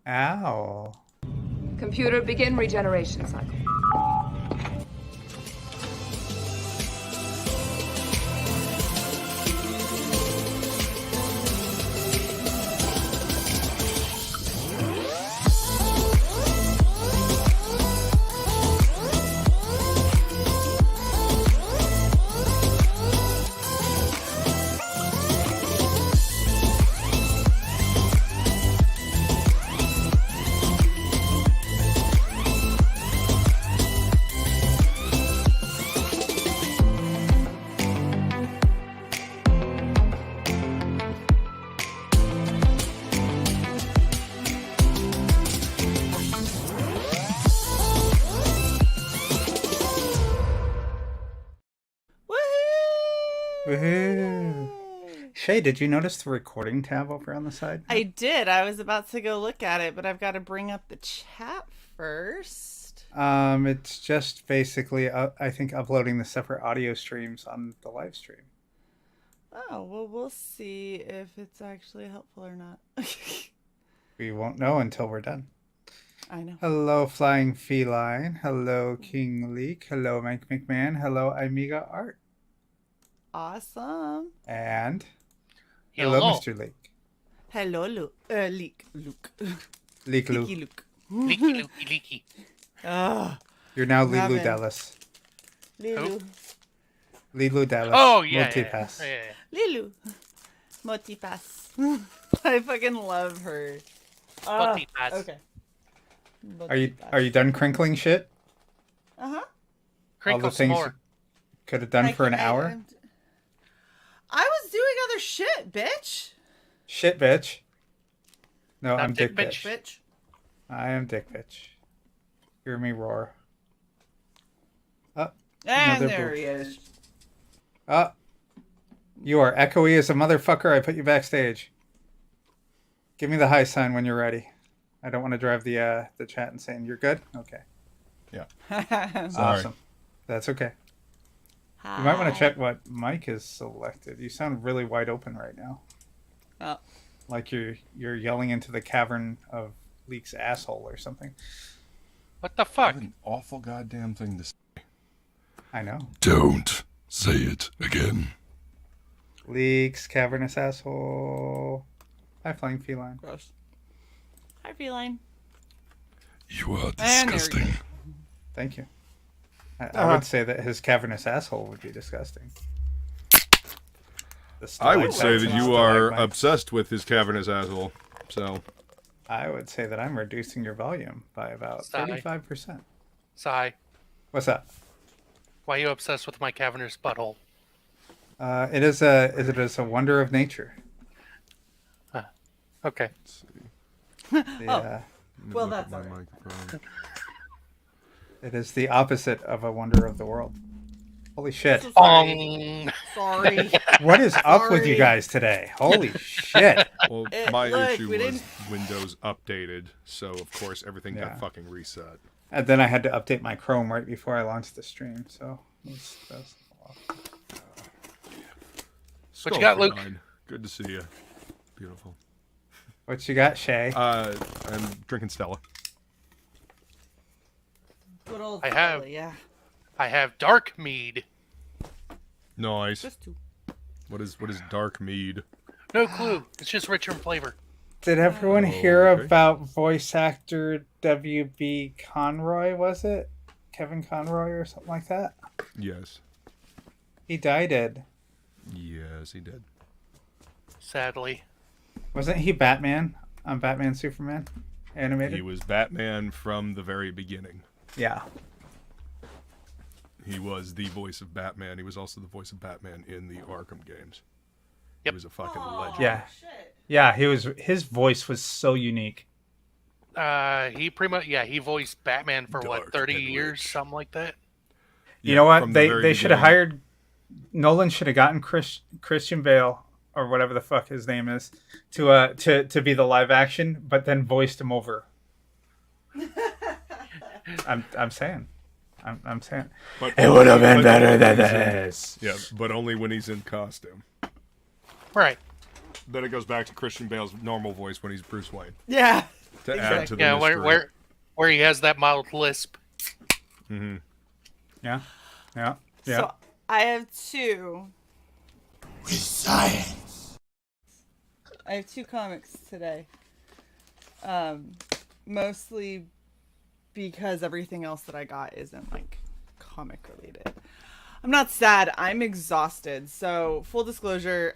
Ow. Computer, begin regeneration cycle. Woohoo! Shae, did you notice the recording tab over on the side? I did. I was about to go look at it, but I've got to bring up the chat first. It's just basically, I think, uploading the separate audio streams on the live stream. Oh, well, we'll see if it's actually helpful or not. We won't know until we're done. I know. Hello, Flying Feline. Hello, King Leek. Hello, Mike McMahon. Hello, Amiga Art. Awesome. And hello, Mr. Leek. Hello, Luke. Leek. Luke. Leek Luke. Leaky Luke. Leaky. You're now Lilu Robin. Dallas. Lilu. Lilu Dallas. Oh, yeah. Multipass. Yeah. Lilu. Motipass. I fucking love her. Multipass. Okay. Are you done crinkling shit? Uh-huh. Crinkle things- some more. Could have done for an hour? I was doing other shit, bitch. Shit, bitch. No, Not I'm Dick dick bitch. Bitch. I am Dick bitch. Hear me roar. Oh, And another there boof. he is. Oh, you are echoey as a motherfucker. I put you backstage. Give me the high sign when you're ready. I don't want to drive the chat insane. You're good? Okay. Awesome. That's okay. You might want to check what mic is selected. You sound really wide open right now. Oh. Like you're yelling into the cavern of Leek's asshole or something. What the fuck? What an awful goddamn thing to say. I know. Don't say it again. Leek's cavernous asshole. Hi, Flying Feline. Gross. Hi, feline. You are And there we disgusting. Thank you. I would say that his cavernous asshole would be disgusting. I would say that you are stalagmites. obsessed with his cavernous asshole. So, I would say that I'm reducing your volume by about Sigh. 35%. Sigh. What's up? Why are you obsessed with my cavernous butthole? It is a wonder of nature. Okay. let's see. Yeah. Let me Well, look at that's my alright. microphone. It is the opposite of a wonder of the world. Holy shit. Bong. Sorry. What is up with you Sorry. guys today? Holy shit. Well, Eh, my look, issue we was didn't- Windows updated, so of course everything Yeah. got fucking reset. And then I had to update my Chrome right before I launched the stream, so that was What you got, Luke? Skull Good to see you. Beautiful. What you got, Shae? I'm drinking Stella. Good old I have. Stella, yeah. I have dark mead. Nice. Just two. What is dark mead? No clue. It's just richer in flavor. Did everyone hear okay. about voice actor W.B. Conroy, was it? Kevin Conroy or something like that? Yes. He died. Yes, he did. Sadly. Wasn't he Batman on Batman Superman animated? He was Batman from the very beginning. Yeah. He was the voice of Batman. He was also the voice of Batman in the Arkham games. Yep. He was a fucking Aw, legend. Yeah. Shit. Yeah, his voice was so unique. He pretty much, he voiced Batman for Dark what, 30 and years, rich. something like that. You know what? from the They very should have beginning. hired Nolan should have gotten Christian Bale or whatever the fuck his name is to be the live action, but then voiced him over. I'm saying. I'm saying. But It would have been but better only than when he's in- this. Yeah, but only when he's in costume. Right. Then it goes back to Christian Bale's normal voice when he's Bruce Wayne. Yeah. To add to the Yeah, mystery. where he has that mild lisp. Mm-hmm. Yeah. Yeah. Yeah. So I have two. With science. I have two comics today. Mostly because everything else that I got isn't like comic related. I'm not sad. I'm exhausted. So full disclosure,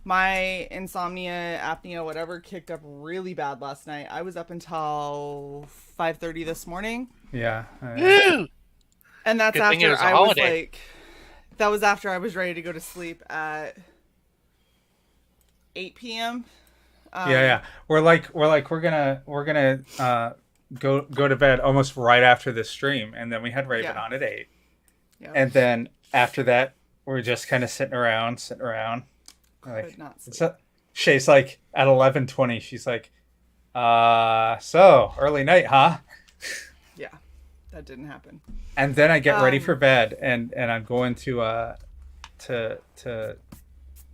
my insomnia, apnea, whatever, kicked up really bad last night. I was up until 5:30 this morning, Yeah. Woo! and that's Good thing it after was a I was holiday. like, that was after I was ready to go to sleep at 8 p.m. Yeah. We're gonna go to bed almost right after this stream, and then we had Raven Yeah. on at 8, Yeah. and then after that we're just kind of sitting around. Could not sleep. So Shae's like at 11:20. She's like, so early night, huh? Yeah, that didn't happen. And then I get ready for bed, and I'm going to go to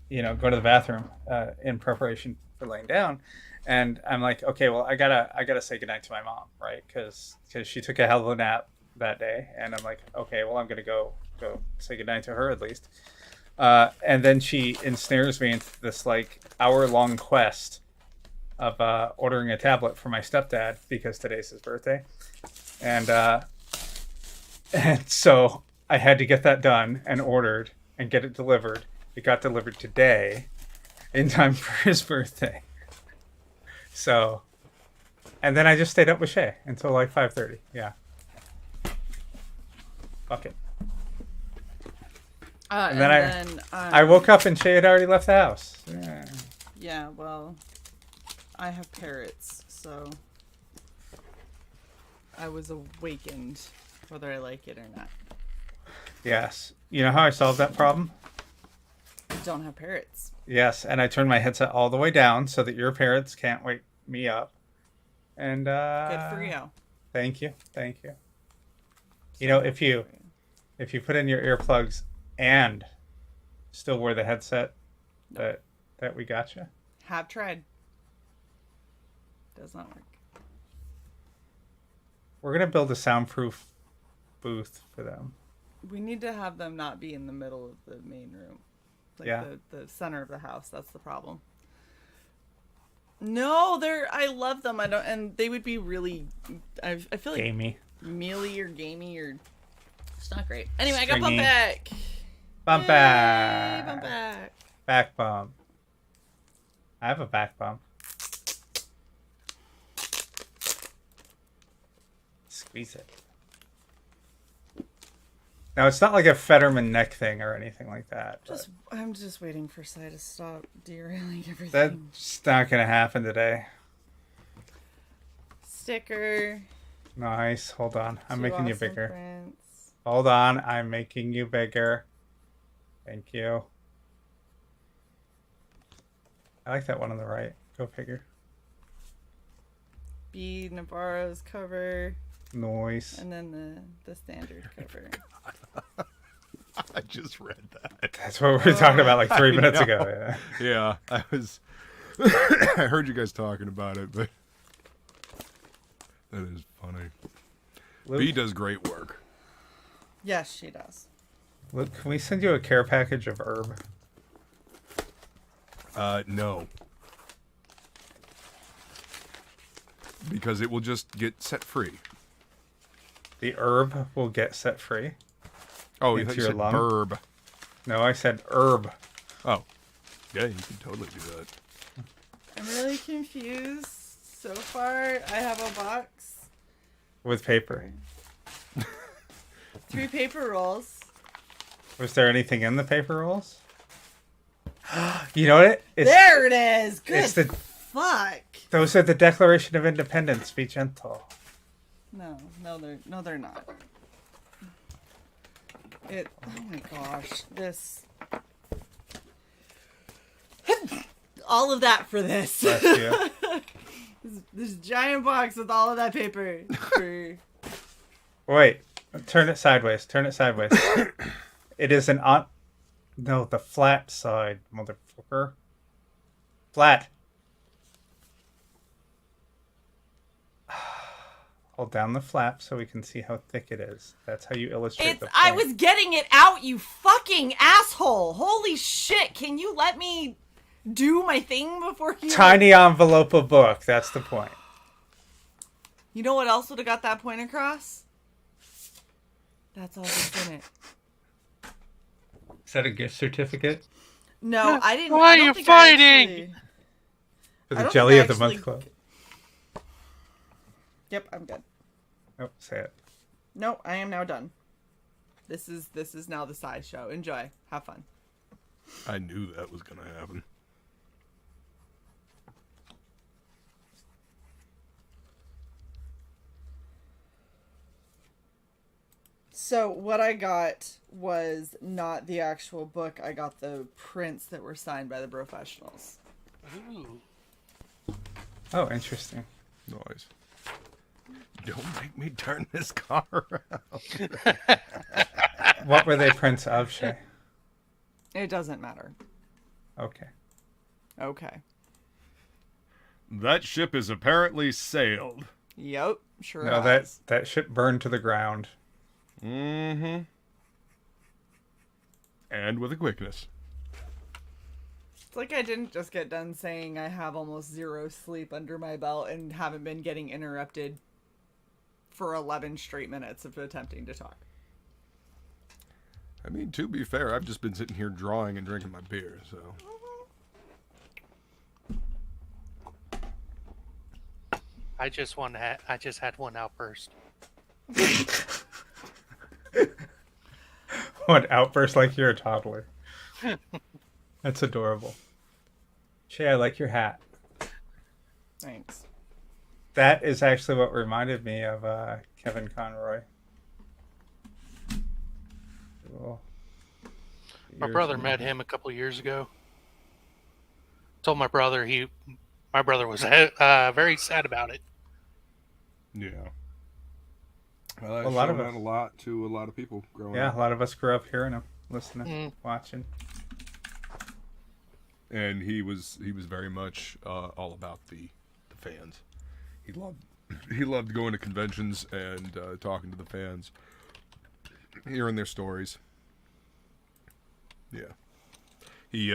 the bathroom in preparation for laying down, and I'm like, okay, well, I gotta say goodnight to my mom, right? Because she took a hell of a nap that day, and I'm like, okay, well, I'm gonna go say goodnight to her at least. And then she ensnares me into this like hour-long quest of ordering a tablet for my stepdad because today's his birthday, and so I had to get that done and ordered and get it delivered. It got delivered today in time for his birthday. So, and then I just stayed up with Shae until like 5:30. Yeah. Fuck it. And then I woke up and Shae had already left the house. Yeah. Yeah, well, I have parrots, so I was awakened, whether I like it or not. Yes. You know how I solved that problem? I don't have parrots. Yes, and I turned my headset all the way down so that your parents can't wake me up. And Good for you. Thank you. You know, if you put in your earplugs and still wear the headset, that we got you. Have tried. Does not work. We're gonna build a soundproof booth for them. We need to have them not be in the middle of the main room. Like Yeah. the center of the house. That's the problem. No, I love them. And they would be really, I feel like Gamey. mealy or gamey or, it's not great. Anyway, I got Stringy. Bump Back. Bump Yay, back. Bump Back. Back bump. I have a back bump. Squeeze it. Now, it's not like a Fetterman neck thing or anything like that. But I'm just waiting for Sai to stop derailing everything. that's not going to happen today. Sticker. Nice. Hold on. I'm two making you awesome bigger. prints. Hold on. I'm making you bigger. Thank you. I like that one on the right. Go figure. B. Navarro's cover. Noise. And then the standard cover. I just read that. That's what we were talking about like 3 I minutes know. ago. Yeah. Yeah, I was. I heard you guys talking about it, but that is funny. Luke, B does great work. Yes, she does. Luke, can we send you a care package of herb? No. Because it will just get set free. The herb will get set free. Oh, you Into thought you your said lung? burb. No, I said herb. Oh. Yeah, you can totally do that. I'm really confused. So far, I have a box. With paper. 3 paper rolls. Was there anything in the paper rolls? You know what? There it is! Good it's the- fuck! Those are the Declaration of Independence. Be gentle. No, they're not. Oh my gosh, this. All of that for this. Bless you. This giant box with all of that paper. For... Wait. Turn it sideways. Turn it sideways. It is an on... No, the flat side, motherfucker. Flat. Hold down the flap so we can see how thick it is. That's how you illustrate the point. I was getting it out, you fucking asshole. Holy shit, can you let me do my thing before you... Tiny envelope of book. That's the point. You know what else would have got that point across? That's all that's in it. Is that a gift certificate? No, I didn't... Why I are don't you think I fighting? actually- For I the don't Jelly think of the I Month actually- Club. Yep, I'm good. Oh, say it. No, I am now done. This is now the Sideshow. Enjoy. Have fun. I knew that was going to happen. So what I got was not the actual book. I got the prints that were signed by the professionals. Ooh. Oh, interesting. Noise. Don't make me turn this car around. What were they prints of, Shae? It doesn't matter. Okay. Okay. That ship is apparently sailed. Yep. Sure. No, has. that ship burned to the ground. Mm-hmm. And with a quickness. It's like I didn't just get done saying I have almost 0 sleep under my belt and haven't been getting interrupted for 11 straight minutes of attempting to talk. I mean, to be fair, I've just been sitting here drawing and drinking my beer, so... I just had one outburst. What outburst like you're a toddler. That's adorable. Shae, I like your hat. Thanks. That is actually what reminded me of Kevin Conroy. Cool. My brother met him a couple years ago. Told my brother my brother was very sad about it. Yeah. Well, that A lot of showed us. out a lot to a lot of people growing Yeah, up. a lot of us grew up hearing him, listening, watching. And he was very much all about the fans. He loved going to conventions and talking to the fans, hearing their stories. Yeah. He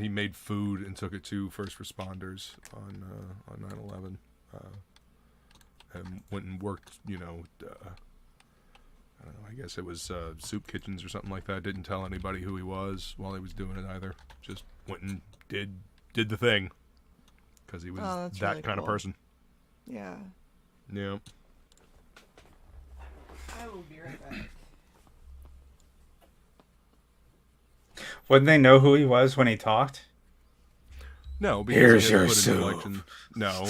made food and took it to first responders on 9/11. And went and worked, I don't know, I guess it was soup kitchens or something like that. Didn't tell anybody who he was while he was doing it either. Just went and did the thing. Because he was that really kind of cool. person. Yeah. Yeah. I will be right back. Wouldn't they know who he was when he talked? No, because Here's he your had put soup. inflection. No,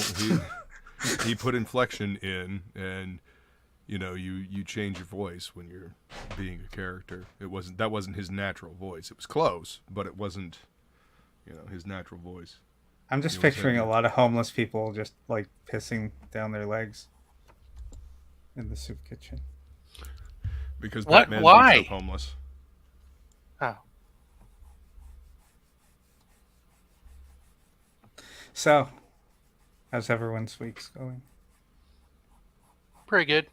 he put inflection in, and you change your voice when you're being a character. That wasn't his natural voice. It was close, but it wasn't, his natural voice. I'm just You know, picturing a saying- lot of homeless people just like pissing down their legs in the soup kitchen. Because What? Batman Why? beats up homeless. Oh. So, how's everyone's weeks going? Pretty good.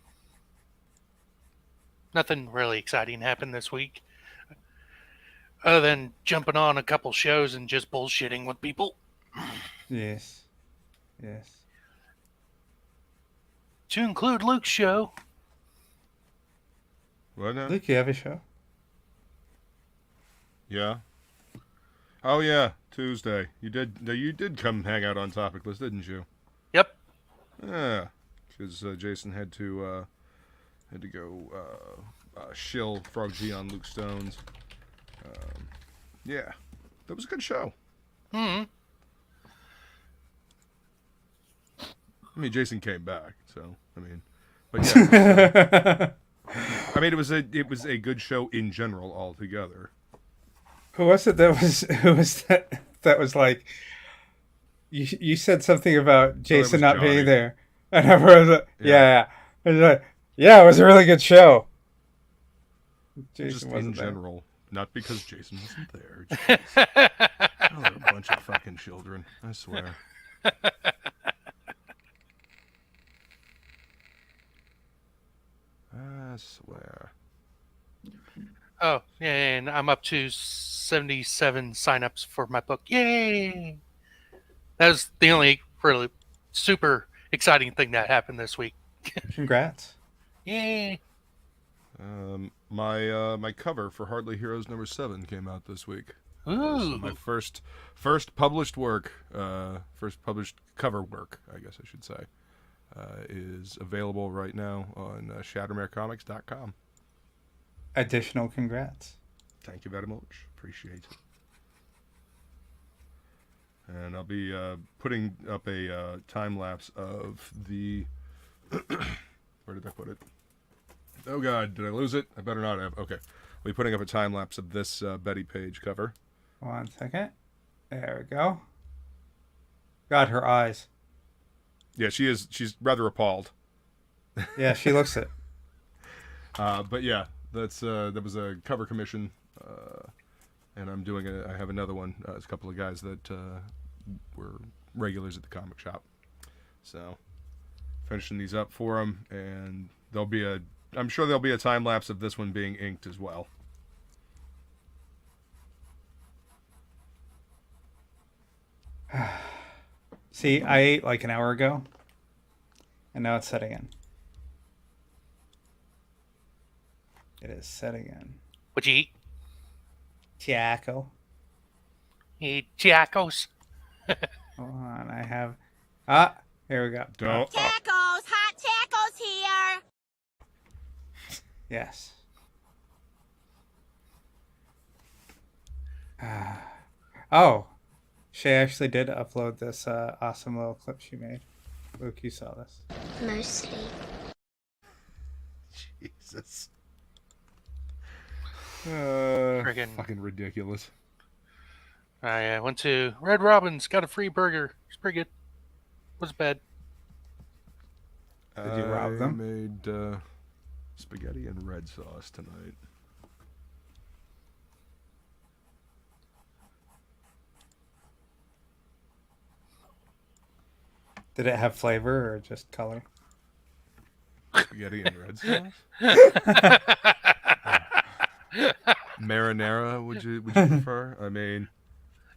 Nothing really exciting happened this week. Other than jumping on a couple shows and just bullshitting with people. Yes. Yes. To include Luke's show. What now? Luke, you have a show? Yeah. Oh yeah, Tuesday. You did come hang out on Topicless, didn't you? Yep. Yeah, because Jason had to go shill Frog G on Luke Stones. Yeah, that was a good show. Hmm. I mean, Jason came back, so but yeah. It was a good show in general altogether. Who was it that was like you said something about Jason was not Johnny. being there. And everyone was like, Yeah. yeah. I was like, yeah, it was a really good show. Jason Just in wasn't there. general, not because Jason wasn't there. Jeez. Oh, they're a bunch of fucking children, I swear. And I'm up to 77 signups for my book. Yay! That was the only really super exciting thing that happened this week. Congrats. Yay! My cover for Hardly Heroes #7 came out this week. Ooh. So my first published work, first published cover work, I guess I should say, is available right now on ShattermareComics.com. Additional congrats. Thank you very much. Appreciate it. And I'll be putting up a time lapse of the. Where did I put it? Oh God, did I lose it? I better not have. Okay, I'll be putting up a time lapse of this Betty Page cover. 1 second. There we go. God, her eyes. Yeah, she's rather appalled. Yeah, she looks it. But yeah, that was a cover commission, and I have another one. It's a couple of guys that were regulars at the comic shop, so finishing these up for them, and I'm sure there'll be a time lapse of this one being inked as well. See, I ate like an hour ago, and now it's setting in. It is setting in. What'd you eat? Tiaco. You eat Giaccos? Hold on, I have. Here we go. Don't. Tacos! Hot tacos here! Yes. Oh, Shae actually did upload this awesome little clip she made. Luke, you saw this. Mostly. Jesus. Friggin'. Fucking ridiculous. I went to Red Robin's, got a free burger. It's pretty good. Was bad. Did you rob them? I made spaghetti and red sauce tonight. Did it have flavor or just color? Spaghetti and red sauce? Marinara, would you prefer? I mean,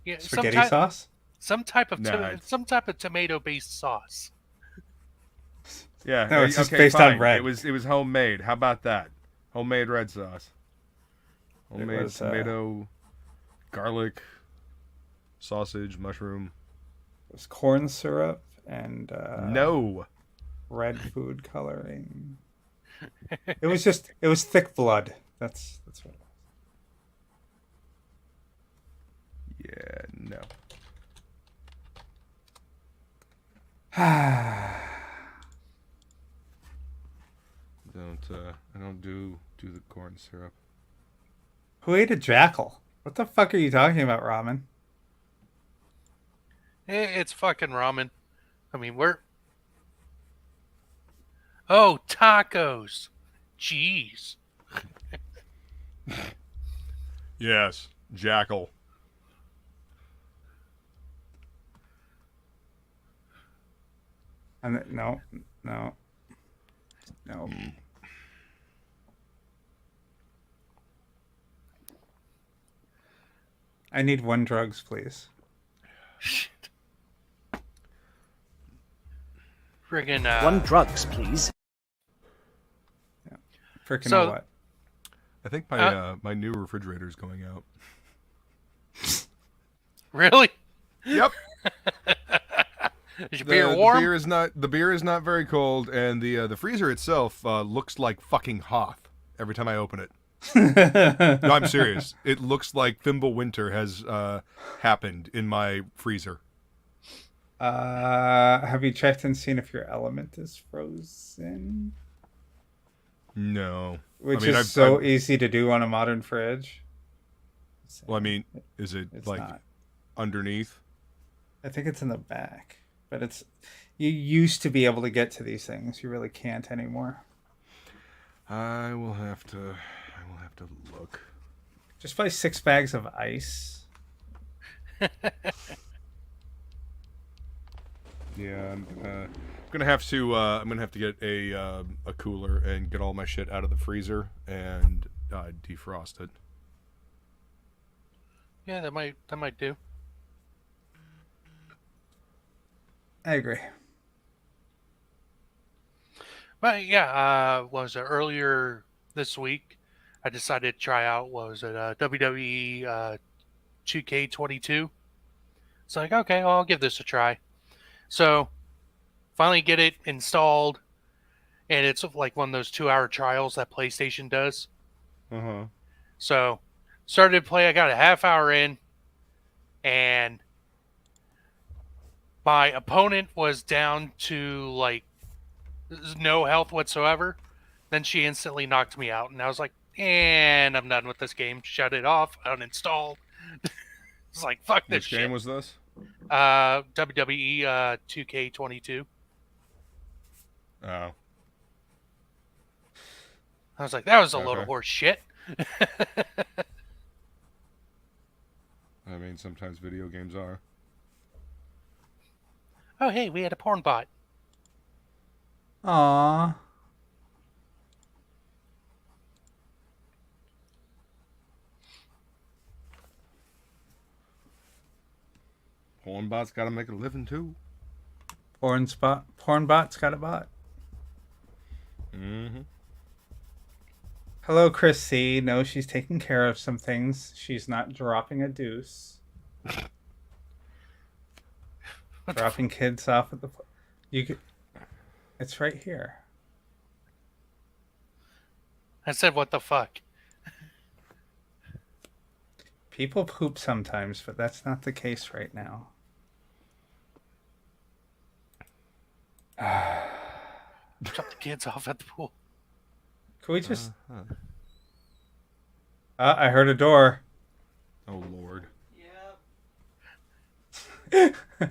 Yeah, Spaghetti sauce? Some type of Nah, some type of tomato-based sauce. yeah. No, it's just okay, based fine. on red. It was homemade. How about that? Homemade red sauce. Homemade was, tomato, garlic, sausage, mushroom. It was corn syrup and No. red food coloring. It was thick blood. That's what it was. Yeah, no. I don't do the corn syrup. Who ate a jackal? What the fuck are you talking about, ramen? It's fucking ramen. I mean, Oh, tacos. Jeez. Yes, jackal. And no. I need 1 drugs, please. Shit. Friggin' One drugs, please. Freaking So- what? I think my new refrigerator's going out. Really? Yep. Is your beer warm? The beer is not very cold, and the freezer itself looks like fucking Hoth every time I open it. No, I'm serious. It looks like Thimble Winter has happened in my freezer. Have you checked and seen if your element is frozen? No. Which I mean, is I've- easy to do on a modern fridge. Well, I mean, is it It's like not. underneath? I think it's in the back, but you used to be able to get to these things. You really can't anymore. I will have to look. Just buy 6 bags of ice. Yeah, I'm gonna have to get a cooler and get all my shit out of the freezer and defrost it. Yeah, that might do. I agree. But yeah, what was it, earlier this week, I decided to try out, what was it, WWE 2K22. It's like, okay, well, I'll give this a try. So, finally get it installed, and it's like one of those 2-hour trials that PlayStation does. Uh-huh. So, started to play, I got a half hour in, and my opponent was down to like no health whatsoever. Then she instantly knocked me out, and I was like, and I'm done with this game. Shut it off, uninstalled. It's like, fuck this Which shit. game was this? WWE 2K22. Oh. I was like, that was a load of Okay. horse shit. I mean, sometimes video games are. Oh, hey, we had a porn bot. Aww. Pornbot's got to make a living too. Pornbot's got a bot. Mm-hmm. Hello, Chris C. No, she's taking care of some things. She's not dropping a deuce. Dropping kids off at the... You could... It's right here. I said, what the fuck? People poop sometimes, but that's not the case right now. Drop the kids off at the pool. Can we just... I heard a door. Oh, Lord. Yep. I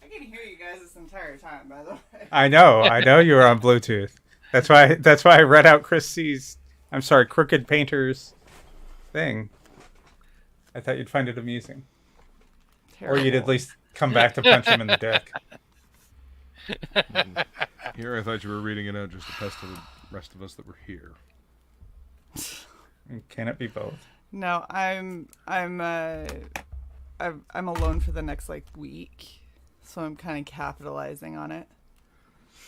can hear you guys this entire time, by the way. I know you were on Bluetooth. That's why I read out Chris C's, Crooked Painter's thing. I thought you'd find it amusing. Terrible. Or you'd at least come back to punch him in the dick. Here, I thought you were reading it out just to pest the rest of us that were here. Can it be both? No, I'm alone for the next week, so I'm kind of capitalizing on it.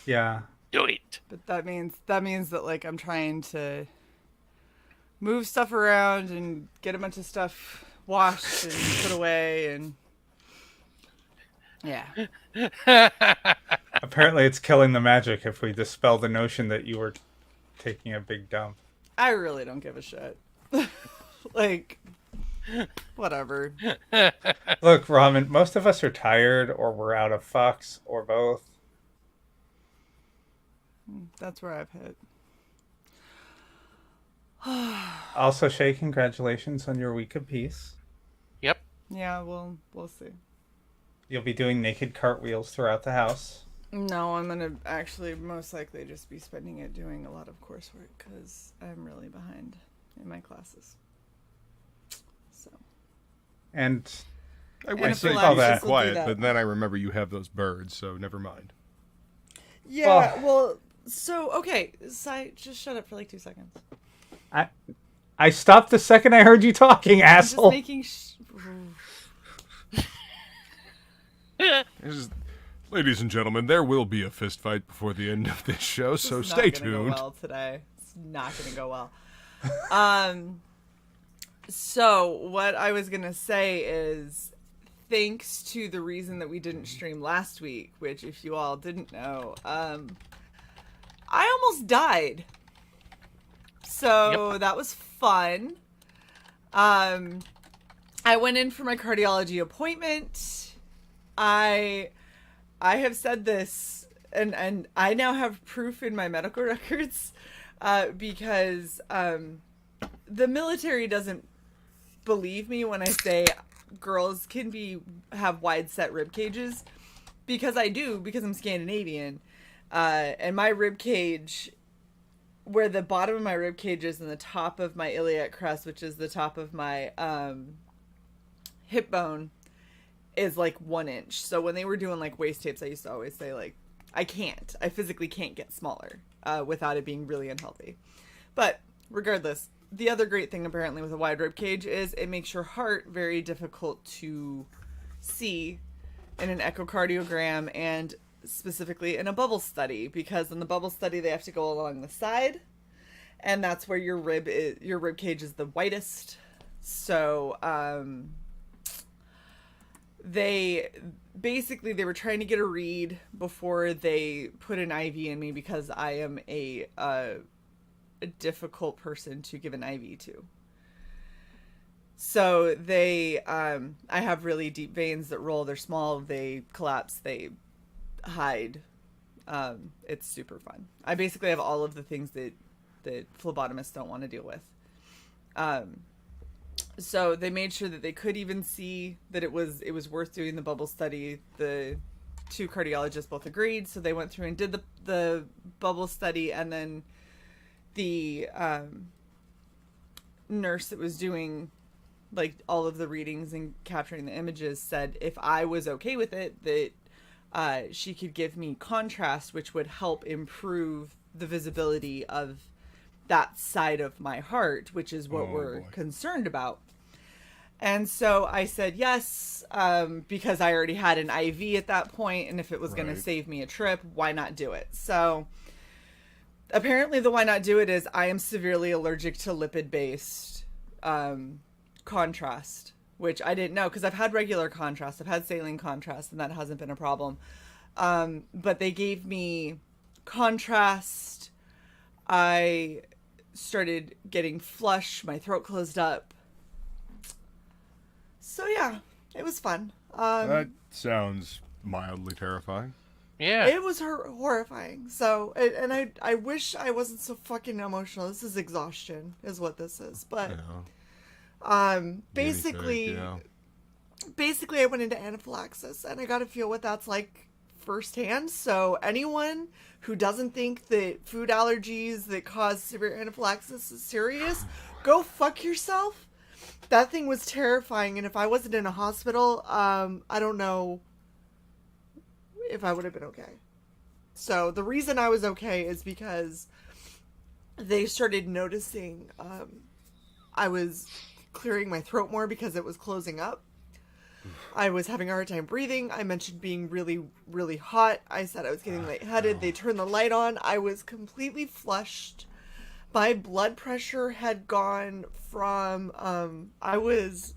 Yeah. Do it. But that means that I'm trying to move stuff around and get a bunch of stuff washed and put away, and yeah. Apparently it's killing the magic if we dispel the notion that you were taking a big dump. I really don't give a shit. Whatever. Look, Ramen, most of us are tired or we're out of fucks or both. That's where I've hit. Also, Shae, congratulations on your week of peace. Yep. Yeah, we'll see. You'll be doing naked cartwheels throughout the house. No, I'm gonna actually most likely just be spending it doing a lot of coursework because I'm really behind in my classes. So. And I And would if say allowed, all that. we'll do quiet, that. but then I remember you have those birds, so never mind. Yeah, well, so, okay, just shut up for 2 seconds. I stopped the second I heard you talking, I'm just asshole. making Ladies and gentlemen, there will be a fist fight before the end of this show, so This is stay not gonna tuned. Go well today. It's not gonna go well. So what I was gonna say is, thanks to the reason that we didn't stream last week, which if you all didn't know, I almost died. So that was fun. I went in for my cardiology appointment. I have said this, and I now have proof in my medical records, because the military doesn't believe me when I say girls can have wide set rib cages, because I do, because I'm Scandinavian, and my rib cage, where the bottom of my rib cage is and the top of my iliac crest, which is the top of my hip bone, is 1 inch. So when they were doing waist tapes, I used to always say I physically can't get smaller without it being really unhealthy. But regardless, the other great thing apparently with a wide rib cage is it makes your heart very difficult to see in an echocardiogram and specifically in a bubble study, because in the bubble study they have to go along the side, and that's where your rib cage is the widest. So they were trying to get a read before they put an IV in me, because I am a difficult person to give an IV to. So they, I have really deep veins that roll. They're small. They collapse. They hide. It's super fun. I basically have all of the things that phlebotomists don't want to deal with. So they made sure that they could even see that it was worth doing the bubble study. The two cardiologists both agreed. So they went through and did the bubble study, and then the nurse that was doing like all of the readings and capturing the images said if I was okay with it, that she could give me contrast, which would help improve the visibility of that side of my heart, which is what we're concerned about. And so I said yes, because I already had an IV at that point, and if it was going to save me a trip, why not do it? So apparently the why not do it is I am severely allergic to lipid-based contrast, which I didn't know, because I've had regular contrast. I've had saline contrast, and that hasn't been a problem. But they gave me contrast. I started getting flush. My throat closed up. So yeah, it was fun. That sounds mildly terrifying. Yeah. It was horrifying. So, and I wish I wasn't so fucking emotional. This is exhaustion, is what this is. But, basically, I went into anaphylaxis, and I got to feel what that's like firsthand. So anyone who doesn't think that food allergies that cause severe anaphylaxis is serious, go fuck yourself. That thing was terrifying, and if I wasn't in a hospital, I don't know if I would have been okay. So the reason I was okay is because they started noticing I was clearing my throat more because it was closing up. I was having a hard time breathing. I mentioned being really, really hot. I said I was getting lightheaded. They turned the light on. I was completely flushed. My blood pressure had gone from, I was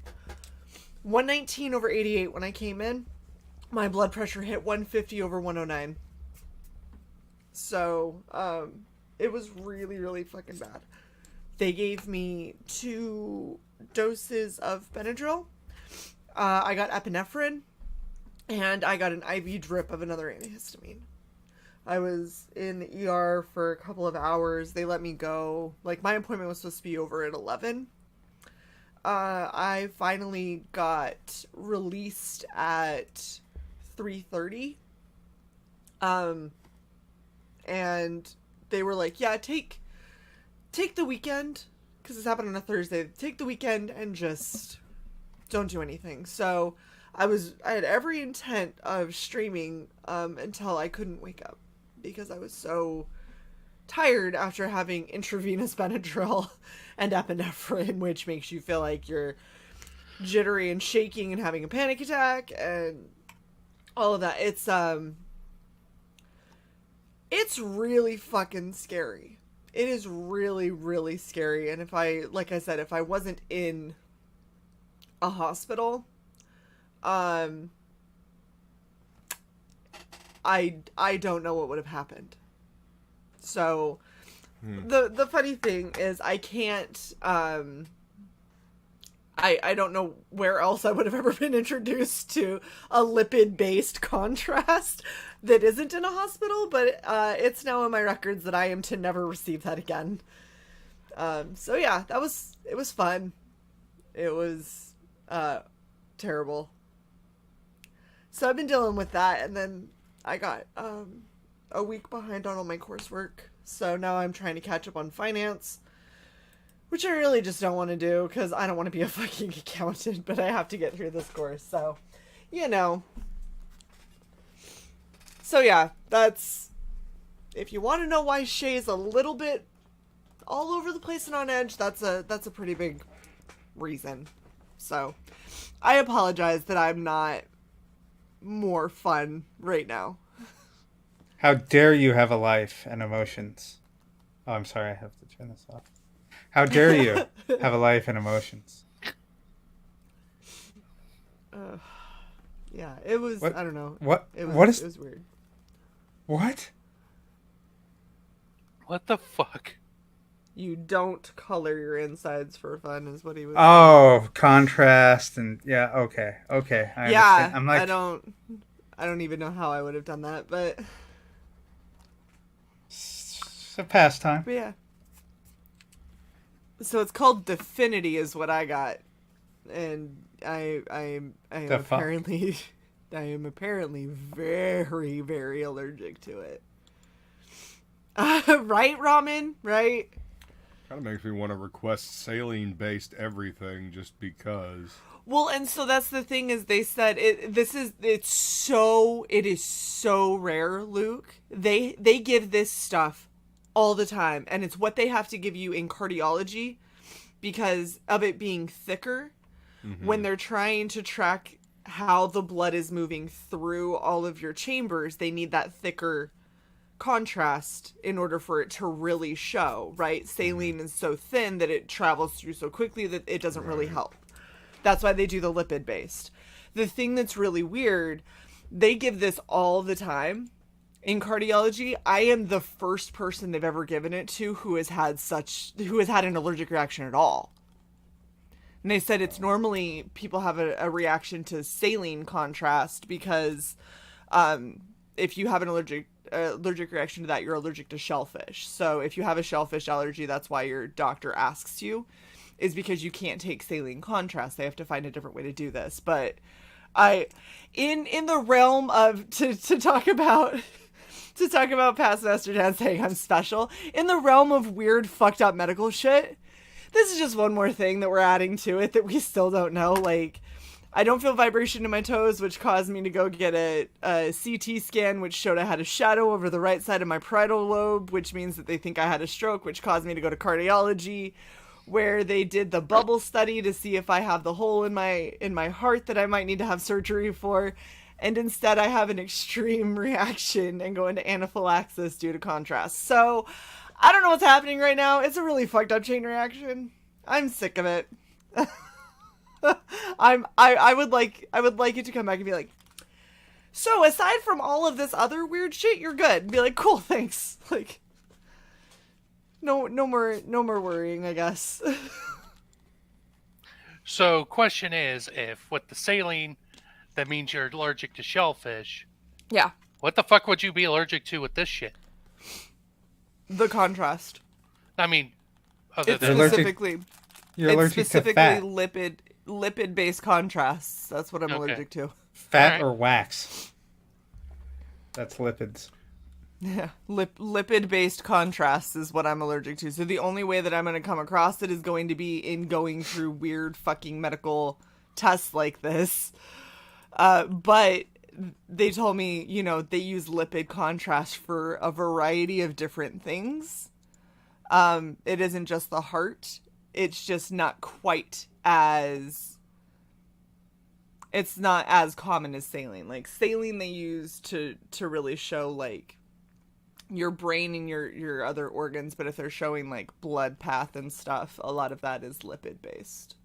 119 over 88 when I came in. My blood pressure hit 150 over 109. So, it was really, really fucking bad. They gave me 2 doses of Benadryl. I got epinephrine, and I got an IV drip of another antihistamine. I was in the ER for a couple of hours. They let me go. Like, my appointment was supposed to be over at 11. I finally got released at 3:30. And they were like, yeah, take the weekend, because this happened on a Thursday. Take the weekend and just don't do anything. So I had every intent of streaming until I couldn't wake up, because I was so tired after having intravenous Benadryl and epinephrine, which makes you feel like you're jittery and shaking and having a panic attack and all of that. It's really fucking scary. It is really, really scary. And like I said, if I wasn't in a hospital, I don't know what would have happened. So the funny thing is I can't, I don't know where else I would have ever been introduced to a lipid-based contrast that isn't in a hospital, but it's now in my records that I am to never receive that again. So yeah, it was fun. It was terrible. So I've been dealing with that, and then I got a week behind on all my coursework. So now I'm trying to catch up on finance, which I really just don't want to do because I don't want to be a fucking accountant, but I have to get through this course. So, you know. So yeah, that's, if you want to know why Shae is a little bit all over the place and on edge, that's a pretty big reason. So, I apologize that I'm not more fun right now. How dare you have a life and emotions? Oh, I'm sorry, I have to turn this off. How dare you have a life and emotions? Yeah, it was. What? I don't know. What? It was, What is? It was weird. What? What the fuck? You don't color your insides for fun, is what he was. Oh, contrast and yeah. Okay. I yeah. understand. I'm like, I don't even know how I would have done that, but it's a pastime. yeah. So it's called Definity, is what I got, and I am apparently very, very allergic to it. Right, Ramen? Right? Kind of makes me want to request saline-based everything just because. Well, and so that's the thing, is they said it is so rare, Luke. They give this stuff all the time, and it's what they have to give you in cardiology because of it being thicker. When they're trying to track how the blood is moving through all of your chambers, they need that thicker contrast in order for it to really show, right? Saline is so thin that it travels through so quickly that it doesn't really help. That's why they do the lipid based. The thing that's really weird, they give this all the time in cardiology. I am the first person they've ever given it to who has had an allergic reaction at all. And they said it's normally people have a reaction to saline contrast because if you have an allergic reaction to that, you're allergic to shellfish. So if you have a shellfish allergy, that's why your doctor asks you, is because you can't take saline contrast. They have to find a different way to do this. But in the realm of to talk about past Master Dan saying I'm special, in the realm of weird fucked up medical shit, this is just one more thing that we're adding to it that we still don't know. Like, I don't feel vibration in my toes, which caused me to go get a CT scan, which showed I had a shadow over the right side of my parietal lobe, which means that they think I had a stroke, which caused me to go to cardiology, where they did the bubble study to see if I have the hole in my heart that I might need to have surgery for. And instead I have an extreme reaction and go into anaphylaxis due to contrast. So I don't know what's happening right now. It's a really fucked up chain reaction. I'm sick of it. I would like you to come back and be like, so aside from all of this other weird shit, you're good. And be like, cool, thanks. Like, no more worrying, I guess. So, question is, if with the saline, that means you're allergic to shellfish. Yeah. What the fuck would you be allergic to with this shit? The contrast. I mean, other It's than specifically, You're it's allergic specifically to fat. lipid based contrasts. That's what I'm allergic to. Fat Alright. or wax. That's lipids. Yeah, lipid based contrasts is what I'm allergic to. So the only way that I'm going to come across it is going to be in going through weird fucking medical tests like this. But they told me, they use lipid contrast for a variety of different things. It isn't just the heart. It's just not quite as... It's not as common as saline. Like, saline they use to really show, like, your brain and your other organs. But if they're showing, like, blood path and stuff, a lot of that is lipid-based.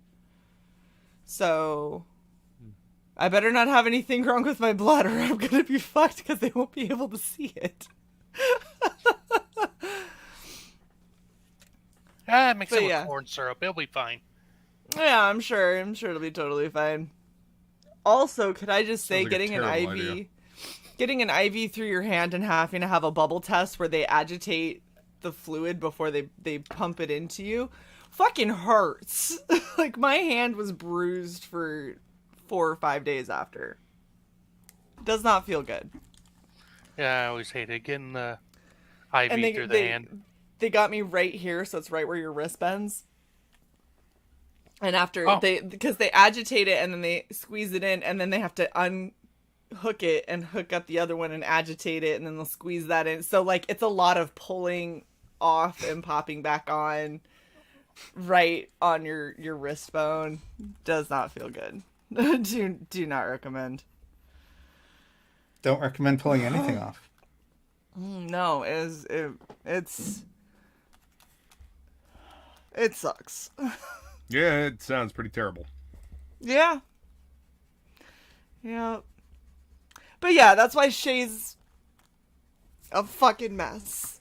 So... I better not have anything wrong with my blood or I'm gonna be fucked because they won't be able to see it. mix But it with yeah. corn syrup. It'll be fine. Yeah, I'm sure it'll be totally fine. Also, could I just say, Sounds like a terrible getting an IV through your hand and having to have a bubble test where they agitate the fluid before they pump it into you fucking hurts. Like, my hand was bruised for 4 or 5 days after. Does not feel good. Yeah, I always hated getting the IV And through the hand. They got me right here, so it's right where your wrist bends. And after because they agitate it and then they squeeze it in and then they have to unhook it and hook up the other one and agitate it and then they'll squeeze that in. So like it's a lot of pulling off and popping back on right on your wrist bone does not feel good. do not recommend. Don't recommend pulling anything off. No, it sucks. Yeah, it sounds pretty terrible. Yeah. Yeah. But yeah, that's why Shae's a fucking mess.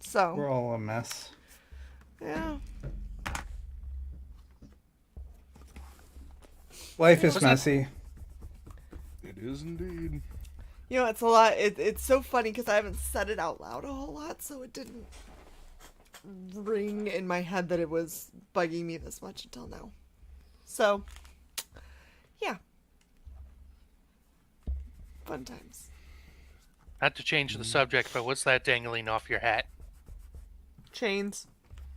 So. We're all a mess. Yeah. Life is messy. It is indeed. You know, it's a lot. It's so funny because I haven't said it out loud a whole lot, so it didn't ring in my head that it was bugging me this much until now. So, yeah. Fun times. Not to change the subject, but what's that dangling off your hat? Chains.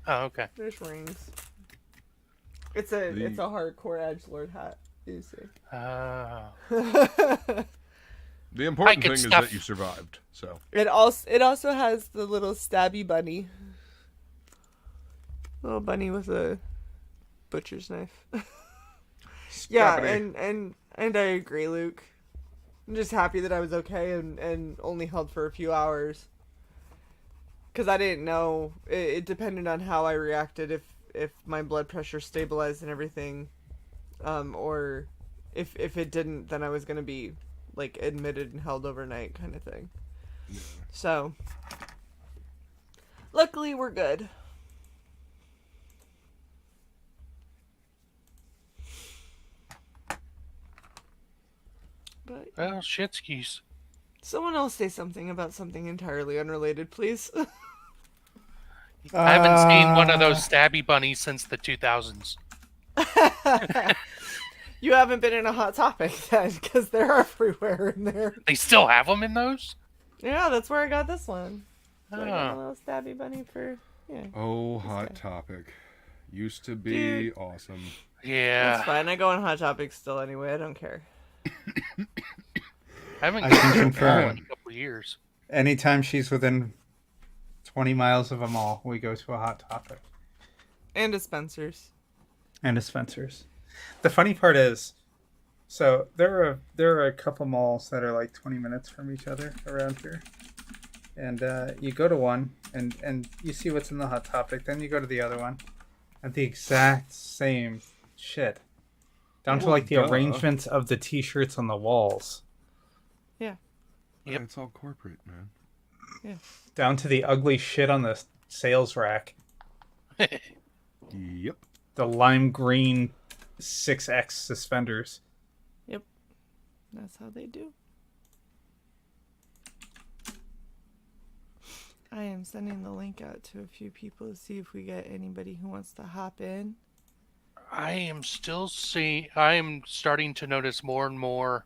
Oh, okay. There's rings. It's a hardcore edgelord hat. You see. The important could thing is stuff- that you survived. So It also has the little stabby bunny. Little bunny with a butcher's knife. Yeah, Scrappity. and I agree, Luke. I'm just happy that I was okay and only held for a few hours. Because I didn't know. It depended on how I reacted, if my blood pressure stabilized and everything. Or if it didn't, then I was going to be, like, admitted and held overnight kind of thing. Yeah. So, luckily we're good. But Well, shit skis. someone else say something about something entirely unrelated, please. I haven't seen one of those stabby bunnies since the 2000s. You haven't been in a Hot Topic then, because they're everywhere in there. They still have them in those? Yeah, that's where I got this one. So I got a Oh. little stabby bunny for, yeah. Oh, Hot guy. Topic. Used to be Dude. awesome. That's Yeah. fine. I go on Hot Topic still anyway. I don't care. I haven't I gone can to a confirm. mall in a couple of years. Anytime she's within 20 miles of a mall, we go to a Hot Topic. And a Spencer's. And a Spencer's. The funny part is, so there are a couple malls that are like 20 minutes from each other around here. And you go to one, and you see what's in the Hot Topic. Then you go to the other one. And the exact same shit. Down to Well, like the duh. arrangements of the t-shirts on the walls. Yeah. Yep. It's all corporate, man. Down to the ugly shit on the sales rack. Yep. The lime green 6X suspenders. Yep. That's how they do. I am sending the link out to a few people to see if we get anybody who wants to hop in. I am starting to notice more and more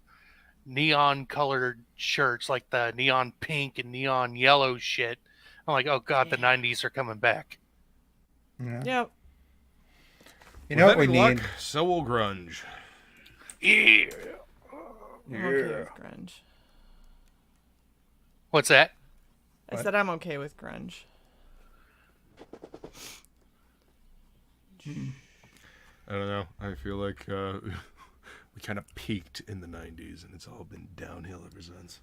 neon colored shirts, like the neon pink and neon yellow shit. I'm like, oh god, the 90s are coming back. Yeah. Yep. You know what With we any need? luck, so will grunge. Yeah. I'm okay with grunge. What's that? I What? said I'm okay with grunge. I don't know. I feel like we kind of peaked in the 90s, and it's all been downhill ever since.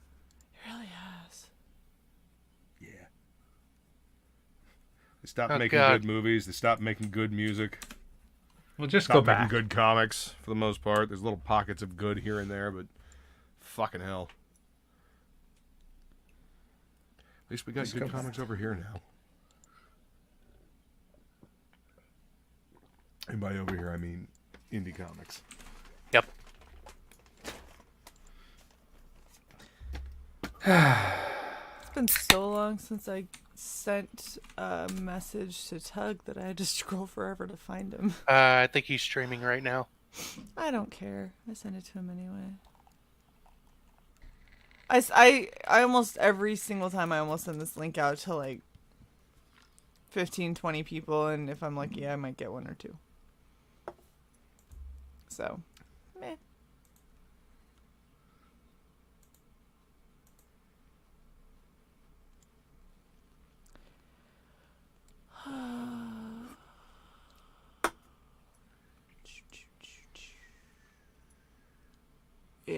It really has. Yeah. They stopped Oh, making God. good movies. They stopped making good music. We'll just Stopped go making back. good comics, for the most part. There's little pockets of good here and there, but fucking hell. At least we got Just good go back. comics over here now. And by over here, I mean indie comics. Yep. It's been so long since I sent a message to Tug that I had to scroll forever to find him. I think he's streaming right now. I don't care. I send it to him anyway. I almost every single time I almost send this link out to like 15, 20 people, and if I'm lucky, I might get one or two. So, meh.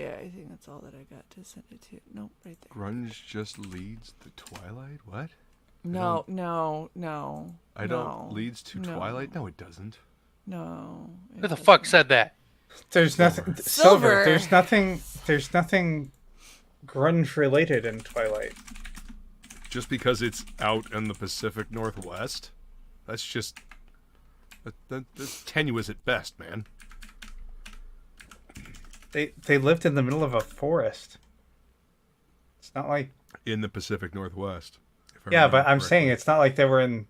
Yeah, I think that's all that I got to send it to. Nope, right there. Grunge just leads the Twilight? What? No. Leads to Twilight? No, it doesn't. No. Who the fuck said that? There's nothing. Silver. There's nothing. There's nothing grunge related in Twilight. Just because it's out in the Pacific Northwest? That's just... That's tenuous at best, man. They lived in the middle of a forest. It's not like... In the Pacific Northwest. Yeah, but I'm saying it's not like they were in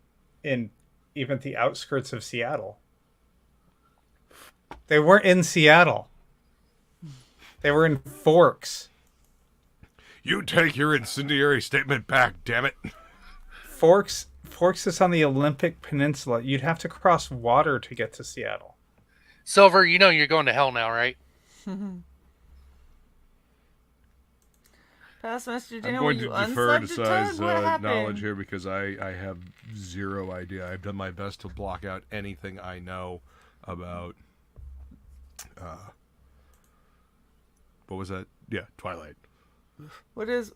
even the outskirts of Seattle. They weren't in Seattle. They were in Forks. You take your incendiary statement back, damn it. Forks is on the Olympic Peninsula. You'd have to cross water to get to Seattle. Silver, you know you're going to hell now, right? Taskmaster I'm Dan, going were to you defer to unsubbed Sai's What happened? knowledge here because I have zero idea. I've done my best to block out anything I know about... what was that? Yeah, Twilight. What is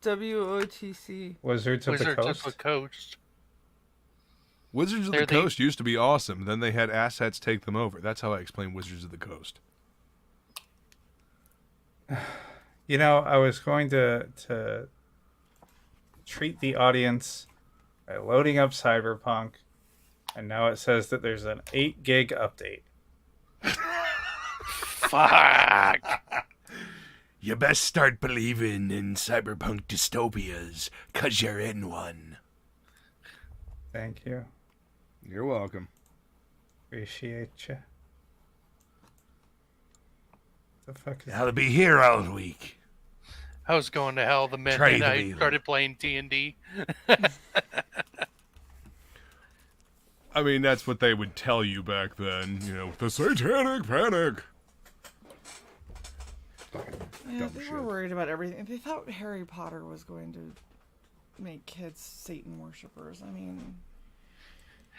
WOTC? Wizards of the Coast. Coast. Wizards of the Coast used to be awesome. Then they had assets take them over. That's how I explain Wizards of the Coast. You know, I was going to treat the audience by loading up Cyberpunk, and now it says that there's an 8 gig update. Fuck. You best start believing in cyberpunk dystopias, 'cause you're in one. Thank you. You're welcome. Appreciate you. The fuck is I'll be here all week. I was going to hell the minute I started playing D&D. I mean, that's what they would tell you back then. You know, the satanic panic. Yeah, they were worried about everything. They thought Harry Potter was going to make kids Satan worshippers. I mean...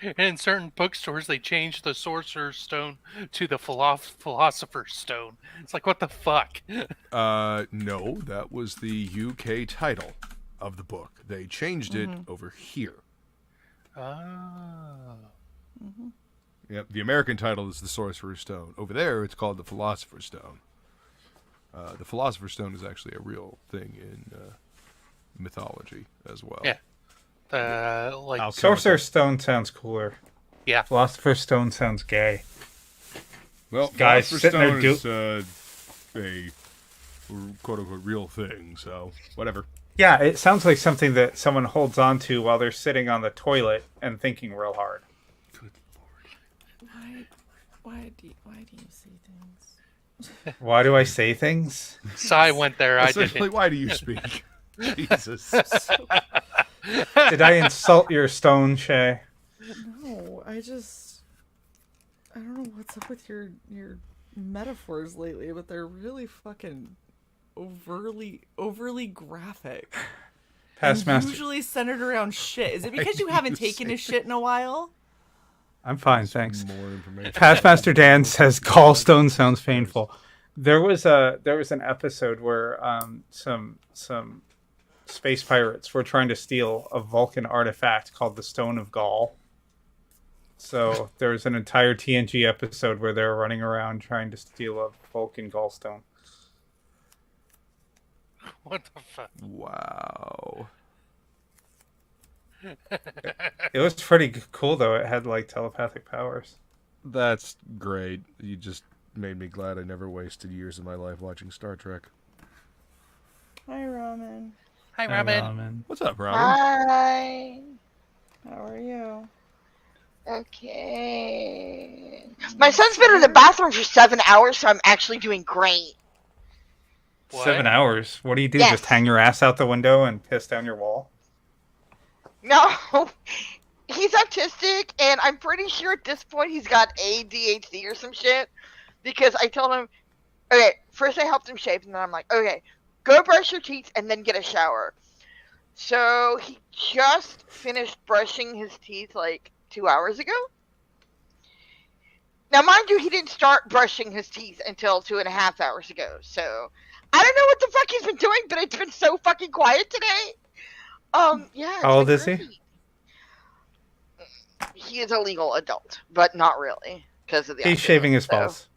And in certain bookstores, they changed the Sorcerer's Stone to the Philosopher's Stone. It's like, what the fuck? No, that was the UK title of the book. They changed it over here. Ah. Yep, the American title is the Sorcerer's Stone. Over there, it's called the Philosopher's Stone. The Philosopher's Stone is actually a real thing in mythology as well. Yeah. Like Sorcerer's Stone sounds cooler. Yeah. Philosopher's Stone sounds gay. Well, Guys Philosopher's sitting there Stone is a quote-unquote real thing, so whatever. Yeah, it sounds like something that someone holds on to while they're sitting on the toilet and thinking real hard. Good lord. Why do you say things? Why do I say things? Sai went there, I Essentially, didn't. why do you speak? Jesus. Did I insult your stone, Shae? No, I don't know what's up with your metaphors lately, but they're really fucking overly graphic. Past and master. usually centered around shit. Is it because you haven't taken a shit in a while? I'm fine, thanks. More information. Past Master Dan says gallstone sounds painful. There was an episode where some space pirates were trying to steal a Vulcan artifact called the Stone of Gaul. So there was an entire TNG episode where they were running around trying to steal a Vulcan gallstone. What the fuck? Wow. It was pretty cool though. It had like telepathic powers. That's great. You just made me glad I never wasted years of my life watching Star Trek. Hi, Ramen. Hi, Robin. What's up, Robin? Hi. How are you? Okay. My son's been in the bathroom for 7 hours, so I'm actually doing great. What? 7 hours. What do you do? Yes. Just hang your ass out the window and piss down your wall? No, he's autistic, and I'm pretty sure at this point he's got ADHD or some shit. Because I told him, okay, first I helped him shave, and then I'm like, okay, go brush your teeth and then get a shower. So he just finished brushing his teeth like 2 hours ago. Now, mind you, he didn't start brushing his teeth until 2.5 hours ago. So I don't know what the fuck he's been doing, but it's been so fucking quiet today. Yeah. How old is he? He is a legal adult, but not really because of the. He's shaving his balls.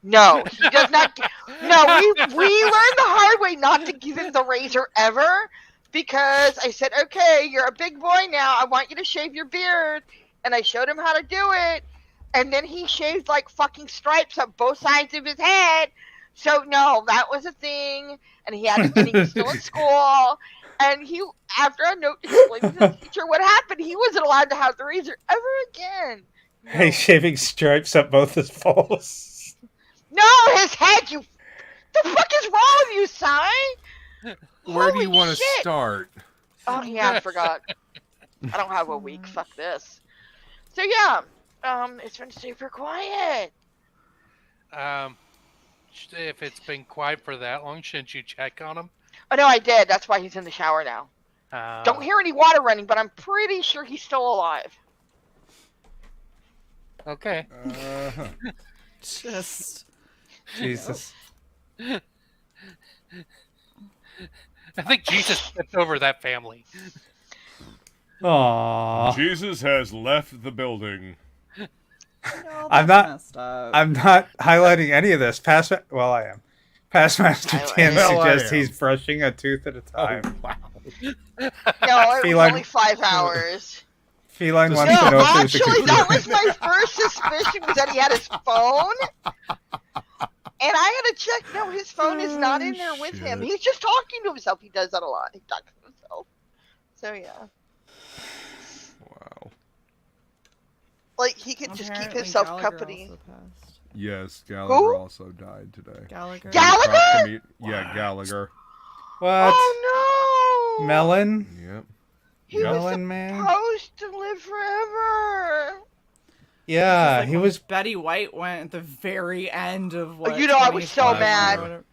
No, he does not. No, we learned the hard way not to give him the razor ever, because I said, okay, you're a big boy now. I want you to shave your beard, and I showed him how to do it, and then he shaved like fucking stripes up both sides of his head. So no, that was a thing, and he had, and he was still in school, and he, after I explained to the teacher what happened, he wasn't allowed to have the razor ever again. No. Hey, shaving stripes up both his balls. No, his head, you... The fuck is wrong with you, Cy? Where do you Holy want to shit. start? Oh, yeah, I forgot. I don't have a week. Fuck this. So, yeah. It's been super quiet. If it's been quiet for that long, shouldn't you check on him? Oh, no, I did. That's why he's in the shower now. Don't hear any water running, but I'm pretty sure he's still alive. Okay. Just... Jesus. I think Jesus stepped over that family. Aww. Jesus has left the building. No, I'm that's not- messed up. I'm not highlighting any of this. Well, I am. Past Master Dan Well, I suggests am. he's brushing a tooth at a time. Wow. No, it was Feline- only 5 hours. Feline No, wants to know if there's a actually, that computer. was my first suspicion, was that he had his phone. And I had to check. No, his phone is not in there with him. shit. He's just talking to himself. He does that a lot. He talks to himself. So, yeah. Wow. Like, he could just keep Apparently himself Gallagher company. also passed. Yes, Gallagher Who? also died today. Gallagher. Gallagher? Yeah, Gallagher. What? Oh, no! Melon? Yep. He was Melon Man? supposed to live forever. Yeah, Like he when was. Betty White went at the very end of what? You know, I was so 25 mad. or whatever.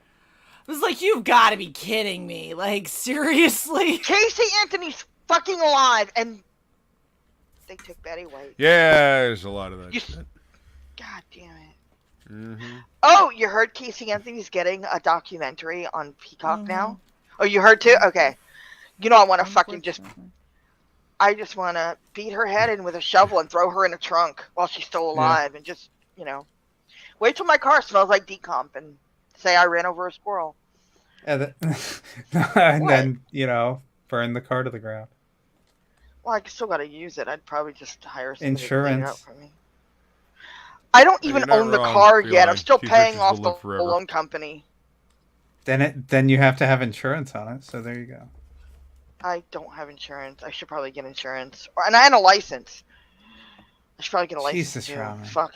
I was like, you've got to be kidding me! Like, seriously? Casey Anthony's fucking alive, and they took Betty White. Yeah, there's a lot of that You- shit. God damn it. Mm-hmm. Oh, you heard Casey Anthony's getting a documentary on Peacock Mhm. now? Oh, you heard too? Okay. You know, I want to fucking just... I just want to beat her head in with a shovel and throw her in a trunk while she's still alive, and just, you know, wait till my car smells like decomp and say I ran over a squirrel. And then, What? you know, burn the car to the ground. Well, I still got to use it. I'd probably just hire somebody to clean it Insurance. up for me. I don't Hey, even you're not own the wrong, car Eli. yet. I'm still Keith paying Richards off will the live forever. loan company. Then you have to have insurance on it. So there you go. I don't have insurance. I should probably get insurance. And I had a license. I should probably get a license Jesus, too. Robin. Fuck.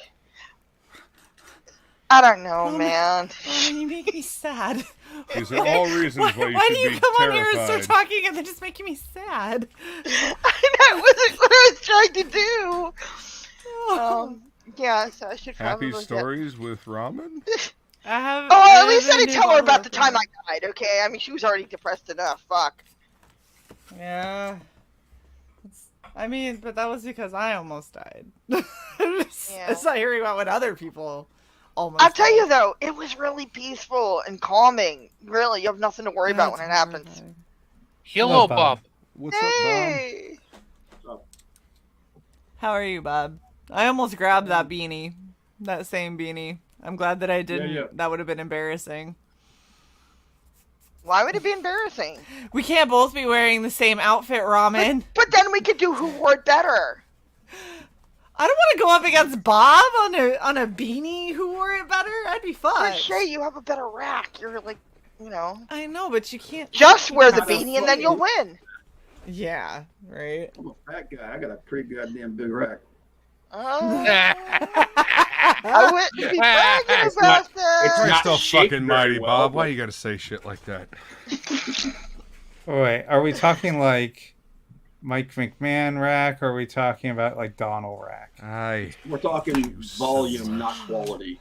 I don't know, Oh, man. Roman, you make me sad. These are all reasons why you Why should do you be come on here and terrified. start talking and then just making me sad? That wasn't what I was trying to do. Oh, Yeah, so I should probably Happy stories with ramen? I have. Oh, at least I didn't tell her about the time I died, okay? I mean, she was already depressed enough. Fuck. Yeah. I mean, but that was because I almost died. Yeah. It's not hearing about what other people almost. I'll tell died. you though, it was really peaceful and calming. Really, you have nothing to worry about when it That's happens. horrifying. Hello, Bob. Bob. What's up, Bob? Hey! How are you, Bob? I almost grabbed that beanie. That same beanie. I'm glad that I didn't. yeah. That would have been embarrassing. Why would it be embarrassing? We can't both be wearing the same outfit, Ramen. But then we could do who wore it better. I don't want to go up against Bob on a beanie who wore it better. I'd be For fun. Shae, you have a better rack. You're like, you know, I know, but you can't. just wear the Not a beanie and then you'll win. Yeah, right. I'm a fat guy. I got a pretty goddamn big rack. I wouldn't be bragging about that. You're not still shaped fucking very mighty, well, Bob. Why but- you gotta say shit like that? Wait, are we talking like Mike McMahon rack, or are we talking about like Donald rack? Aye. We're talking volume, not quality.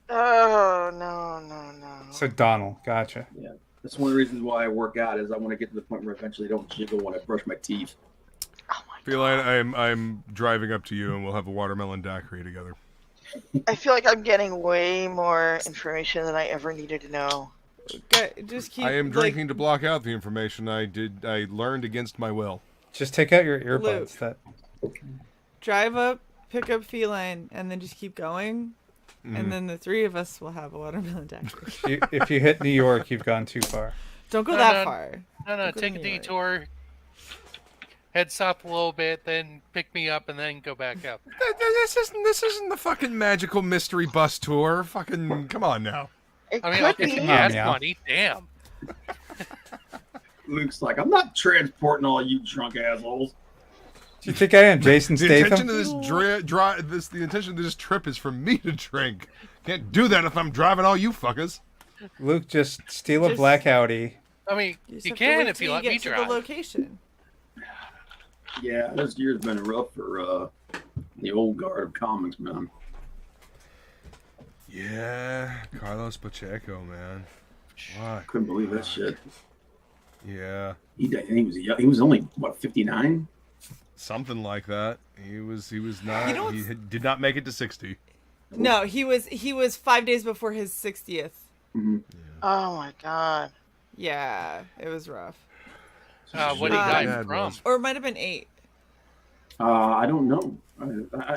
Oh, no. So Donald, gotcha. That's one of the reasons why I work out is I want to get to the point where eventually I don't jiggle when I brush my teeth. Oh my Feline, I'm driving up to you and we'll have a watermelon daiquiri together. I feel like I'm getting way more information than I ever needed to know. Just keep. I am like, drinking to block out the information I learned against my will. Just take out your earbuds. Luke. That drive up, pick up Feline, and then just keep going. Mm-hmm. And then the three of us will have a watermelon daiquiri. if you hit New York, you've gone too far. Don't go No, that no. far. No, Go take a to New York. detour, head south a little bit, then pick me up, and then go back up. This isn't the fucking magical mystery bus tour. Fucking come on now. It I mean, could I'll be. get on, gas yeah. money. Damn. Luke's like, I'm not transporting all you drunk assholes. Do you think I am Jason The intention Statham? of this the intention of this trip is for me to drink. Can't do that if I'm driving all you fuckers. Luke, just steal a Just- black Audi. I mean, just you have to wait can if till you let get me to drive. the location. Yeah, this year's been rough for the old guard of comics, man. Yeah, Carlos Pacheco, man. Why? Couldn't believe that shit. Yeah, He died, and he was only what 59. something like that. He was not. You know He what's- did not make it to 60. No, he was 5 days before his 60th. Mm-hmm. Oh my god. Yeah, it was rough. What he Uh, died Dad from. was. Or it might have been 8. I don't know.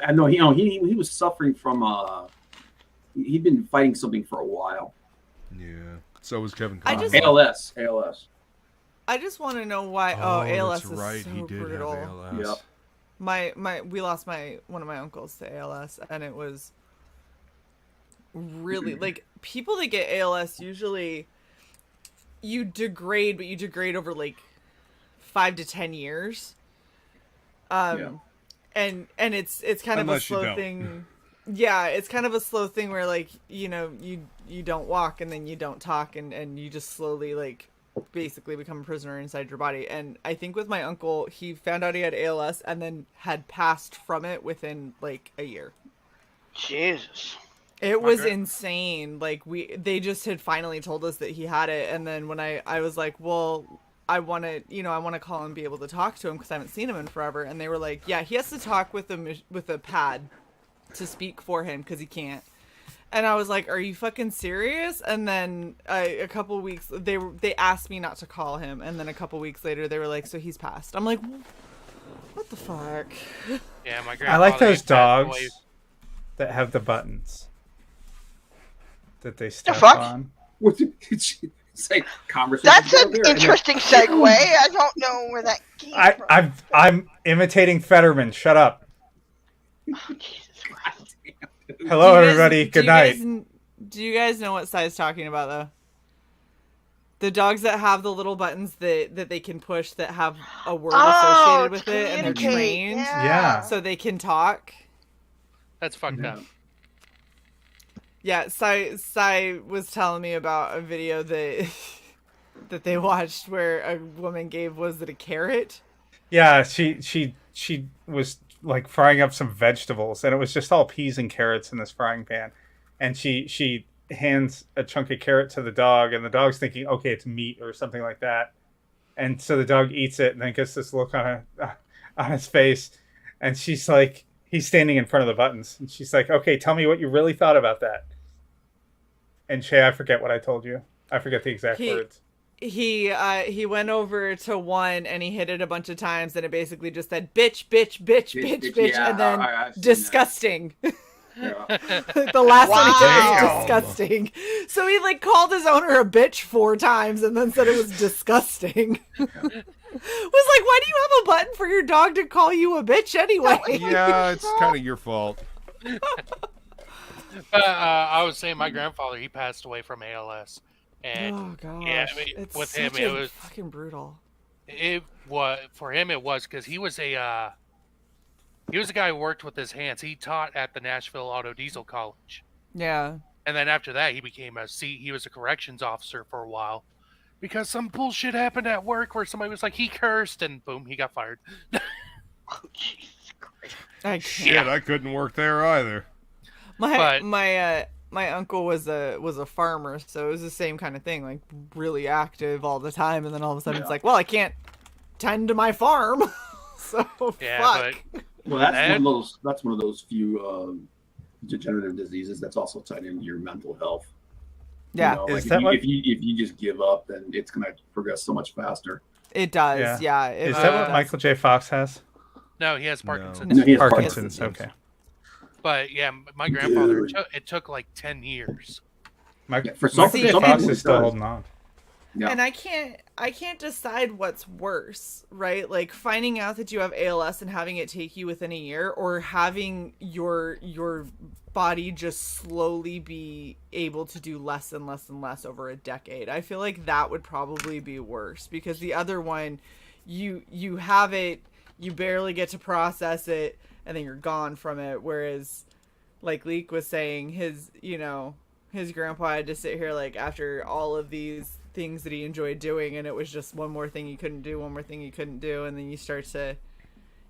I know he was suffering from he'd been fighting something for a while. Yeah. So was Kevin I Conroy. just- ALS. I just want to know why. Oh, ALS that's is right. so He did brutal. have ALS. Yep. We lost one of my uncles to ALS, and it was really like people that get ALS usually you degrade, but you degrade over like 5 to 10 years. Yeah. And it's kind Unless of you a slow don't. thing. Yeah, it's kind of a slow thing where like, you know, you don't walk and then you don't talk and you just slowly like basically become a prisoner inside your body. And I think with my uncle, he found out he had ALS and then had passed from it within like a year. Jesus. It was Okay. insane. Like they just had finally told us that he had it, and then when I was like, well, I want to call and be able to talk to him because I haven't seen him in forever, and they were like, yeah, he has to talk with a pad to speak for him because he can't. And I was like, are you fucking serious? And then a couple weeks they asked me not to call him, and then a couple weeks later they were like, so he's passed. I'm like, what the fuck? Yeah, my I grandfather. like those passed dogs away. that have the buttons that they step fuck? on. What's it? It's like conversation. That's an interesting segue. I don't know where that came from. I'm imitating Fetterman. Shut up. Oh, Jesus Christ. Hello, Do you guys- everybody. do Good you night. guys- do you guys know what Sai's talking about, though? The dogs that have the little buttons that they can push that have a word associated with it, and they're communicate, trained Yeah. so they can talk. That's fucked Yeah. up. Yeah, Sai was telling me about a video that that they watched where a woman gave, was it a carrot? Yeah, she was like frying up some vegetables, and it was just all peas and carrots in this frying pan. And she hands a chunk of carrot to the dog, and the dog's thinking, okay, it's meat or something like that. And so the dog eats it, and then gets this look on his face, and she's like, he's standing in front of the buttons, and she's like, okay, tell me what you really thought about that. And Shae, I forget what I told you. I forget the exact words. He went over to one and he hit it a bunch of times, and it basically just said bitch, bitch, bitch, bitch, bitch, bitch, yeah, and then I've seen that. disgusting. Yeah. The last one he did Wow. was disgusting. So he like called his owner a bitch 4 times and then said it was disgusting. Was like, why do you have a button for your dog to call you a bitch anyway? Yeah, it's kind of your fault. I was saying my grandfather, he passed away from ALS. And Oh gosh, yeah, I mean, it's with such him, it a was- fucking brutal. it was, for him, it was because he was a guy who worked with his hands. He taught at the Nashville Auto Diesel College. Yeah. And then after that, he became he was a corrections officer for a while because some bullshit happened at work where somebody was like, he cursed, and boom, he got fired. Oh, Jesus Christ. I can't. Shit, I couldn't work there either. My But- my uncle was a farmer, so it was the same kind of thing, like really active all the time, and then all of a sudden it's like, well, I can't tend to my farm, so Yeah, fuck. but Well, that's one of those. That's one of those few degenerative diseases, that's also tied into your mental health. Yeah. You know, Is like that what- if you just give up, then it's gonna progress so much faster. It does. Yeah. Is that what Michael J. Fox has? No, he has Parkinson's. No, he has Parkinson's. Okay. But yeah, my grandfather, Dude. it took like 10 years. For some Michael J. some Fox people is it still does. holding on. Yeah. And I can't decide what's worse, right? Like finding out that you have ALS and having it take you within a year, or having your body just slowly be able to do less and less and less over a decade. I feel like that would probably be worse, because the other one, you have it, you barely get to process it, and then you're gone from it. Whereas, like Leek was saying, his grandpa had to sit here like after all of these things that he enjoyed doing, and it was just one more thing he couldn't do, and then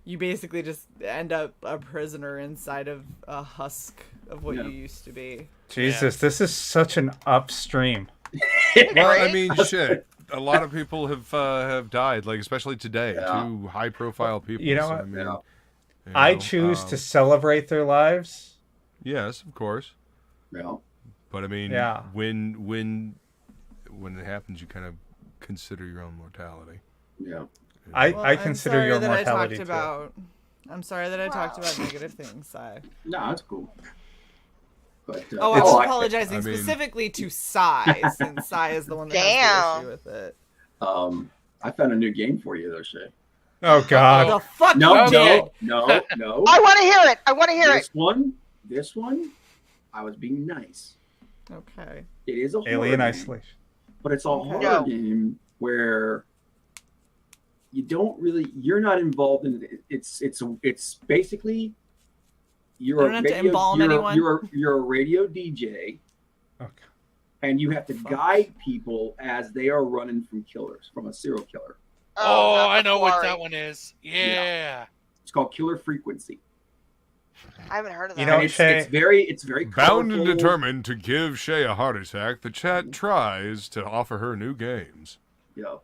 you basically just end up a prisoner inside of a husk of what you used to be. Jesus, this is such an upstream. Well, I mean, shit. A lot of people have died, like especially today. Yeah. 2 high-profile people. You know so, what? I mean, Yeah. you I know, choose to celebrate their lives. Yes, of course. Yeah. But I mean, Yeah. when it happens, you kind of consider your own mortality. Yeah. I consider your mortality too. I'm sorry that I talked about negative things. No, that's cool. But Oh, I It's- was I apologizing mean- specifically to Sai, since Sai is the one that has Damn. the issue with it. I found a new game for you though, Shae. Oh God. The fuck No, you did. no. I want to hear it. I want to hear it. This one, I was being nice. Okay. It is a horror Alien game, Isolation. but it's a horror No. game where you're not involved in it. It's basically you're I a don't have to radio, embalm you're, anyone? you're a radio DJ, Okay. and you have to guide people as they are running from a serial killer. Oh, not I the know what quarry. that one is. Yeah. It's called Killer Frequency. I haven't heard of that. You know, And it's very Bound and colorful. determined to give Shae a heart attack, the chat tries to offer her new games. Yeah.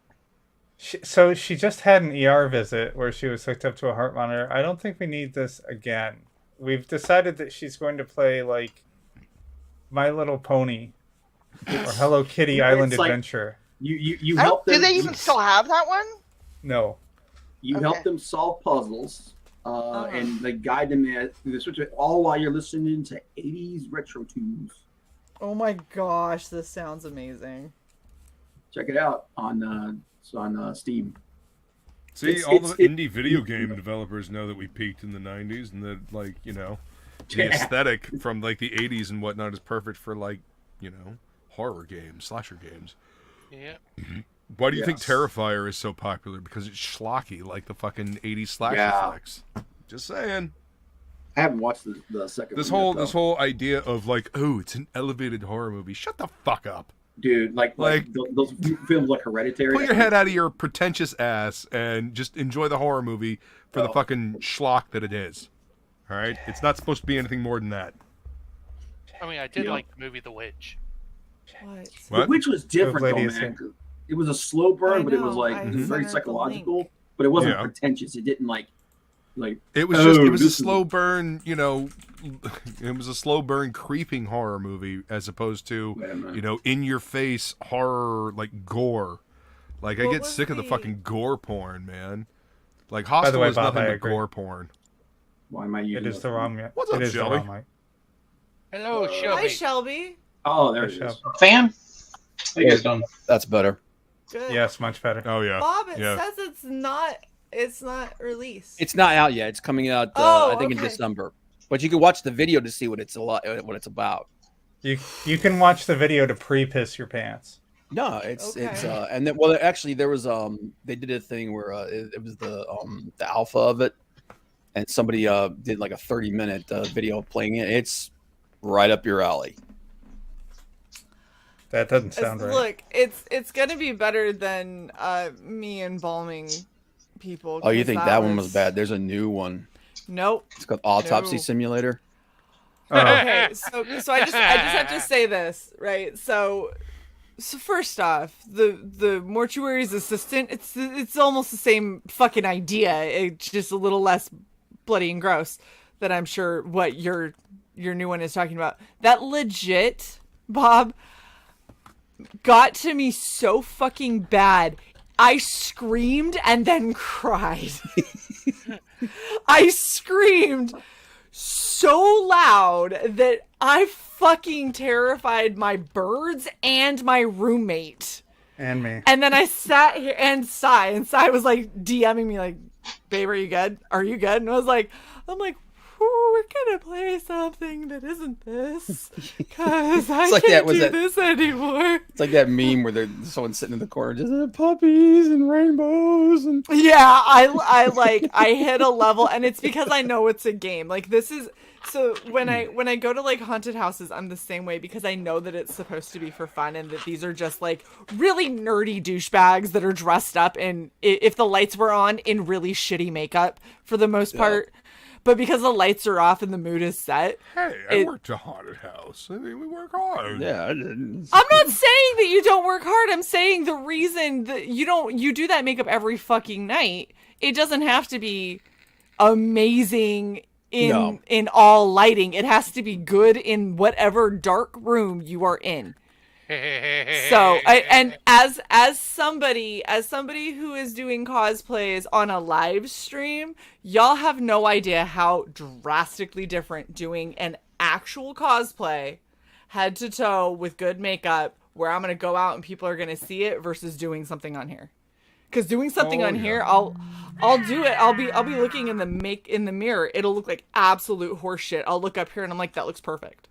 So she just had an ER visit where she was hooked up to a heart monitor. I don't think we need this again. We've decided that she's going to play like My Little Pony or Hello Kitty Island It's like- Adventure. You help them. Do they even still have that one? No. You Okay. help them solve puzzles, and like guide them through the switch, all while you're listening to 80s retro tunes. Oh my gosh, this sounds amazing. Check it out on Steam. See, It's- all it's- the it- indie video game developers know that we peaked in the 90s and that, like, you know, the Yeah. aesthetic from, like, the 80s and whatnot is perfect for, like, you know, horror games, slasher games. Yeah. Why do you think Yes. Terrifier is so popular? Because it's schlocky, like the fucking 80s slasher Yeah. flicks. Just saying. I haven't watched the second This one whole yet, though. this whole idea of, like, oh, it's an elevated horror movie. Shut the fuck up. Dude, like those films like Hereditary. Pull your head out of your pretentious ass and just enjoy the horror movie for the fucking schlock that it is. All right? It's not supposed to be anything more than that. I mean, I did Yeah. like the movie The Witch. What? The What? Witch was different, Lady though, is man. It was a slow burn, I but it was know, like I very sent her the psychological. link. But it wasn't Yeah. pretentious. It didn't like. It was just, Oh, it was a this is- slow burn, you know, it was a slow burn creeping horror movie as opposed to, Wait a minute. you know, in your face horror, like gore. Like, I What get was sick of the the- fucking gore porn, man. Like, the Hostel way, is Bob, nothing I but agree. gore porn. Why am I using It is this the one? wrong mic. What's up, It is the Shelby? wrong mic. Hello, Hi, Shelby. Shelby. Oh, there Hey, it is. Shelby. Fan? How you guys doing? That's better. Good. Yes, much better. Oh, yeah. Bob, it Yeah. says it's not released. It's not out yet. It's coming out, I think, in okay. December. But you can watch the video to see what it's about. You can watch the video to pre-piss your pants. No, it's Okay. and then actually there was they did a thing where it was the alpha of it, and somebody did like a 30-minute video playing it. It's right up your alley. That doesn't sound right. Look, it's gonna be better than me embalming people. Oh, you 'cause think that one was bad? There's a new one. Nope. It's called Autopsy No. Simulator. Oh, Okay, so I just have to say this, right? So first off, the mortuary's assistant, it's almost the same fucking idea. It's just a little less bloody and gross than I'm sure what you're your new one is talking about, that legit, Bob, got to me so fucking bad. I screamed and then cried. I screamed so loud that I fucking terrified my birds and my roommate. And me. And then I sat here and Cy was like DMing me like, babe, are you good? Are you good? And I'm like, we're gonna play something that isn't this, because I like can't that, do this anymore. It's like that meme where there's someone sitting in the corner just puppies and rainbows and Yeah, I hit a level, and it's because I know it's a game. Like, this is so when I go to like haunted houses, I'm the same way, because I know that it's supposed to be for fun, and that these are just like really nerdy douchebags that are dressed up in, if the lights were on, in really shitty makeup for the most part. But because the lights are off and the mood is set. Hey, I worked a haunted house. I mean, we work hard. yeah. I'm not saying that you don't work hard. I'm saying the reason that you do that makeup every fucking night. It doesn't have to be amazing in all lighting. It has to be good in whatever dark room you are in. So, as somebody who is doing cosplays on a live stream, y'all have no idea how drastically different doing an actual cosplay head to toe with good makeup, where I'm gonna go out and people are gonna see it, versus doing something on here. Because doing something on here, I'll do it. I'll be looking in the mirror. It'll look like absolute horseshit. I'll look up here and I'm like, that looks perfect.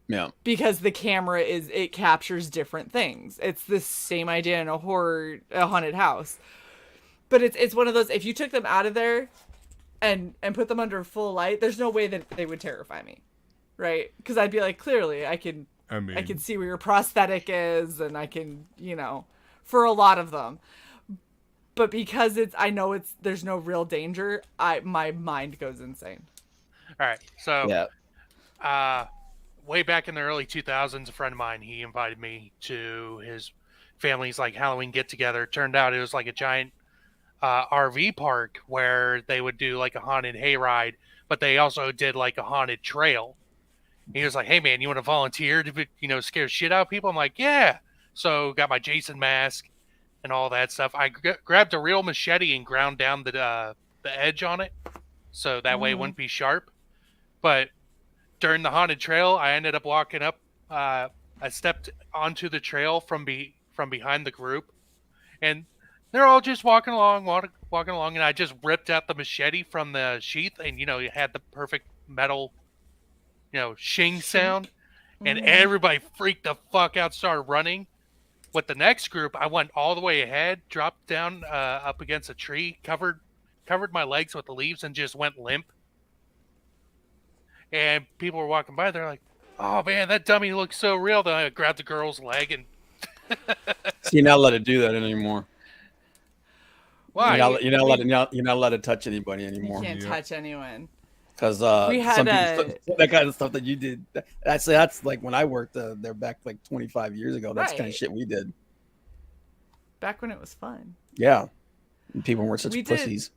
Yeah. Because the camera it captures different things. It's the same idea in a haunted house. But it's one of those, if you took them out of there and put them under full light, there's no way that they would terrify me. Right? Because I'd be like, clearly I can see where your prosthetic is, and I can, for a lot of them. But because I know there's no real danger, my mind goes insane. All right. So Yeah. Way back in the early 2000s, a friend of mine, he invited me to his family's like Halloween get together. Turned out it was like a giant RV park where they would do like a haunted hayride, but they also did like a haunted trail. He was like, "Hey man, you want to volunteer to scare shit out of people?" I'm like, "Yeah." So got my Jason mask and all that stuff. I grabbed a real machete and ground down the edge on it, so that way it wouldn't be sharp. But during the haunted trail, I ended up walking up. I stepped onto the trail from behind the group, and they're all just walking along, and I just ripped out the machete from the sheath, and it had the perfect metal, shing sound, and everybody freaked the fuck out, started running. With the next group, I went all the way ahead, dropped down up against a tree, covered my legs with the leaves, and just went limp. And people were walking by. They're like, "Oh man, that dummy looks so real." Then I grabbed the girl's leg and. So you're not allowed to do that anymore. Why? You're not allowed to touch anybody anymore. You can't touch anyone. Because we had that kind of stuff that you did. That's like when I worked there back like 25 years ago. That's kind of shit we did. Back when it was fun. Yeah, and people weren't such pussies.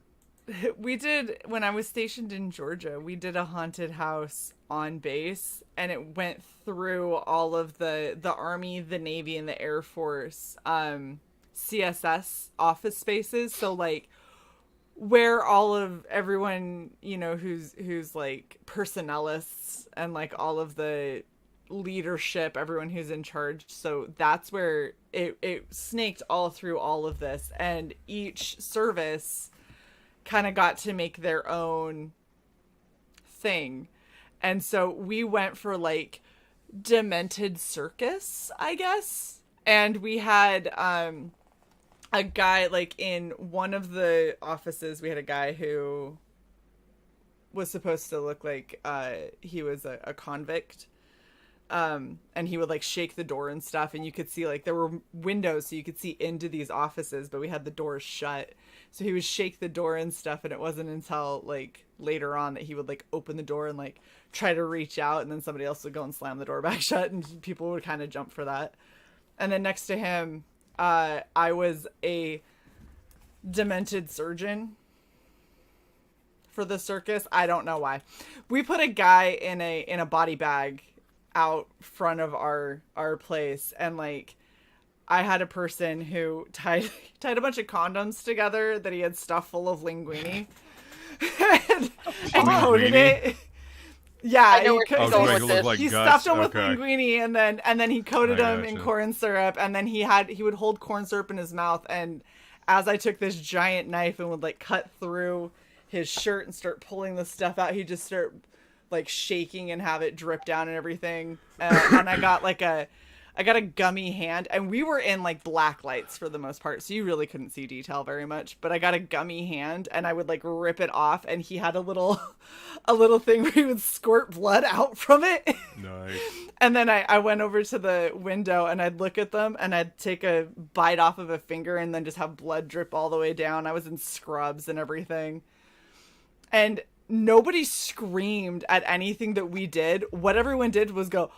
We did, when I was stationed in Georgia, we did a haunted house on base, and it went through all of the Army, the Navy, and the Air Force CSS office spaces. So like where all of everyone, who's like personnelists and like all of the leadership, everyone who's in charge. So that's where it snaked all through all of this, and each service kind of got to make their own thing. And so we went for like Demented Circus, I guess. And we had a guy, like in one of the offices, we had a guy who was supposed to look like he was a convict. And he would like shake the door and stuff, and you could see like there were windows so you could see into these offices, but we had the doors shut. So he would shake the door and stuff, and it wasn't until like later on that he would like open the door and like try to reach out, and then somebody else would go and slam the door back shut, and people would kind of jump for that. And then next to him, I was a demented surgeon for the circus. I don't know why. We put a guy in a body bag out front of our place, and like I had a person who tied a bunch of condoms together that he had stuffed full of linguine and coated it. Yeah, I know where he's going with this. He guts. stuffed them with Okay. linguine, and then he coated I them in gotcha. corn syrup, and then he would hold corn syrup in his mouth, and as I took this giant knife and would like cut through his shirt and start pulling the stuff out, he'd just start like shaking and have it drip down and everything. And I got a gummy hand, and we were in like black lights for the most part, so you really couldn't see detail very much, but I got a gummy hand, and I would like rip it off, and he had a little thing where he would squirt blood out from it. Nice. And then I went over to the window, and I'd look at them, and I'd take a bite off of a finger and then just have blood drip all the way down. I was in scrubs and everything. And nobody screamed at anything that we did. What everyone did was go,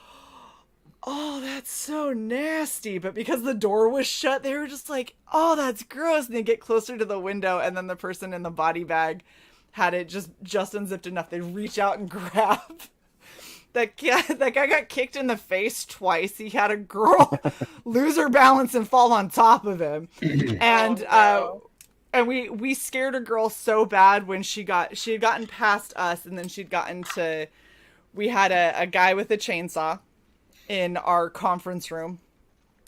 "Oh, that's so nasty." But because the door was shut, they were just like, "Oh, that's gross." And they get closer to the window, and then the person in the body bag had it just unzipped enough. They reach out and grab. That guy got kicked in the face twice. He had a girl lose her balance and fall on top of him. And and we scared a girl so bad when she had gotten past us, and then we had a guy with a chainsaw in our conference room,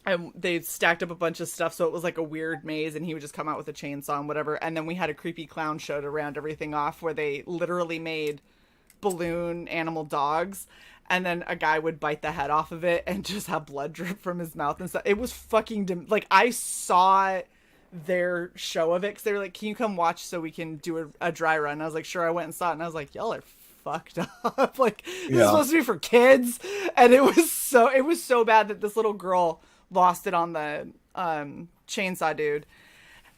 and they stacked up a bunch of stuff, so it was like a weird maze, and he would just come out with a chainsaw and whatever. And then we had a creepy clown show to round everything off, where they literally made balloon animal dogs, and then a guy would bite the head off of it and just have blood drip from his mouth and stuff. It was fucking like, I saw their show of it because they were like, "Can you come watch so we can do a dry run?" And I was like, "Sure." I went and saw it, and I was like, "Y'all are fucked up." Like, this is supposed to be for kids. And it was so bad that this little girl lost it on the chainsaw dude,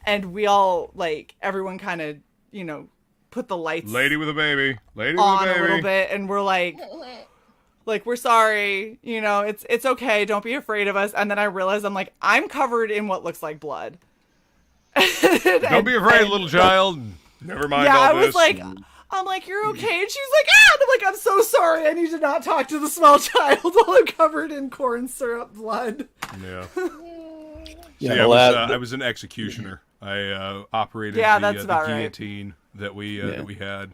and we all, like, everyone kind of, you know, put the lights Lady with a baby. on a little bit, and we're like, "We're sorry, you know, it's okay, don't be afraid of us." And then I realized I'm covered in what looks like blood. Don't be afraid, little child. Never mind Yeah, all I was this. like, I'm like, "You're okay." And she's like, "Ah!" And I'm like, "I'm so sorry. I need to not talk to the small child while I'm covered in corn syrup blood." Yeah. Yeah, I was an executioner. I operated that's the about right. guillotine that we had,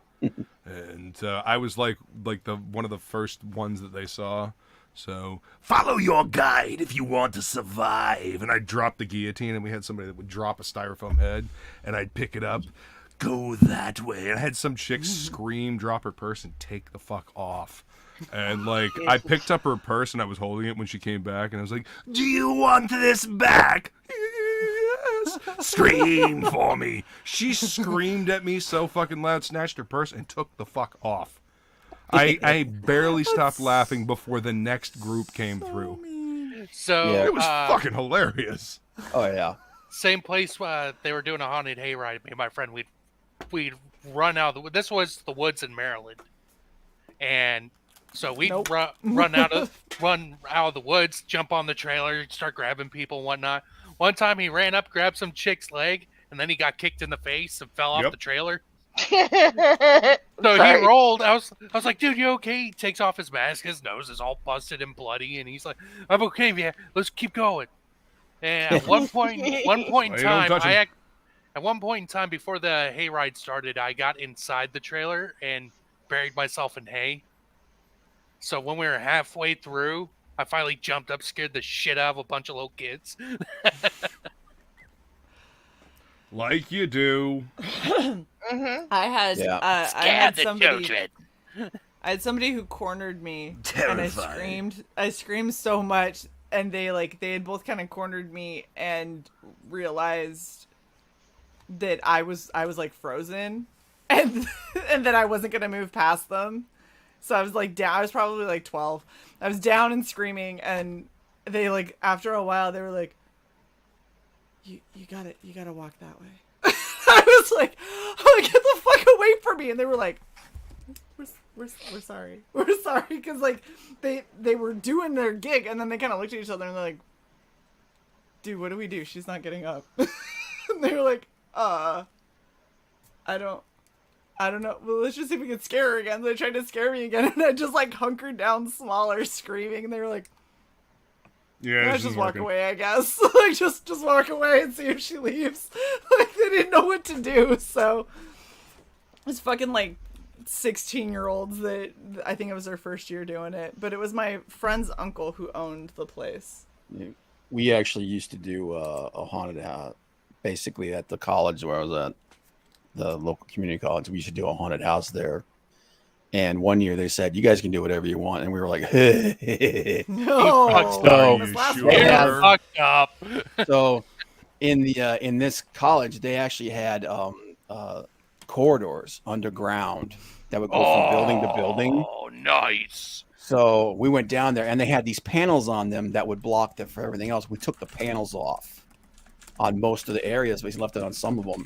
and I was like the one of the first ones that they saw. So Follow your guide if you want to survive. and I dropped the guillotine, and we had somebody that would drop a styrofoam head, and I'd pick it up, Go that way. and I had some chick scream, drop her purse, and take the fuck off. And like, I picked up her purse and I was holding it when she came back, and I was like, Do you want this back? Yes. Scream for me. she screamed at me so fucking loud, snatched her purse, and took the fuck off. I barely stopped laughing before the next group came through. So Yeah. It was fucking hilarious. Oh yeah. same place they were doing a haunted hayride. Me and my friend, we'd run out of the. This was the woods in Maryland, and so we'd Nope. run out of the woods, jump on the trailer, start grabbing people and whatnot. One time he ran up, grabbed some chick's leg, and then he got kicked in the face and fell off Yep. the trailer. Sorry. He rolled. I was like, "Dude, you okay?" He takes off his mask. His nose is all busted and bloody, and he's like, "I'm okay, man. Let's keep going." And at one point in Well, you don't time, touch him. at one point in time before the hayride started, I got inside the trailer and buried myself in hay. So when we were halfway through, I finally jumped up, scared the shit out of a bunch of little kids. Like you do. I had Yeah. I had somebody who cornered me, and Terrifying. I screamed so much, and they had both kind of cornered me and realized that I was like frozen, and and that I wasn't gonna move past them. So I was like down. I was probably like 12. I was down and screaming, and they, like, after a while they were like, you gotta walk that way. I was like, "Oh, get the fuck away from me!" And they were like, we're sorry. We're sorry." Because, like, they were doing their gig, and then they kind of looked at each other and they're like, "Dude, what do we do? She's not getting up." And they were like, I I don't know. Well, let's just see if we can scare her again. So they tried to scare me again, and I just like hunkered down smaller, screaming, and they were like, Yeah, let's just walk away, I guess. Like, just walk away and see if she leaves. Like, they didn't know what to do, so it's fucking like 16-year-olds that I think it was their first year doing it, but it was my friend's uncle who owned the place. Yeah. We actually used to do a haunted house, basically at the college where I was at, the local community college. We used to do a haunted house there. And one year they said, you guys can do whatever you want. And we were like, No, So, this last sure? one. Yeah. Fucked up. so in this college, they actually had corridors underground that would go from building to building. Oh, nice. So we went down there, and they had these panels on them that would block them for everything else. We took the panels off on most of the areas, but we left it on some of them,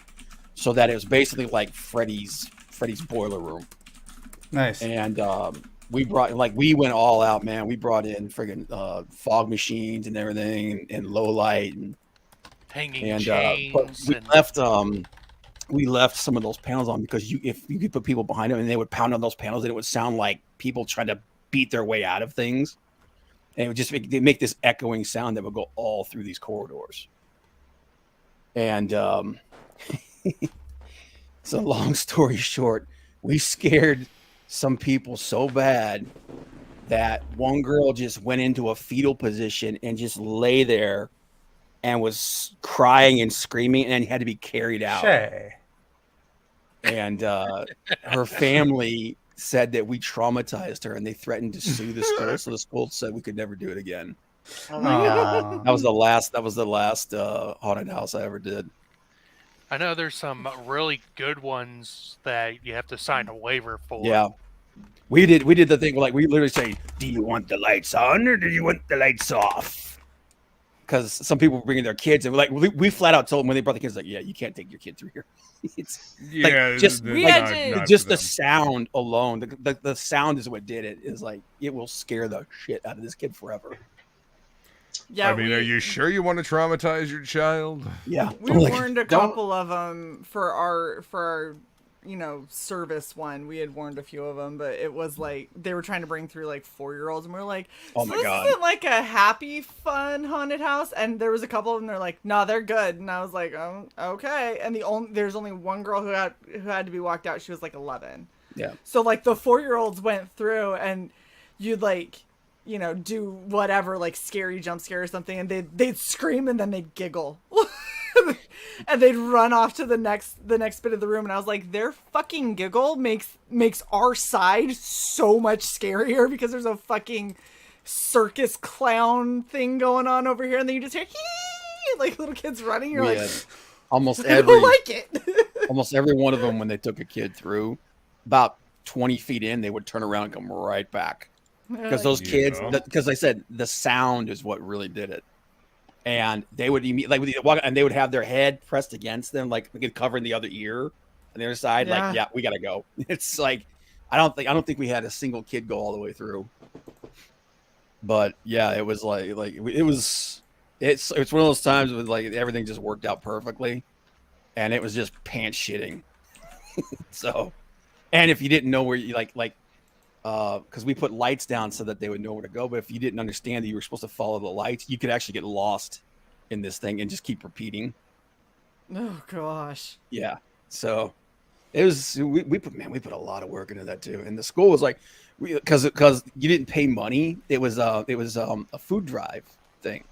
so that it was basically like Freddy's boiler room. Nice. And we went all out, man. We brought in friggin' fog machines and everything, and low light, and Hanging but chains. we left some of those panels on because if you could put people behind them and they would pound on those panels, and it would sound like people trying to beat their way out of things, and it would just make this echoing sound that would go all through these corridors. And so long story short, we scared some people so bad that one girl just went into a fetal position and just lay there and was crying and screaming and had to be carried out. Shae. And her family said that we traumatized her, and they threatened to sue the school. So the school said we could never do it again. Aw. That was the last haunted house I ever did. I know there's some really good ones that you have to sign a waiver for. Yeah, we did the thing like we literally say, "Do you want the lights on or do you want the lights off?" Because some people were bringing their kids, and we flat out told them when they brought the kids, like, "Yeah, you can't take your kid through here." It's Yeah, just we had to- just the sound alone. The sound is what did it. Is like it will scare the shit out of this kid forever. Yeah, I mean, are you sure you want to traumatize your child? Yeah, we warned a couple of them for our service one. We had warned a few of them, but it was like they were trying to bring through like 4-year-olds, and we are like, oh so my this God. isn't like a happy, fun haunted house. And there was a couple of them. They're like, no, they're good. And I was like, oh, okay. And there's only one girl who had to be walked out. She was like 11. Yeah. So like the 4-year-olds went through, and you'd like, do whatever, like scary jump scare or something, and they'd scream and then they'd giggle. And they'd run off to the next bit of the room, and I was like, their fucking giggle makes our side so much scarier because there's a fucking circus clown thing going on over here, and then you just hear hee, like little kids running. You're We like, had almost I every don't like it. almost every one of them, when they took a kid through, about 20 feet in, they would turn around and come right back. Because those kids, because I said the sound is what really did it. And they would walk, and they would have their head pressed against them, like covering the other ear on the other side. Yeah. Like, yeah, we gotta go. It's like I don't think we had a single kid go all the way through. But yeah, it was like it's one of those times when like everything just worked out perfectly, and it was just pants shitting. So, and if you didn't know where you because we put lights down so that they would know where to go. But if you didn't understand that you were supposed to follow the lights, you could actually get lost in this thing and just keep repeating. Oh gosh. Yeah. So it was we put a lot of work into that too. And the school was like, because you didn't pay money. It was a food drive thing.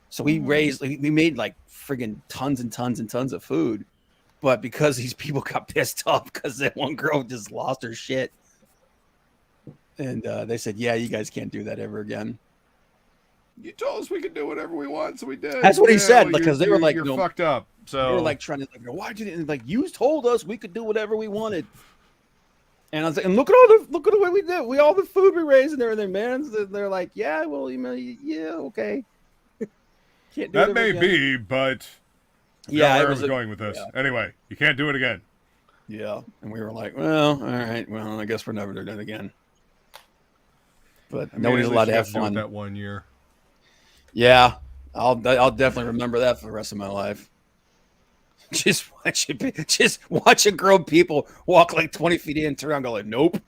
So we made like friggin' tons and tons and tons of food. But because these people got pissed off because that one girl just lost her shit. And they said, yeah, you guys can't do that ever again. You told us we could do whatever we want, so we did. That's what he said, well, because they were like, you're fucked up. So they were like trying to why didn't you told us we could do whatever we wanted. And I was like, and look at the way we did. All the food we raised and everything, man. So they're like, yeah, well, yeah, okay. Can't do that it may again. be, but yeah, where it I was was going with this. Yeah. Anyway, you can't do it again. Yeah, and we were like, well, all right, well, I guess we're never doing it again. But nobody's allowed to have fun. That 1 year. Yeah, I'll definitely remember that for the rest of my life. Just watching grown people walk like 20 feet in, turn around, and go like, "Nope,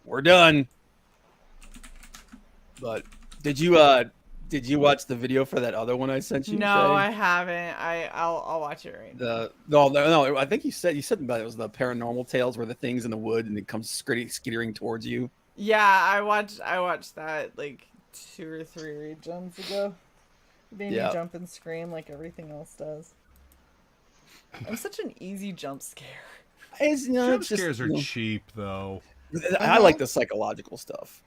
we're done." But did you watch the video for that other one I sent you? No, Shae? I haven't. I'll watch it right now. No. I think you said about it was the paranormal tales where the thing's in the wood and it comes skittering towards you. Yeah, I watched that like 2 or 3 re-jumps ago. Made me jump and scream like everything else does. I'm such an easy jump scare. Jump scares are cheap, though. I like the psychological stuff.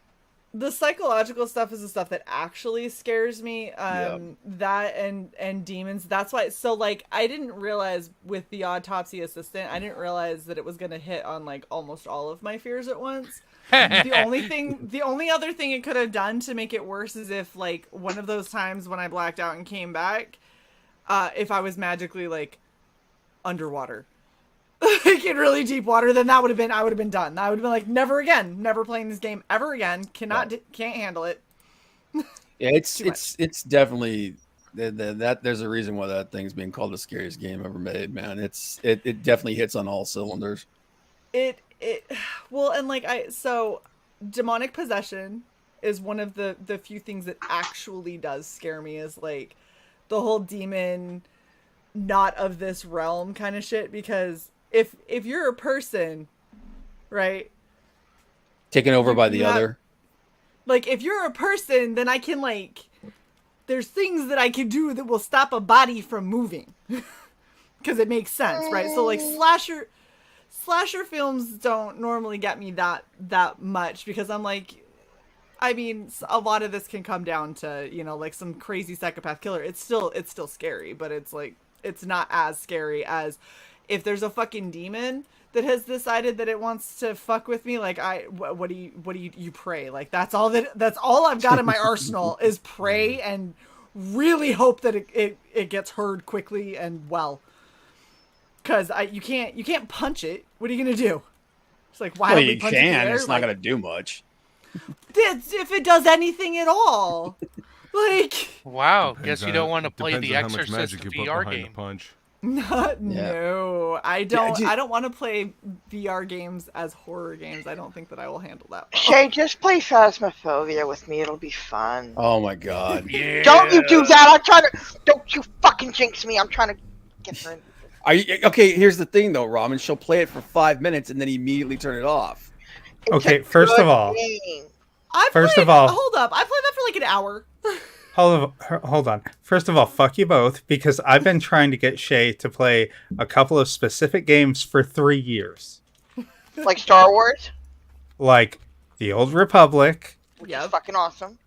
The psychological stuff is the stuff that actually scares me. That and demons. That's why. So like, I didn't realize with the autopsy assistant, I didn't realize that it was gonna hit on like almost all of my fears at once. The only other thing it could have done to make it worse is if like one of those times when I blacked out and came back, if I was magically like underwater. Like in really deep water, then I would have been done. I would have been like, never again, never playing this game ever again. Can't handle it. Yeah, it's definitely that. There's a reason why that thing's being called the scariest game ever made, man. It definitely hits on all cylinders. Well, and like so demonic possession is one of the few things that actually does scare me, is like the whole demon not of this realm kind of shit, because if you're a person, right, taken over by the other, like if you're a person, then I can like, there's things that I can do that will stop a body from moving because it makes sense, right? So like slasher films don't normally get me that much, because I'm like, I mean, a lot of this can come down to, you know, like some crazy psychopath killer. It's still scary, but it's like, it's not as scary as if there's a fucking demon that has decided that it wants to fuck with me. Like, what do you pray? Like, that's all I've got in my arsenal is pray and really hope that it gets heard quickly and well. Cause you can't punch it. What are you gonna do? It's like, why? Well, you can. It's not gonna do much. If it does anything at all. Like, wow, guess you don't want to play the Exorcist VR game. No, I don't want to play VR games as horror games. I don't think that I will handle that well. Shae, just play Phasmophobia with me. It'll be fun. Oh my god! Yeah. Don't you do that! Don't you fucking jinx me! I'm trying to get her in. Okay, here's the thing though, Ramen. She'll play it for 5 minutes and then immediately turn it off. Okay, first of all, hold up. I played that for like an hour. Hold on. First of all, fuck you both, because I've been trying to get Shae to play a couple of specific games for 3 years. Like Star Wars? Like The Old Republic. Which is fucking awesome.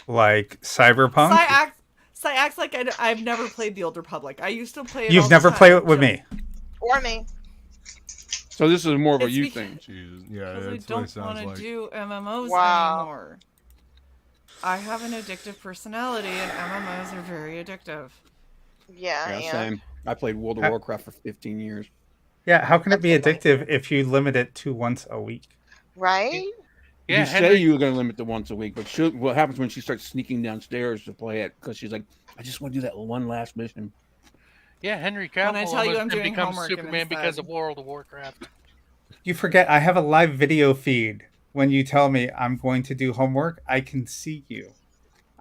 Like Cyberpunk. Sai acts like I've never played The Old Republic. I used to play it. You've never played it with me. Or me. So this is more of a you thing. Jesus. Yeah, I don't want to do MMOs anymore. I have an addictive personality, and MMOs are very addictive. Yeah, same. I played World of Warcraft for 15 years. Yeah, how can it be addictive if you limit it to once a week? Right? Yeah, you say you were going to limit to once a week, but what happens when she starts sneaking downstairs to play it? Because she's like, I just want to do that one last mission. Yeah, Henry Cavill when I tell you I'm doing becomes homework Superman because of World of Warcraft. You forget I have a live video feed. When you tell me I'm going to do homework, I can see you.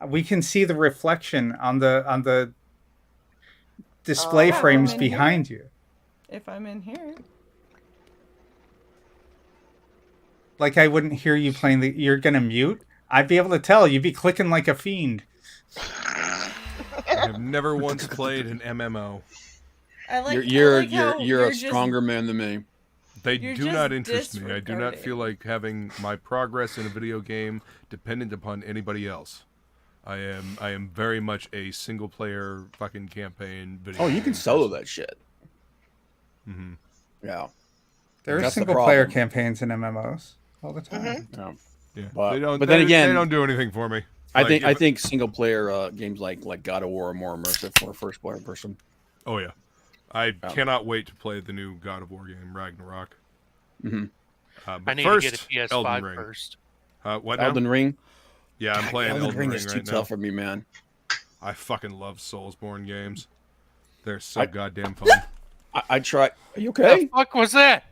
We can see the reflection on the display frames behind you. If I'm in here. Like I wouldn't hear you playing you're gonna mute? I'd be able to tell. You'd be clicking like a fiend. I have never once played an MMO. You're a stronger man than me. They do not interest me. I do not feel like having my progress in a video game dependent upon anybody else. I am very much a single player fucking campaign video. Oh, you can solo that shit. Mm-hmm. Yeah. There are single player campaigns in MMOs all the time. Mm-hmm. Yeah. But then again, they don't do anything for me. I think single player games like God of War are more immersive for a first player person. Oh yeah. I cannot wait to play the new God of War game, Ragnarok. Mm-hmm. I need first, to get a PS5 first. What Elden now? Ring? Yeah, I'm playing Elden Ring is right too now. tough for me, man. I fucking love Soulsborne games. They're so goddamn fun. I tried. Are you What okay? the fuck was that?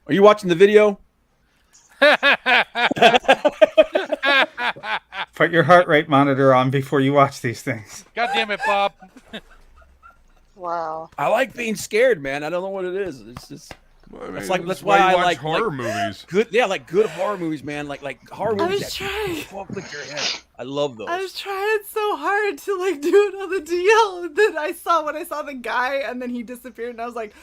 Are you watching the video? Put your heart rate monitor on before you watch these things. God damn it, Bob. Wow. I like being scared, man. I don't know what it is. It's just Well, I mean, It's like- that's you why I watch like- horror like- movies. good. Yeah, like good horror movies, man. Like horror I movies was that trying. fuck with your head. I love those. I was trying so hard to like do it on the DL, and then when I saw the guy, and then he disappeared, and I was like,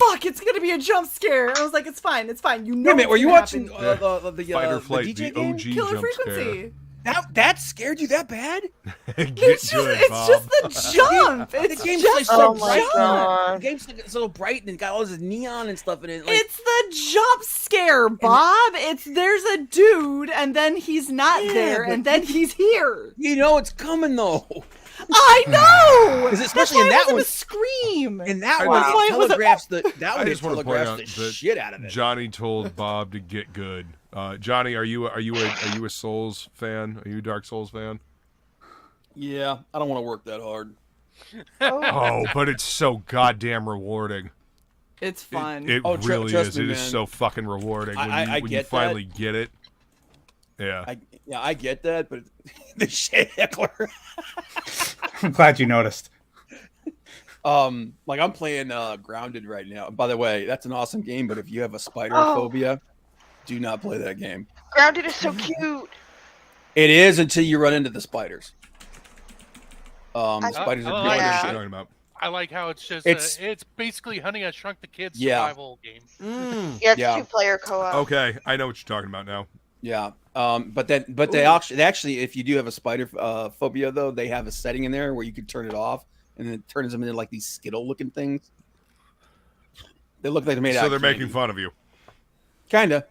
"Fuck! It's gonna be a jump scare." And I was like, "It's fine, it's fine." You know. Wait a minute, it's were you gonna watching happen. the Fight or flight, DJ the game? OG Killer jump Frequency? That scared you that bad? Get It's just, good, it's Bob. just the jump. It's The game's just like the so Oh my bright. God. The game's like so bright and got all this neon and stuff in it. Like, It's the jump scare, Bob. There's a dude, and then he's not Yeah, there, but- and then he's here. you know it's coming though. I know. 'Cause especially in That's that why it one- wasn't a scream. And that I one just- Why it was a- telegraphs the I that one just want to point telegraphs out the that shit out of it. Johnny told Bob to get good. Johnny, are you a Souls fan? Are you a Dark Souls fan? Yeah, I don't want to work that hard. Oh, but it's so goddamn rewarding. It's fun. It Oh, really trust is. me, It is man. so fucking rewarding when I you get that. finally get it. Yeah. I get that, but the Shae heckler. I'm glad you noticed. Like I'm playing Grounded right now. By the way, that's an awesome game, but if you have a spider phobia, do not play that game. Grounded is so cute. It is until you run into the spiders. Spiders oh, are What good are yeah. you shit. talking about? I like how it's just It's- it's basically Honey I Shrunk the Kids Yeah. survival game. Yeah, it's Yeah. 2-player co-op. Okay, I know what you're talking about now. Yeah. But they actually, if you do have a spider phobia though, they have a setting in there where you can turn it off, and then it turns them into like these Skittle looking things. They look like they're made out. So of they're making candy. fun of you. Kinda,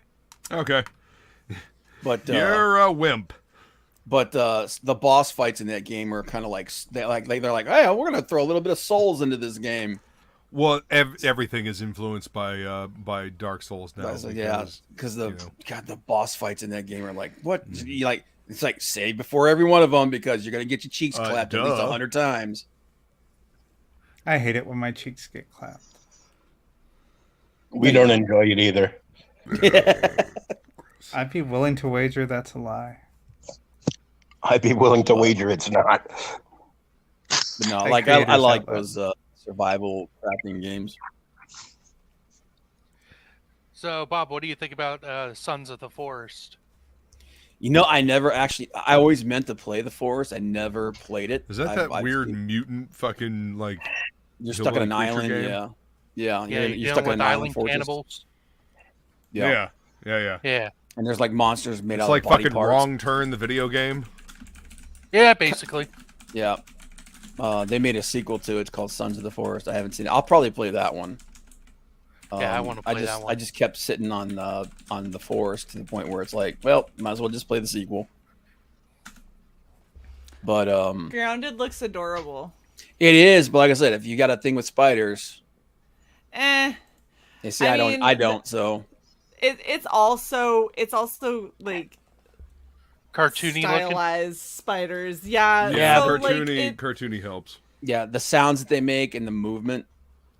Okay. but You're a wimp. But the boss fights in that game are kind of like they're like, hey, we're gonna throw a little bit of souls into this game. Well, everything is influenced by Dark Souls now. Yeah, because the you know. God, the boss fights in that game are like, what? You like? It's like save before every one of them because you're gonna get your cheeks clapped at least duh. 100 times. I hate it when my cheeks get clapped. We don't enjoy it either. I'd be willing to wager that's a lie. I'd be willing to wager it's not. But no, Like like creators I like have that. those survival crafting games. So, Bob, what do you think about Sons of the Forest? You know, I never actually. I always meant to play the Forest. I never played it. Is that I've weird seen- mutant fucking like? You're stuck on an hillbilly creature island. game? Yeah. Yeah, You're stuck on an island fortress. cannibals. Yeah. Yeah, And there's like monsters made It's out like of body fucking parts. Wrong Turn, the video game. yeah, basically. Yeah. They made a sequel to it. It's called Sons of the Forest. I haven't seen it. I'll probably play that one. Yeah, I wanna play that one. I just kept sitting on the forest to the point where it's like, well, might as well just play the sequel. But Grounded looks adorable. it is. But like I said, if you got a thing with spiders, you see, I I mean, don't. So It's also like Cartoony looking. stylized spiders. Yeah. Yeah, so, like, cartoony helps. yeah, the sounds that they make and the movement,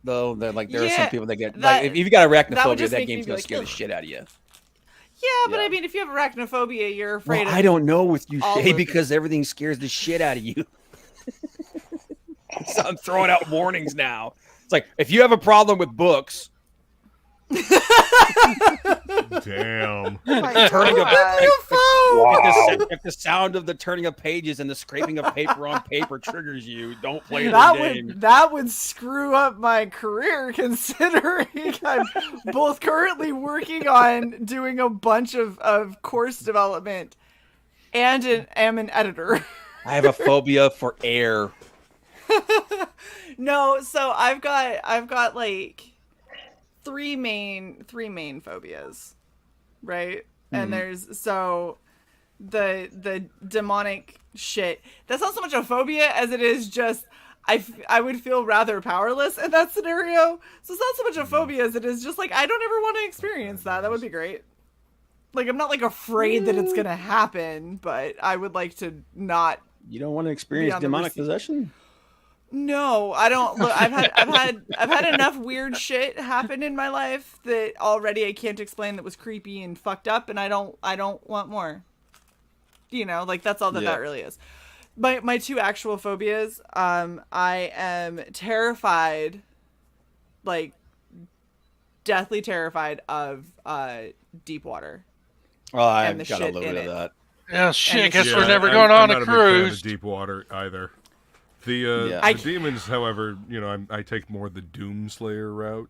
though, they're like there are some Yeah, people that get that- like if you got that would arachnophobia, just that make me game's be gonna like, scare the "Ugh." shit out of you. Yeah, but Yeah. I mean, if you have arachnophobia, you're afraid Well, of. I don't know with you, all Shae, of- because everything scares the shit out of you. So I'm throwing out warnings now. It's like if you have a problem with books, Damn. Oh my turning God. Arachnophobia! if the sound of the turning of pages and the scraping of paper on paper triggers you, don't play That the game. would screw up my career, considering I'm both currently working on doing a bunch of course development and am an editor. I have a phobia for air. No, so I've got like three main phobias, right? And there's so the demonic shit. That's not so much a phobia as it is just I would feel rather powerless in that scenario. So it's not so much a phobia as it is just like I don't ever want to experience that. That would be great. Like I'm not like afraid that it's gonna happen, but I would like to not. You don't want to experience on the demonic receipt. possession? No, I don't. Look, I've had enough weird shit happen in my life that already I can't explain that was creepy and fucked up, and I don't want more. You know, like that's all that really is. My two actual phobias. I am terrified, like deathly terrified of deep water. Oh, I've got a little bit of that. Oh shit! I guess Yeah, we're never I'm- going I'm on not a big fan cruise. of deep water either. The demons, however, you know, I take more the Doomslayer route.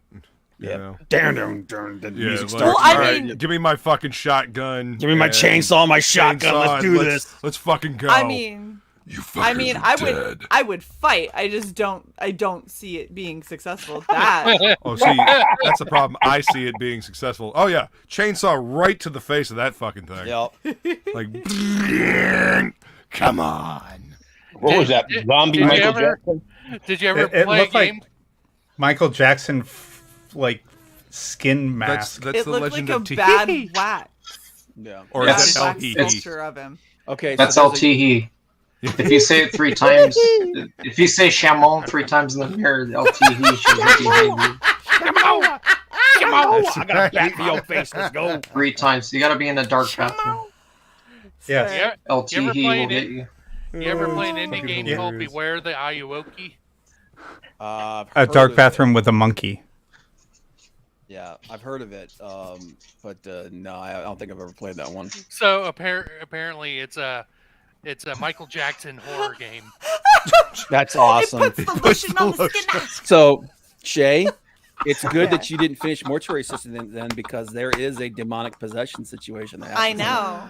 You know? The music like, starts. I all right, mean- give me my fucking shotgun. Give me my and chainsaw, my shotgun. Let's do and this. Let's fucking go. I mean, You fuckers I are dead. would fight. I just don't see it being successful. That Oh, see, that's the problem. I see it being successful. Oh yeah, chainsaw right to the face of that fucking thing. Yep. Like, Come on. What was that? Zombie did you Michael ever- Jackson? Did you ever It play a looked like game? Michael Jackson, like skin that's mask. that's it the looked legend like a of Tee. bad wax. Yeah. Or Bad is it wax LTE? sculpture of him. Okay. That's so there's a- LTE. If you say it 3 times, if you say Chamon 3 times in the mirror, the LTE should be behind you Come on! I got a bat for your face. Let's go. 3 times. You gotta be in a dark bathroom. Yes. Yeah. LTE play will it? get you. You ever play an indie Fucking game hilarious. called Beware the Ayuwoki? I've A heard dark of bathroom it. with a monkey. Yeah, I've heard of it. But no, I don't think I've ever played that one. So apparently it's a Michael Jackson horror game. That's awesome. It puts the lotion on the skin. So, Shae, it's good that you didn't finish Mortuary Assistant then because there is a demonic possession situation. That I happens. know.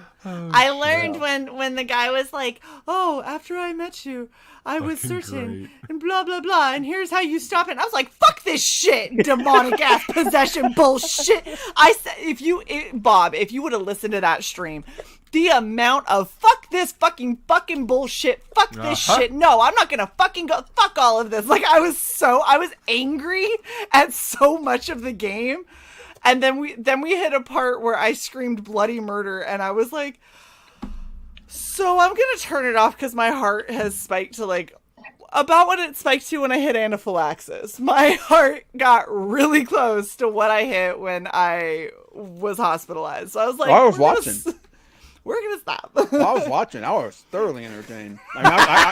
I learned when the guy was like, "Oh, after I met you, I was Fucking certain, great. and blah blah blah, and here's how you stop it." And I was like, "Fuck this shit, demonic ass possession bullshit." I said, Bob, if you would have listened to that stream, the amount of fuck this fucking bullshit, fuck this shit. No, I'm not gonna fucking go. Fuck all of this. Like I was angry at so much of the game. And then we hit a part where I screamed bloody murder, and I was like, so I'm gonna turn it off because my heart has spiked to like about what it spiked to when I hit anaphylaxis. My heart got really close to what I hit when I was hospopitalized. So I was like, I was watching. We're gonna stop. I was watching. I was thoroughly entertained. I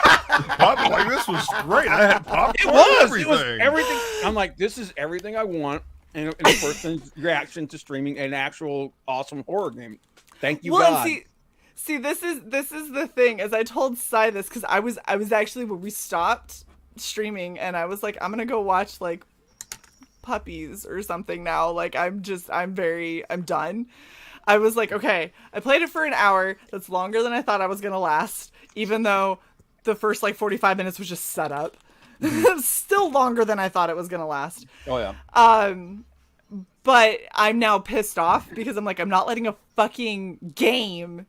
Pop, like, this was great. I had popcorn. it was. Everything. It was everything. I'm like, this is everything I want in a person's reaction to streaming an actual awesome horror game. Thank you, Well, God. and see, this is the thing. As I told Cy this, because I was actually when we stopped streaming, and I was like, I'm gonna go watch like puppies or something now. Like I'm done. I was like, okay, I played it for an hour. That's longer than I thought I was gonna last, even though the first like 45 minutes was just set up. Still longer than I thought it was gonna last. Oh yeah. But I'm now pissed off because I'm like, I'm not letting a fucking game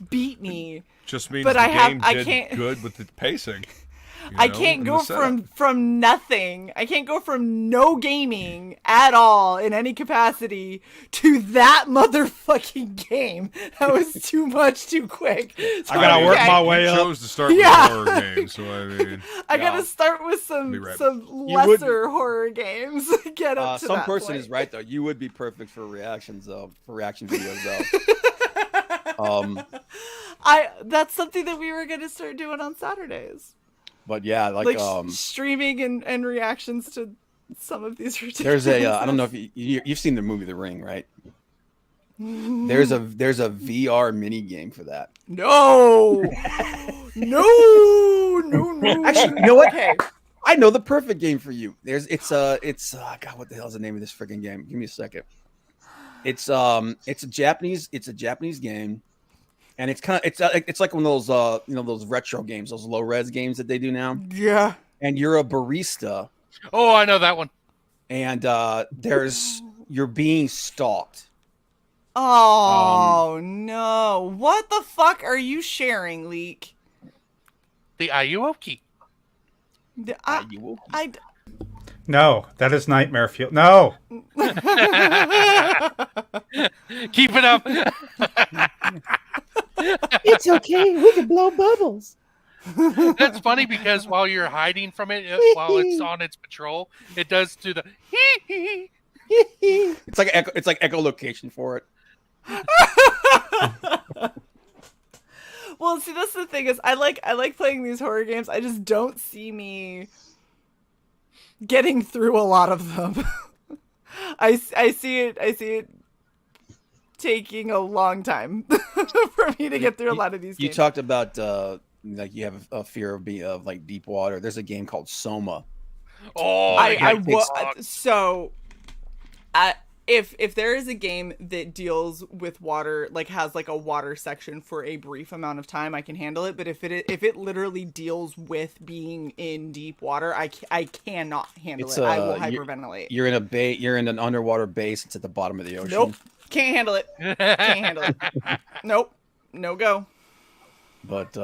beat me. Just means But the game I did can't- good with the pacing. you I know, can't and go the setup. from nothing. I can't go from no gaming at all in any capacity to that motherfucking game. That was too much too quick. So I gotta I'm work like, my You way up. chose to start with Yeah. a horror game, so I mean, I gotta Yeah. start with some Be right lesser horror games. Get up to Some that person point. is right though. You would be perfect for reactions though, for reaction videos though. That's something that we were gonna start doing on Saturdays. But yeah, like streaming and reactions to some of these there's ridiculous. a I don't know if you've seen the movie The Ring, right? There's a VR mini game for that. No, no. Actually, you know what? Okay. I know the perfect game for you. It's God, what the hell is the name of this freaking game? Give me a second. It's a Japanese game, and it's like one of those those retro games, those low res games that they do now. Yeah. And you're a barista, Oh, I know that one. and you're being stalked. Oh no! What the fuck are you sharing, Leak? The Ayuwoki. I No, that is Nightmare Fuel. No. Keep it up. It's okay. We can blow bubbles. That's funny because while you're hiding from it, while it's on its patrol, it does do the It's like echolocation for it. Well, see, that's the thing is, I like playing these horror games. I just don't see me getting through a lot of them. I see it taking a long time for me to get through a lot of these games. You talked about like you have a fear of like deep water. There's a game called Soma. If there is a game that deals with water, like has like a water section for a brief amount of time, I can handle it. But if it literally deals with being in deep water, I cannot handle it. I will hyperventilate. You're in a bay. You're in an underwater base. It's at the bottom of the ocean. Nope, can't handle it. Can't handle it. Nope, no go. But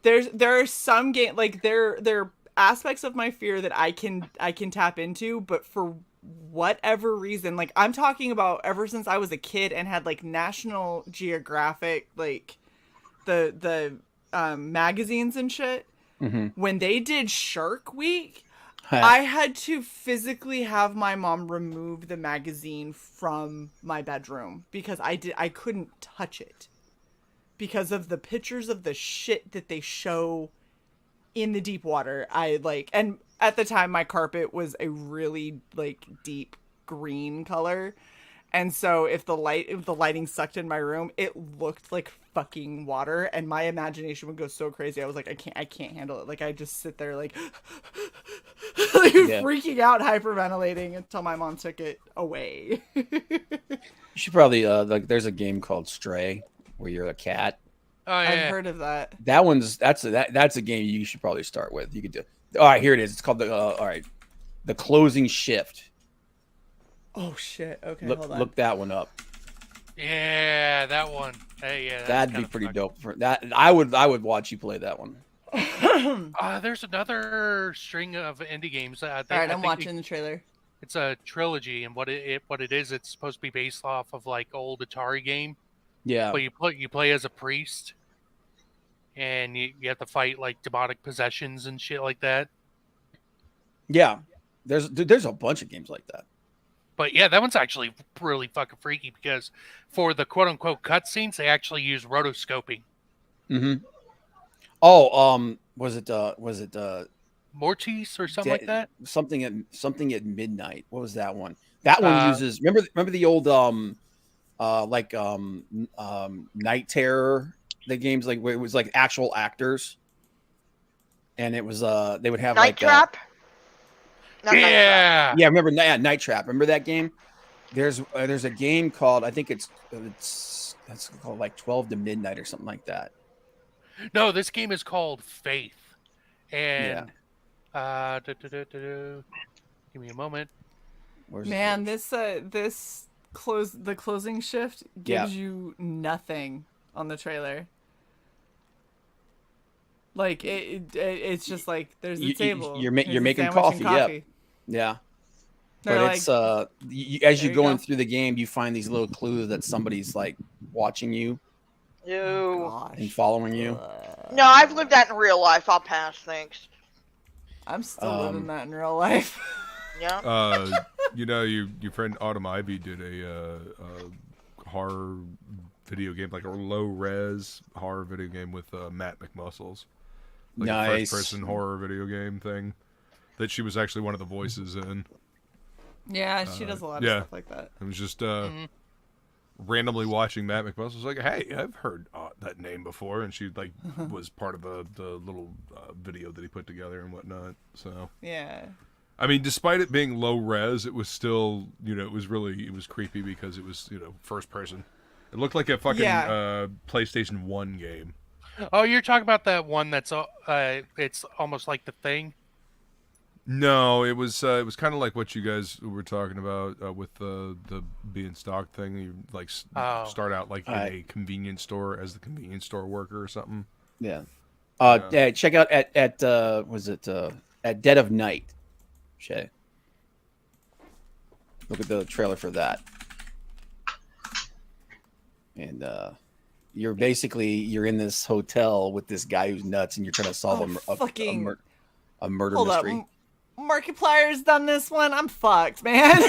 there are some game like there are aspects of my fear that I can tap into, but for whatever reason, like I'm talking about ever since I was a kid and had like National Geographic, like the magazines and shit. Mm-hmm. When they did Shark Week, I had to physically have my mom remove the magazine from my bedroom because I couldn't touch it because of the pictures of the shit that they show in the deep water. And at the time my carpet was a really like deep green color, and so if the lighting sucked in my room, it looked like fucking water, and my imagination would go so crazy. I was like, I can't handle it. Like I just sit there like, freaking out, hyperventilating until my mom took it away. you should probably like there's a game called Stray where you're a cat. Oh yeah, I've heard of that. That's a game you should probably start with. You could do. All right, here it is. It's called the Closing Shift. Oh shit! Okay, hold on. Look that one up. Yeah, that one. Hey, yeah, that'd be pretty dope. For that, I would watch you play that one. There's another string of indie games. All right, I'm watching the trailer. It's a trilogy, and what it is, it's supposed to be based off of like old Atari game. Yeah. But you play as a priest, and you have to fight like demonic possessions and shit like that. Yeah, there's a bunch of games like that. But yeah, that one's actually really fucking freaky because for the quote unquote cutscenes, they actually use rotoscoping. Mm-hmm. Oh, was it Mortis or something like that? Something at midnight. What was that one? That one uses remember the old Night Terror, the games like where it was like actual actors, and it was they would have Night Trap. Yeah, remember Night Trap? Remember that game? There's a game called, I think it's called like 12 to Midnight or something like that. No, this game is called Faith, and give me a moment. The Closing Shift gives you nothing on the trailer. Like it's just like there's a table. You're making coffee. Yep. Yeah. But like, it's as you're going through the game, you find these little clues that somebody's like watching you and following you. No, I've lived that in real life. I'll pass. Thanks. I'm still living that in real life. Yeah. Your friend Autumn Ivy did a horror video game, like a low res horror video game with Matt McMuscles, like a first person horror video game thing that she was actually one of the voices in. Yeah, she does a lot of stuff like that. It was just randomly watching Matt McMuscles, like, hey, I've heard that name before, and she like was part of the little video that he put together and whatnot. So yeah. I mean, despite it being low res, it was still, it was creepy because it was, first person. It looked like a fucking PlayStation 1 game. Oh, you're talking about that one that's it's almost like The Thing? No, it was kind of like what you guys were talking about with the being stock thing. You like start out like in a convenience store as the convenience store worker or something. Yeah. Check out at Dead of Night, Shae. Look at the trailer for that. And you're in this hotel with this guy who's nuts, and you're trying to solve a murder Hold mystery. up. Markiplier's done this one. I'm fucked, man.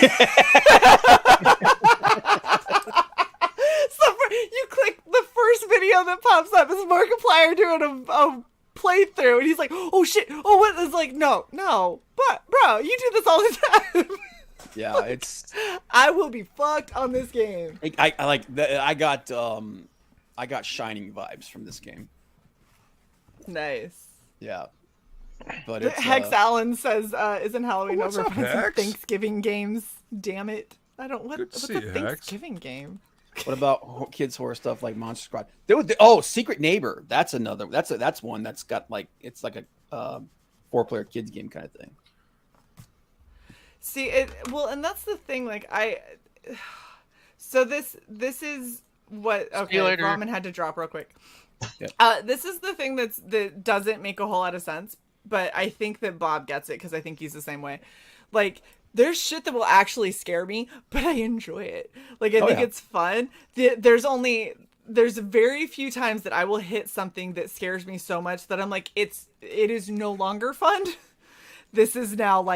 So you click the first video that pops up is Markiplier doing a playthrough, and he's like, "Oh shit! Oh what?" It's like, no, but bro, you do this all the time. Yeah, it's. I will be fucked on this game. I got Shining vibes from this game. Nice. Yeah, but it's Hex Allen says, "Isn't Halloween what's over? up, Put some Hex? Thanksgiving games. Damn it! I don't. Good to What's see a you, Hex. Thanksgiving game? What about kids horror stuff like Monster Squad? Secret Neighbor. That's another. That's one that's got it's like a 4-player kids game kind of thing. See it well, and that's the thing. So this is what. Okay, later. Ramen had to drop real quick. Yep. This is the thing that doesn't make a whole lot of sense, but I think that Bob gets it because I think he's the same way. There's shit that will actually scare me, but I enjoy it. I think it's fun. There's very few times that I will hit something that scares me so much that I'm like, it is no longer fun. This is now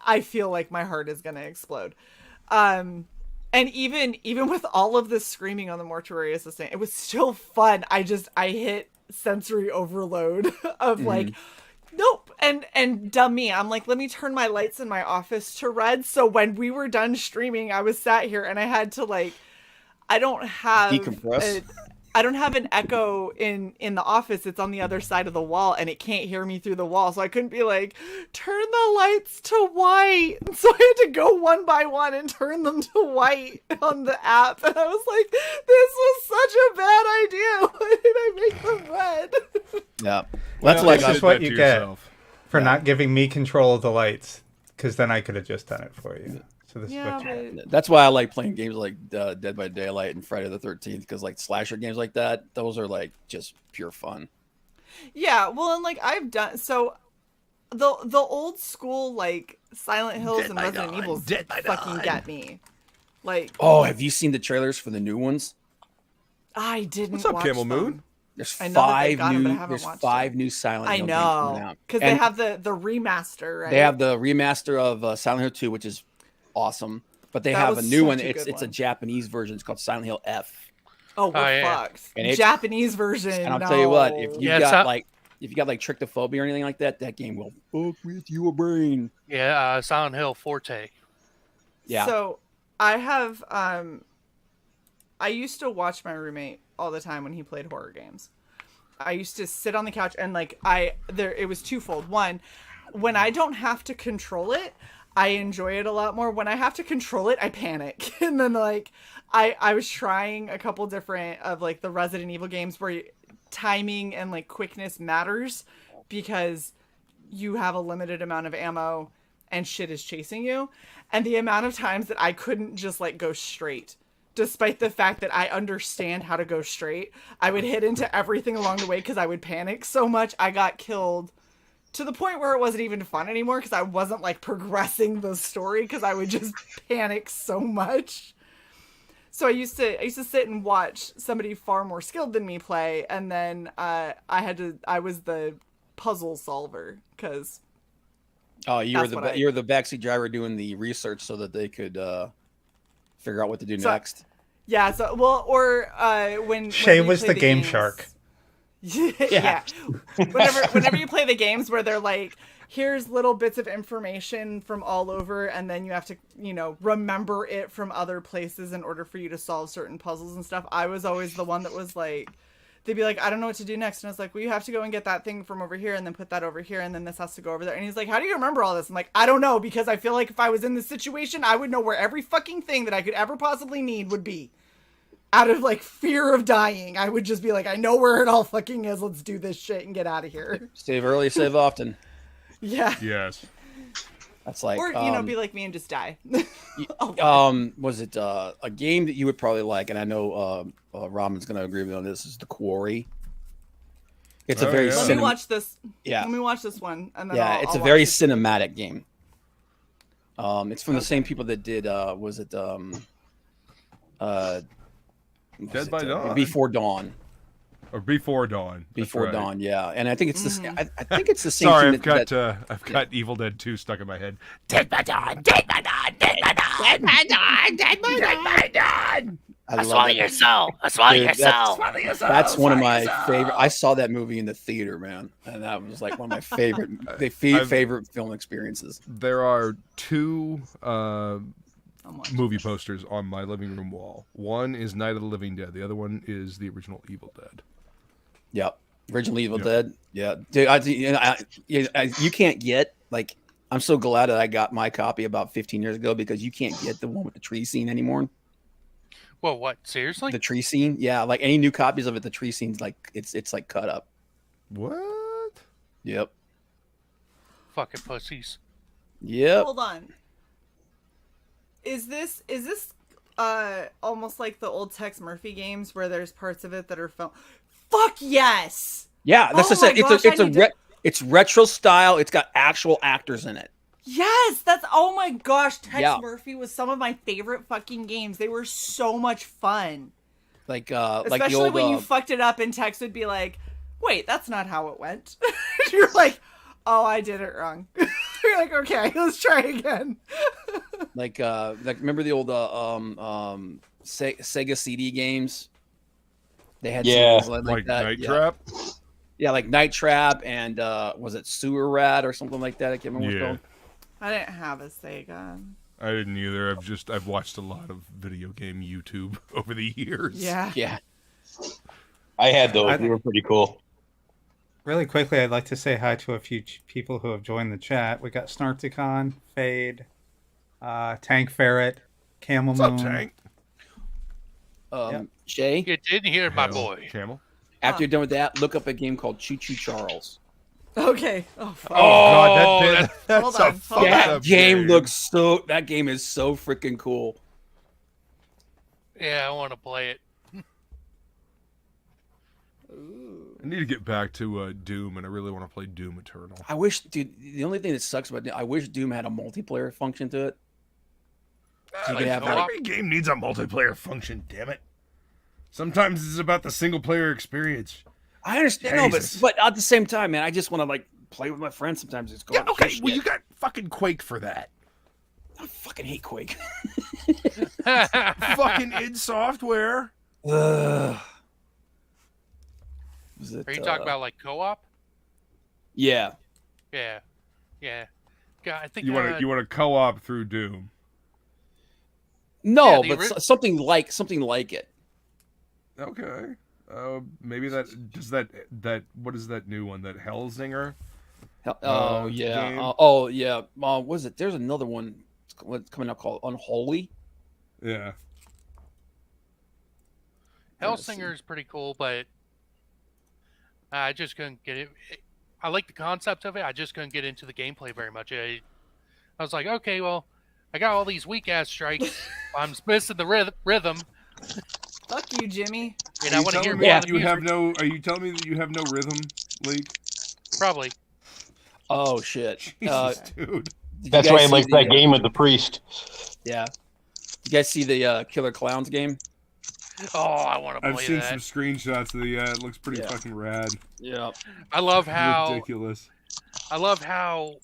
I feel like my heart is gonna explode. And even with all of this screaming on the mortuary assistant, it was still fun. I hit sensory overload of nope. And dumb me, I'm like, let me turn my lights in my office to red. So when we were done streaming, I was sat here and I had to I don't have decompress. I don't have an echo in the office. It's on the other side of the wall and it can't hear me through the wall. So I couldn't be like, turn the lights to white. And so I had to go one by one and turn them to white on the app. And I was like, this was such a bad idea. Why did I make them red? Yeah. Well, That's this is what you get yourself. for not giving me control of the lights, because then I could have just done it for you. So this is what you That's why I like playing games like Dead by Daylight and Friday the 13th, because slasher games like that, those are just pure fun. Yeah, well, and I've done so the old school Silent Hills and Resident Evils fucking get me. Have you seen the trailers for the new ones? I didn't. What's up, watch Camel them. Moon? There's I know that five they've got 'em, but I new. haven't There's watched 5 them. new Silent I Hill games coming know out. because they And have the remaster, right? They have the remaster of Silent Hill 2, which is awesome. But they That have a was new such one. a It's good a one. Japanese version. It's called Silent Hill F. Oh, we're yeah. fucked. And it's- Japanese version. And I'll tell you what, if you Yeah, got it's if you got trichophobia or anything like that, that game will fuck with your brain. Yeah, Silent Hill Forte. Yeah. So I have I used to watch my roommate all the time when he played horror games. I used to sit on the couch and it was twofold. One, when I don't have to control it, I enjoy it a lot more. When I have to control it, I panic. And then I was trying a couple different of the Resident Evil games where timing and quickness matters because you have a limited amount of ammo and shit is chasing you. And the amount of times that I couldn't just go straight, despite the fact that I understand how to go straight, I would hit into everything along the way because I would panic so much. I got killed to the point where it wasn't even fun anymore because I wasn't progressing the story because I would just panic so much. So I used to sit and watch somebody far more skilled than me play, and then I was the puzzle solver because you're the backseat driver doing the research so that they could figure out what to do next. Yeah. So when Shae we was play the game games- shark. Yeah. Whenever you play the games where they're here's little bits of information from all over, and then you have to, remember it from other places in order for you to solve certain puzzles and stuff. I was always the one that was they'd be I don't know what to do next. And I was well, you have to go and get that thing from over here and then put that over here. And then this has to go over there. And he's how do you remember all this? I'm I don't know, because I feel if I was in this situation, I would know where every fucking thing that I could ever possibly need would be. Out of fear of dying, I would just be I know where it all fucking is. Let's do this shit and get out of here. Save early, save often. Yeah. Yes. That's Or, be like me and just die. Was it a game that you would probably like, and I know Ramen's going to agree with me on this, is The Quarry. It's a very... Let me watch this. Yeah. Let me watch this one. And then it's I'll a very watch it. cinematic game. It's from the same people that did, Dead by Dawn. Before Dawn. Or Before Dawn. That's Before right. Dawn, yeah. And I think it's the I think it's the same. Sorry, team I've got Evil Dead 2 stuck in my head. Dead by Dawn, Dead by Dawn, Dead by Dawn, Dead by Dawn, Dead by Dawn. I swallow your soul. I swallow your soul. That's one of my favorite. I saw that movie in the theater, man, and that was like one of my favorite favorite film experiences. There are 2 movie posters on my living room wall. One is Night of the Living Dead. The other one is the original Evil Dead. Yep. Original Evil Dead. Yeah. Dude, you can't get, like, I'm so glad that I got my copy about 15 years ago because you can't get the one with the tree scene anymore. Well, what? Seriously? The tree scene? Yeah. Like any new copies of it, the tree scene's like, it's like cut up. What? Yep. Fucking pussies. Yep. Hold on. Is this almost like the old Tex Murphy games where there's parts of it that are filmed? Fuck yes. Yeah, that's Oh what I my said. gosh, It's retro style. It's got actual actors in it. Yes, that's oh my gosh. Tex Yeah. Murphy was some of my favorite fucking games. They were so much fun. Like Especially like the old, when you fucked it up and Tex would be like, "Wait, that's not how it went." You're like, "Oh, I did it wrong." You're like, "Okay, let's try again." like remember the old Sega CD games? They had CDs like that. Night Trap. Yeah, like Night Trap and was it Sewer Rat or something like that? I can't remember what it's called. I didn't have a Sega. I didn't either. I've watched a lot of video game YouTube over the years. Yeah. Yeah. I had those. They were pretty cool. Really quickly, I'd like to say hi to a few people who have joined the chat. We got Snarticon, Fade, Tank Ferret, Camel What's up, Moon. Tank? Shae, You didn't hear my boy. Camel. after you're done with that, look up a game called Choo Choo Charles. Okay. Oh, fuck. God, that's Hold a on, fucked hold That up game looks so. That game is so freaking cool. Yeah, I want to play it. I need to get back to Doom, and I really want to play Doom Eternal. I wish, dude. The only thing that sucks about it, I wish Doom had a multiplayer function to it. So you could have, like, Every game needs a multiplayer function, damn it. Sometimes it's about the single player experience. I understand, no, Jesus. but at the same time, man, I just want to like play with my friends sometimes. It's Yeah, okay, well, you got fucking Quake for that. I fucking hate Quake. Fucking id Software. Was it, Are you talking about like co-op? Yeah. Yeah. Yeah. God, I think You want to co-op through Doom. No, Yeah, but something like it. Okay. Maybe that does that what is that new one, that Hellsinger? Oh yeah. game? Oh yeah. What is it? There's another one coming out called Unholy. Yeah. Hellsinger is pretty cool, but I just couldn't get it. I like the concept of it. I just couldn't get into the gameplay very much. I was like, okay, well, I got all these weak ass strikes. I'm missing the rhythm. Fuck you, Jimmy. And I want to hear more. Are you telling me that you have no rhythm, Lee? Probably. Oh shit. Jesus, dude. That's why I like that game with the priest. Yeah. You guys see the Killer Clowns game? Oh, I want to play I've seen that. some screenshots of it looks pretty fucking rad. Yeah. I love how ridiculous. I love how,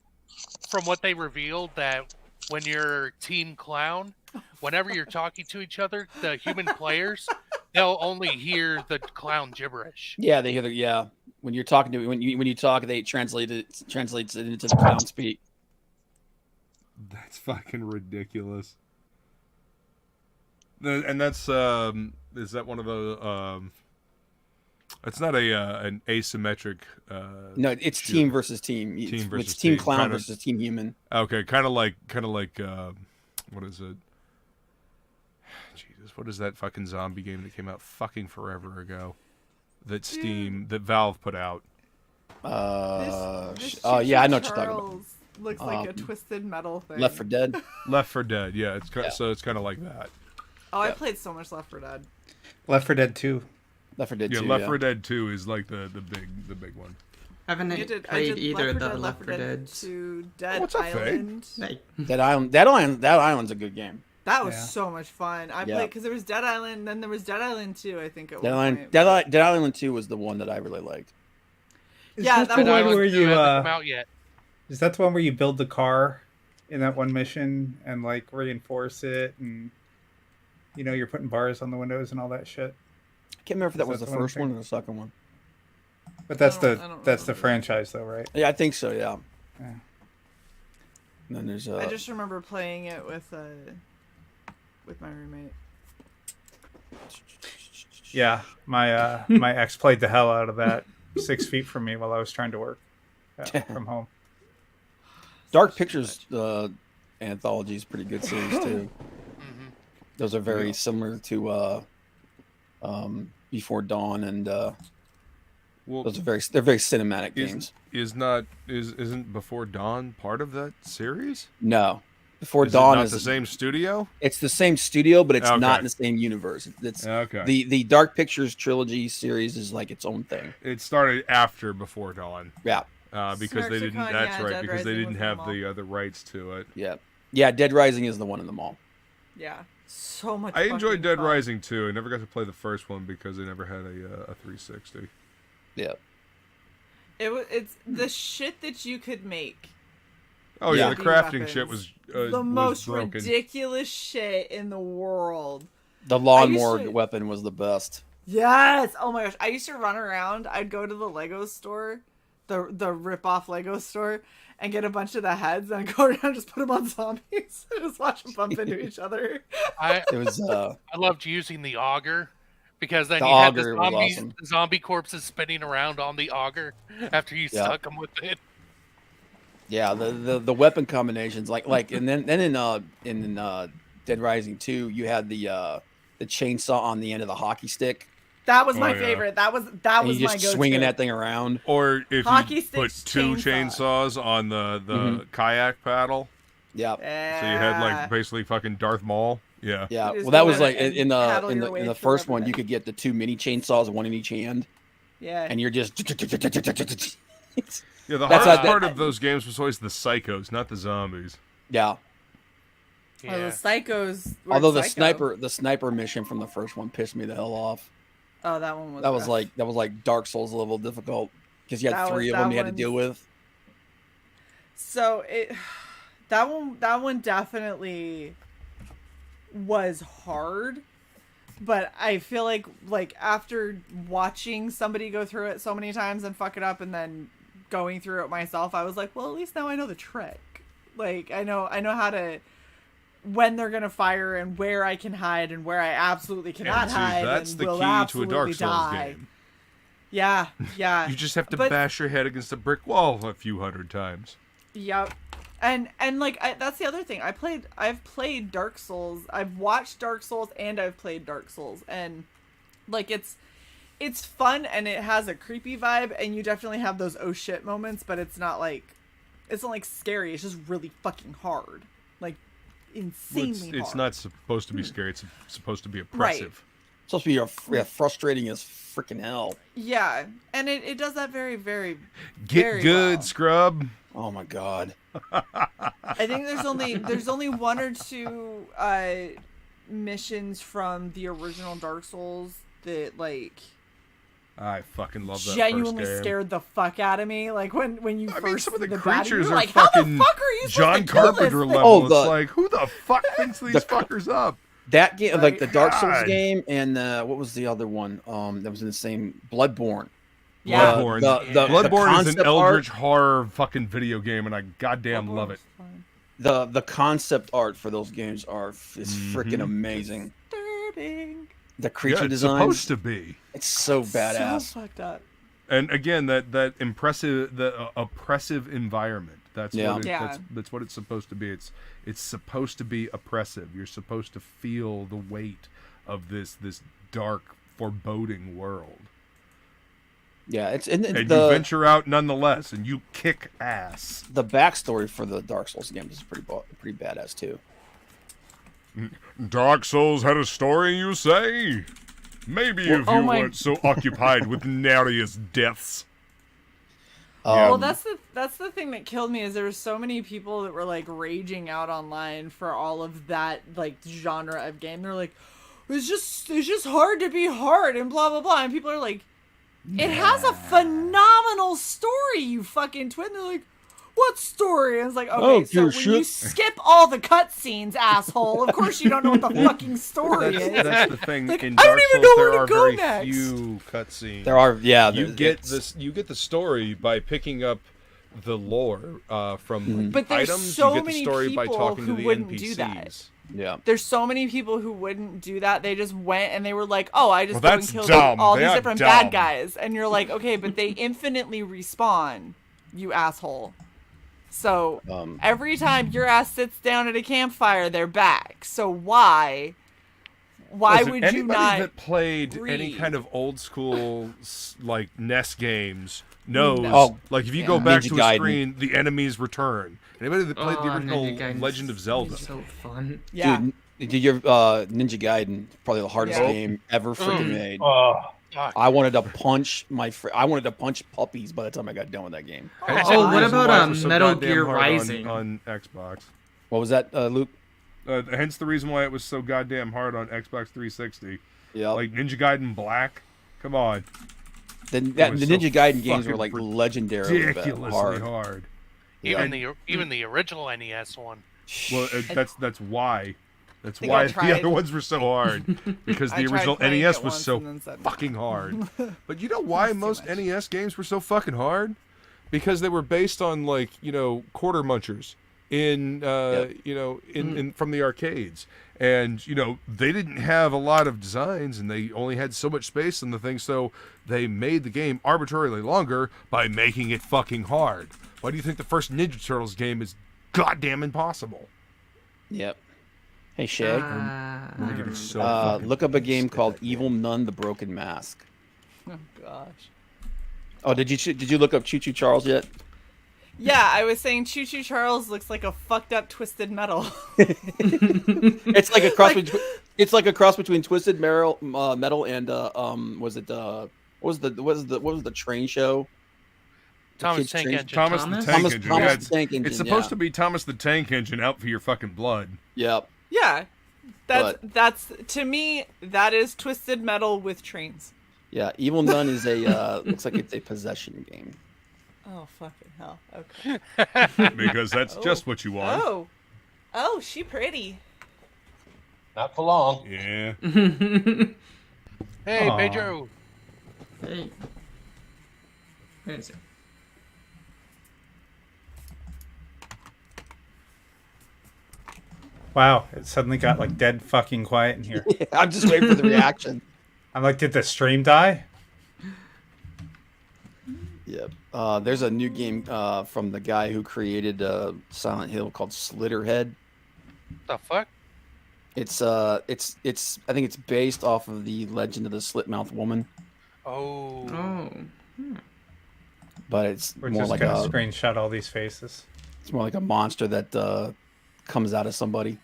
from what they revealed, that when you're Team Clown, whenever you're talking to each other, the human players, they'll only hear the clown gibberish. Yeah, they hear when you're talking to when you talk, they translates it into the clown speak. That's fucking ridiculous. And that's is that one of the it's not an asymmetric No, it's shooter. team versus team. It's team clown versus team human. Okay, kind of like what is it? Jesus, what is that fucking zombie game that came out fucking forever ago? That that Valve put out. This yeah, I know what you're talking about. Looks like a twisted metal thing. Left 4 Dead. Left 4 Dead, yeah. So it's kind of like that. Oh, I played so much Left 4 Dead. Left 4 Dead 2. Left 4 Dead 2. Left 4 Dead 2 is like the big one. I haven't played either of the Left 4 Dead. To Dead What's up, Island. Dead Island. That Island's a good game. That was Yeah. so much fun. I played because there was Dead Island, then there was Dead Island 2, I think. Dead Island 2 was the one that I really liked. Yeah, Is that the was one where you hasn't come out yet. Is that the one where you build the car in that one mission and like reinforce it, and you're putting bars on the windows and all that shit? I can't remember if that Is was that the the one first one or the second one. But that's I don't the remember. franchise though, right? Yeah, I think so. Yeah. Yeah. And then there's I just remember playing it with my roommate. Yeah, my ex played the hell out of that 6 feet from me while I was trying to work from home. Dark Pictures anthology is a pretty good series too. Those are very similar to Before Dawn, and those are they're very cinematic games. Isn't Before Dawn part of that series? No, Before Is Dawn it not is the same studio. It's the same studio, but it's Okay. not in the same universe. It's Okay. The Dark Pictures trilogy series is like its own thing. It started after Before Dawn. Yeah. Because they didn't. Snarksicon, That's yeah, right. Dead Because they Rising didn't was have in the the other rights to it. Yeah. Yeah. Dead Rising is the one in the mall. Yeah, so much. I enjoyed fucking Dead fun. Rising too. I never got to play the first one because they never had a 360. Yeah. It's the shit that you could make. Oh yeah, the Be crafting weapons. shit was the most broken. ridiculous shit in the world. The lawnmower weapon was the best. Yes. Oh my gosh. I used to run around. I'd go to the Lego store, the rip-off Lego store, and get a bunch of the heads, and I'd go around and just put them on zombies and just watch them bump into each other. I loved using the auger, because then you had the zombie corpses spinning around on the auger after you stuck them with it. Yeah, the weapon combinations and then in Dead Rising 2, you had the chainsaw on the end of the hockey stick. That was my favorite. That was and my you just go-to. swinging that thing around. Or if Hockey you put sticks, two chainsaw. chainsaws on the kayak paddle. Yeah. So you had like basically fucking Darth Maul. Yeah. Yeah. You just Well, that go was in like and in paddle your way the through first one, everything. you could get the 2 mini chainsaws, one in each hand. Yeah. And you're just. Yeah, the That's hardest not part that- of those games was always the psychos, not the zombies. Yeah. Oh, the psychos. were Although the psycho. sniper mission from the first one pissed me the hell off. Oh, that one was. That was rough. like Dark Souls level difficult because you had 3 of them you had to deal with. So that one definitely was hard, but I feel like after watching somebody go through it so many times and fuck it up, and then going through it myself, I was like, well, at least now I know the trick. Like I know how to, when they're gonna fire and where I can hide and where I absolutely cannot hide. That's and the will key to a absolutely Dark Souls die. game. Yeah, yeah. You just have to But- bash your head against a brick wall a few hundred times. Yep. And that's the other thing. I've played Dark Souls. I've watched Dark Souls and I've played Dark Souls, and it's fun and it has a creepy vibe, and you definitely have those oh shit moments, but it's not scary. It's just really fucking hard. Like insanely hard. It's not supposed to be scary. It's supposed to be oppressive. It's supposed to be frustrating as freaking hell. Yeah, and it does that very, very, Get very good, well. scrub. Oh my god. I think there's only 1 or 2 missions from the original Dark Souls that I fucking love that genuinely first game. scared the fuck out of me. Like when you first some of the see bad, creatures you're are like, how the fucking fuck are you John supposed to kill this Carpenter thing? level. Oh, It's like, who the fuck thinks these fuckers up? That game, like the Dark Souls God. game, and what was the other one? That was in the same Bloodborne. Yeah. Bloodborne. The Bloodborne is an concept eldritch art- horror fucking video game, and I goddamn love it. The concept art for those games is Mm-hmm. freaking amazing. Disturbing. The creature Yeah, it's design, supposed to be. it's so badass. So fucked up. And again, that impressive, the oppressive environment. That's that's what it's supposed to be. It's supposed to be oppressive. You're supposed to feel the weight of this dark, foreboding world. Yeah, And you venture out nonetheless, and you kick ass. The backstory for the Dark Souls games is pretty badass too. Dark Souls had a story, you say? Maybe if you weren't so occupied with narious deaths. Well, that's the thing that killed me is there were so many people that were like raging out online for all of that like genre of game. They're like, it's just hard to be hard and blah blah blah. And people are like, it has a phenomenal story, you fucking twin. They're like, what story? And it's like, okay, so when you skip all the cutscenes, asshole, of course you don't know what the fucking story is. That's the thing. Like, In I Dark don't even Souls, know there where are to go very next. few cutscenes. There are, yeah. You get the story by picking up the lore from But there's items. so you get many the story by people talking who to the wouldn't NPCs. do that. Yeah. There's so many people who wouldn't do that. They just went and they were like, oh, I just Well, go and that's killed dumb. all They these are different dumb. bad guys. And you're like, okay, but they infinitely respawn, you asshole. So every time your ass sits down at a campfire, they're back. So why Listen, would you anybody not that played any read? kind of old school like NES games knows, No. like if you Yeah. go back Ninja to a Gaiden. screen, the enemies return. Anybody that played the original Ninja Gaiden's Legend of Zelda, So fun. Yeah. Dude, your Ninja Gaiden, probably the hardest Yeah. game ever freaking made. Fuck. I wanted to punch I wanted to punch puppies by the time I got done with that game. Oh, what Reason about why it was so Metal goddamn Gear hard Rising? on Xbox? What was that, Luke? Hence the reason why it was so goddamn hard on Xbox 360. Yeah. Like Ninja Gaiden Black. Come on. The was so Ninja Gaiden games were fucking like legendary Ridiculously hard. Even the original NES one. Well, that's why. That's think why I the tried- other ones were so hard. Because I the tried original playing NES it was once so and then said no. fucking hard. But you know why That's too most much. NES games were so fucking hard? Because they were based on like, quarter munchers in in from the arcades. And, they didn't have a lot of designs and they only had so much space in the thing, so they made the game arbitrarily longer by making it fucking hard. Why do you think the first Ninja Turtles game is goddamn impossible? Yep. Hey Shae, I'm getting so fucking look up a game pissed called at that Evil Nun: The Broken Mask. Oh gosh. Oh, did you look up Choo Choo Charles yet? Yeah, I was saying Choo Choo Charles looks like a fucked up Twisted Metal. It's like a cross between Twisted Metal and what was the train show? Thomas Kids Tank Train- Engine. Thomas the Tank Thomas- Engine. Thomas Yeah, the Tank Engine, it's supposed yeah. to be Thomas the Tank Engine out for your fucking blood. Yep. Yeah. That's to me, that is Twisted Metal with trains. Yeah, Evil Nun is a looks like it's a possession game. Oh fucking hell. Okay. Because that's just what you want. Oh, she pretty. Not for long. Yeah. Hey, Aw. Pedro. Hey. Wait a second. Wow, it suddenly got like dead fucking quiet in here. I'm just waiting for the reaction. I'm like, did the stream die? Yep. There's a new game from the guy who created Silent Hill called Slitterhead. The fuck? It's I think it's based off of the Legend of the Slitmouth Woman, Oh. Oh. but it's We're more just like gonna a screenshot all these faces. it's more like a monster that comes out of somebody.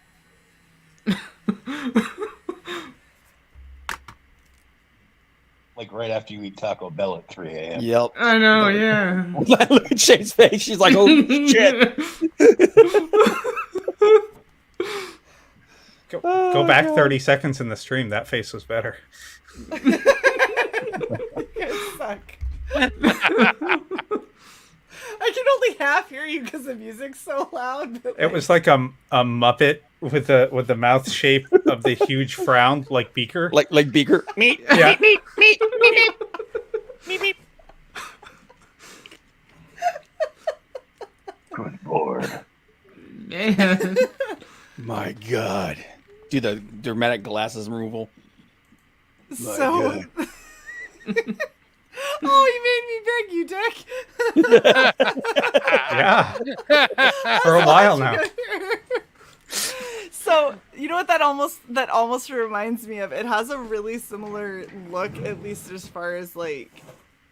Like right after you eat Taco Bell at 3 a.m. Yep. I know, yeah. Look at Shane's face. She's like, "Oh shit!" Go back 30 seconds in the stream. That face was better. You guys suck. I can only half hear you because the music's so loud. But, It was like a Muppet with the mouth shape of the huge frown, like Beaker. like Beaker. Meat. Yeah. Good lord. Man. My God, dude, the dramatic glasses removal. so. Oh, you made me beg you, Dick. Yeah. For a while now. So you know what that almost reminds me of? It has a really similar look, at least as far as like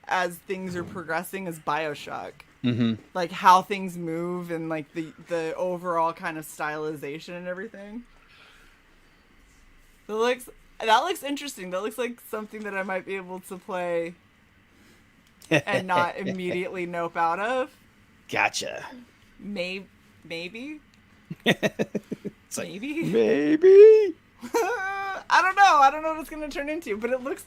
as things are progressing, as BioShock. Mm-hmm. Like how things move and like the overall kind of stylization and everything. That looks interesting. That looks like something that I might be able to play and not immediately nope out of. Gotcha. Maybe. It's like, Maybe. maybe. I don't know. I don't know what it's gonna turn into, but it looks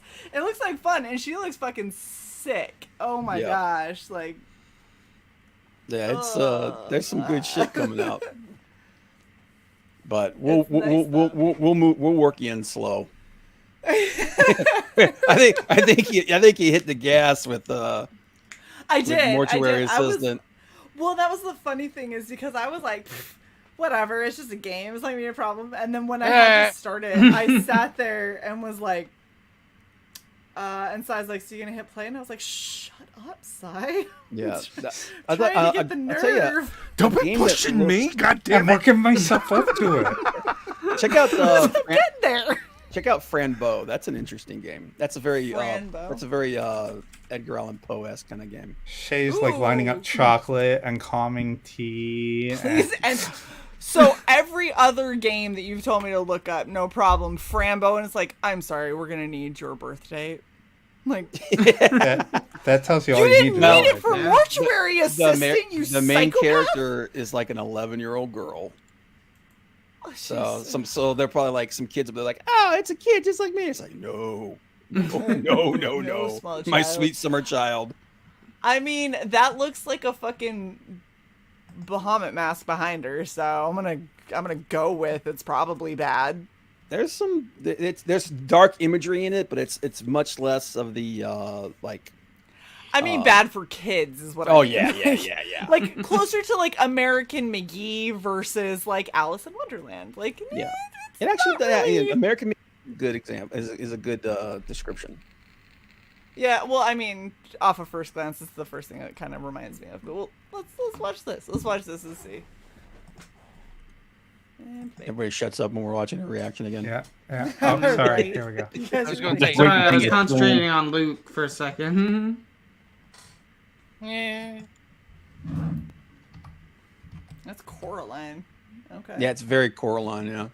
like fun, and she looks fucking sick. Oh my gosh, like. Yeah, it's there's some good shit coming out. But we'll work you in slow. I think he hit the gas with I did. Mortuary Assistant. Well, that was the funny thing is because I was like, whatever, it's just a game. It's not gonna be a problem. And then when I had to start it, I sat there and was like, and Sai's like, so you're gonna hit play? And I was like, shut up, Sai. Yeah. Trying to get the nerve. Don't be pushing me, goddamn I'm working myself up to it. Check out Get there. Check out Franbeau. That's an interesting game. That's a very Franbeau. Edgar Allan Poe-esque kind of game. Shay's like lining up chocolate and calming tea. Please, and so every other game that you've told me to look up, no problem. Franbeau, and it's like, I'm sorry, we're gonna need your birth date. Like that tells you all you you didn't need to need know. it for mortuary assistant. You the main psychopath. character is like an 11-year-old girl. Oh, So they're probably like some kids will be like, oh, it's a kid just like me. It's like, no, small my child. sweet summer child. I mean, that looks like a fucking Bahamut mask behind her, so I'm gonna go with it's probably bad. There's there's dark imagery in it, but it's much less of the like. I mean, bad for kids is what I mean. Yeah. Like closer to like American McGee versus like Alice in Wonderland. Like Yeah. it's It actually, not really... American good example is a good description. Yeah, well, I mean, off of first glance, it's the first thing that kind of reminds me of. But let's watch this. Let's watch this and see. Everybody shuts up when we're watching a reaction again. Yeah. Oh, sorry. Right. Here we go. You guys I was are gonna great. say, I was concentrating on Luke for a second. Yeah. That's Coraline. Okay. Yeah, it's very Coraline. Yeah.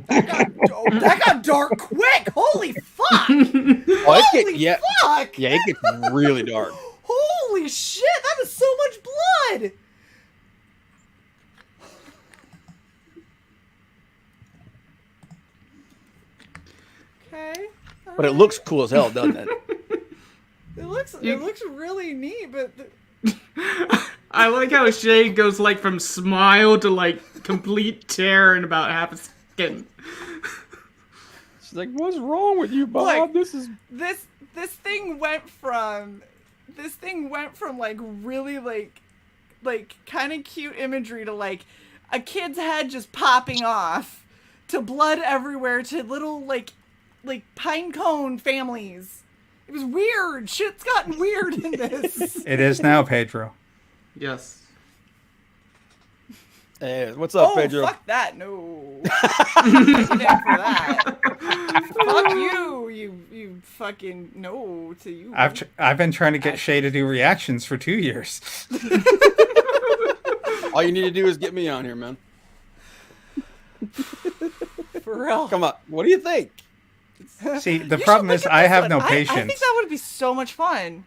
That got dark quick. Holy fuck! Oh, it Fuck! Yeah, it gets really dark. Holy shit! That is so much blood. Okay. But it looks cool as hell, doesn't it? It looks really neat, but I like how Shae goes like from smile to like complete terror in about half a second. She's like, "What's wrong with you, Bob? Like, this is this thing went from like really like kind of cute imagery to like a kid's head just popping off to blood everywhere to little like pine cone families. It was weird. Shit's gotten weird in this. It is now, Pedro. Yes. Hey, what's up, Oh, Pedro? fuck that. No. Thank you for that. Fuck you. You fucking no to you. I've been trying to get Shae to do reactions for 2 years. All you need to do is get me on here, man. For real. Come on. What do you think? See, the You problem should is look at I this have one. no I patience. think that would be so much fun.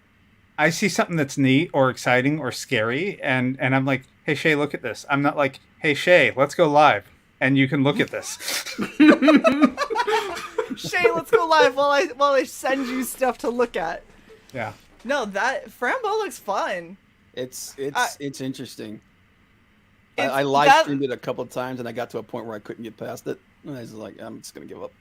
I see something that's neat or exciting or scary, and I'm like, hey, Shae, look at this. I'm not like, hey, Shae, let's go live, and you can look at this. Shae, let's go live while I send you stuff to look at. Yeah. No, that Frambo looks fun. It's interesting. I live streamed it a couple of times, and I got to a point where I couldn't get past it. And I was like, I'm just gonna give up.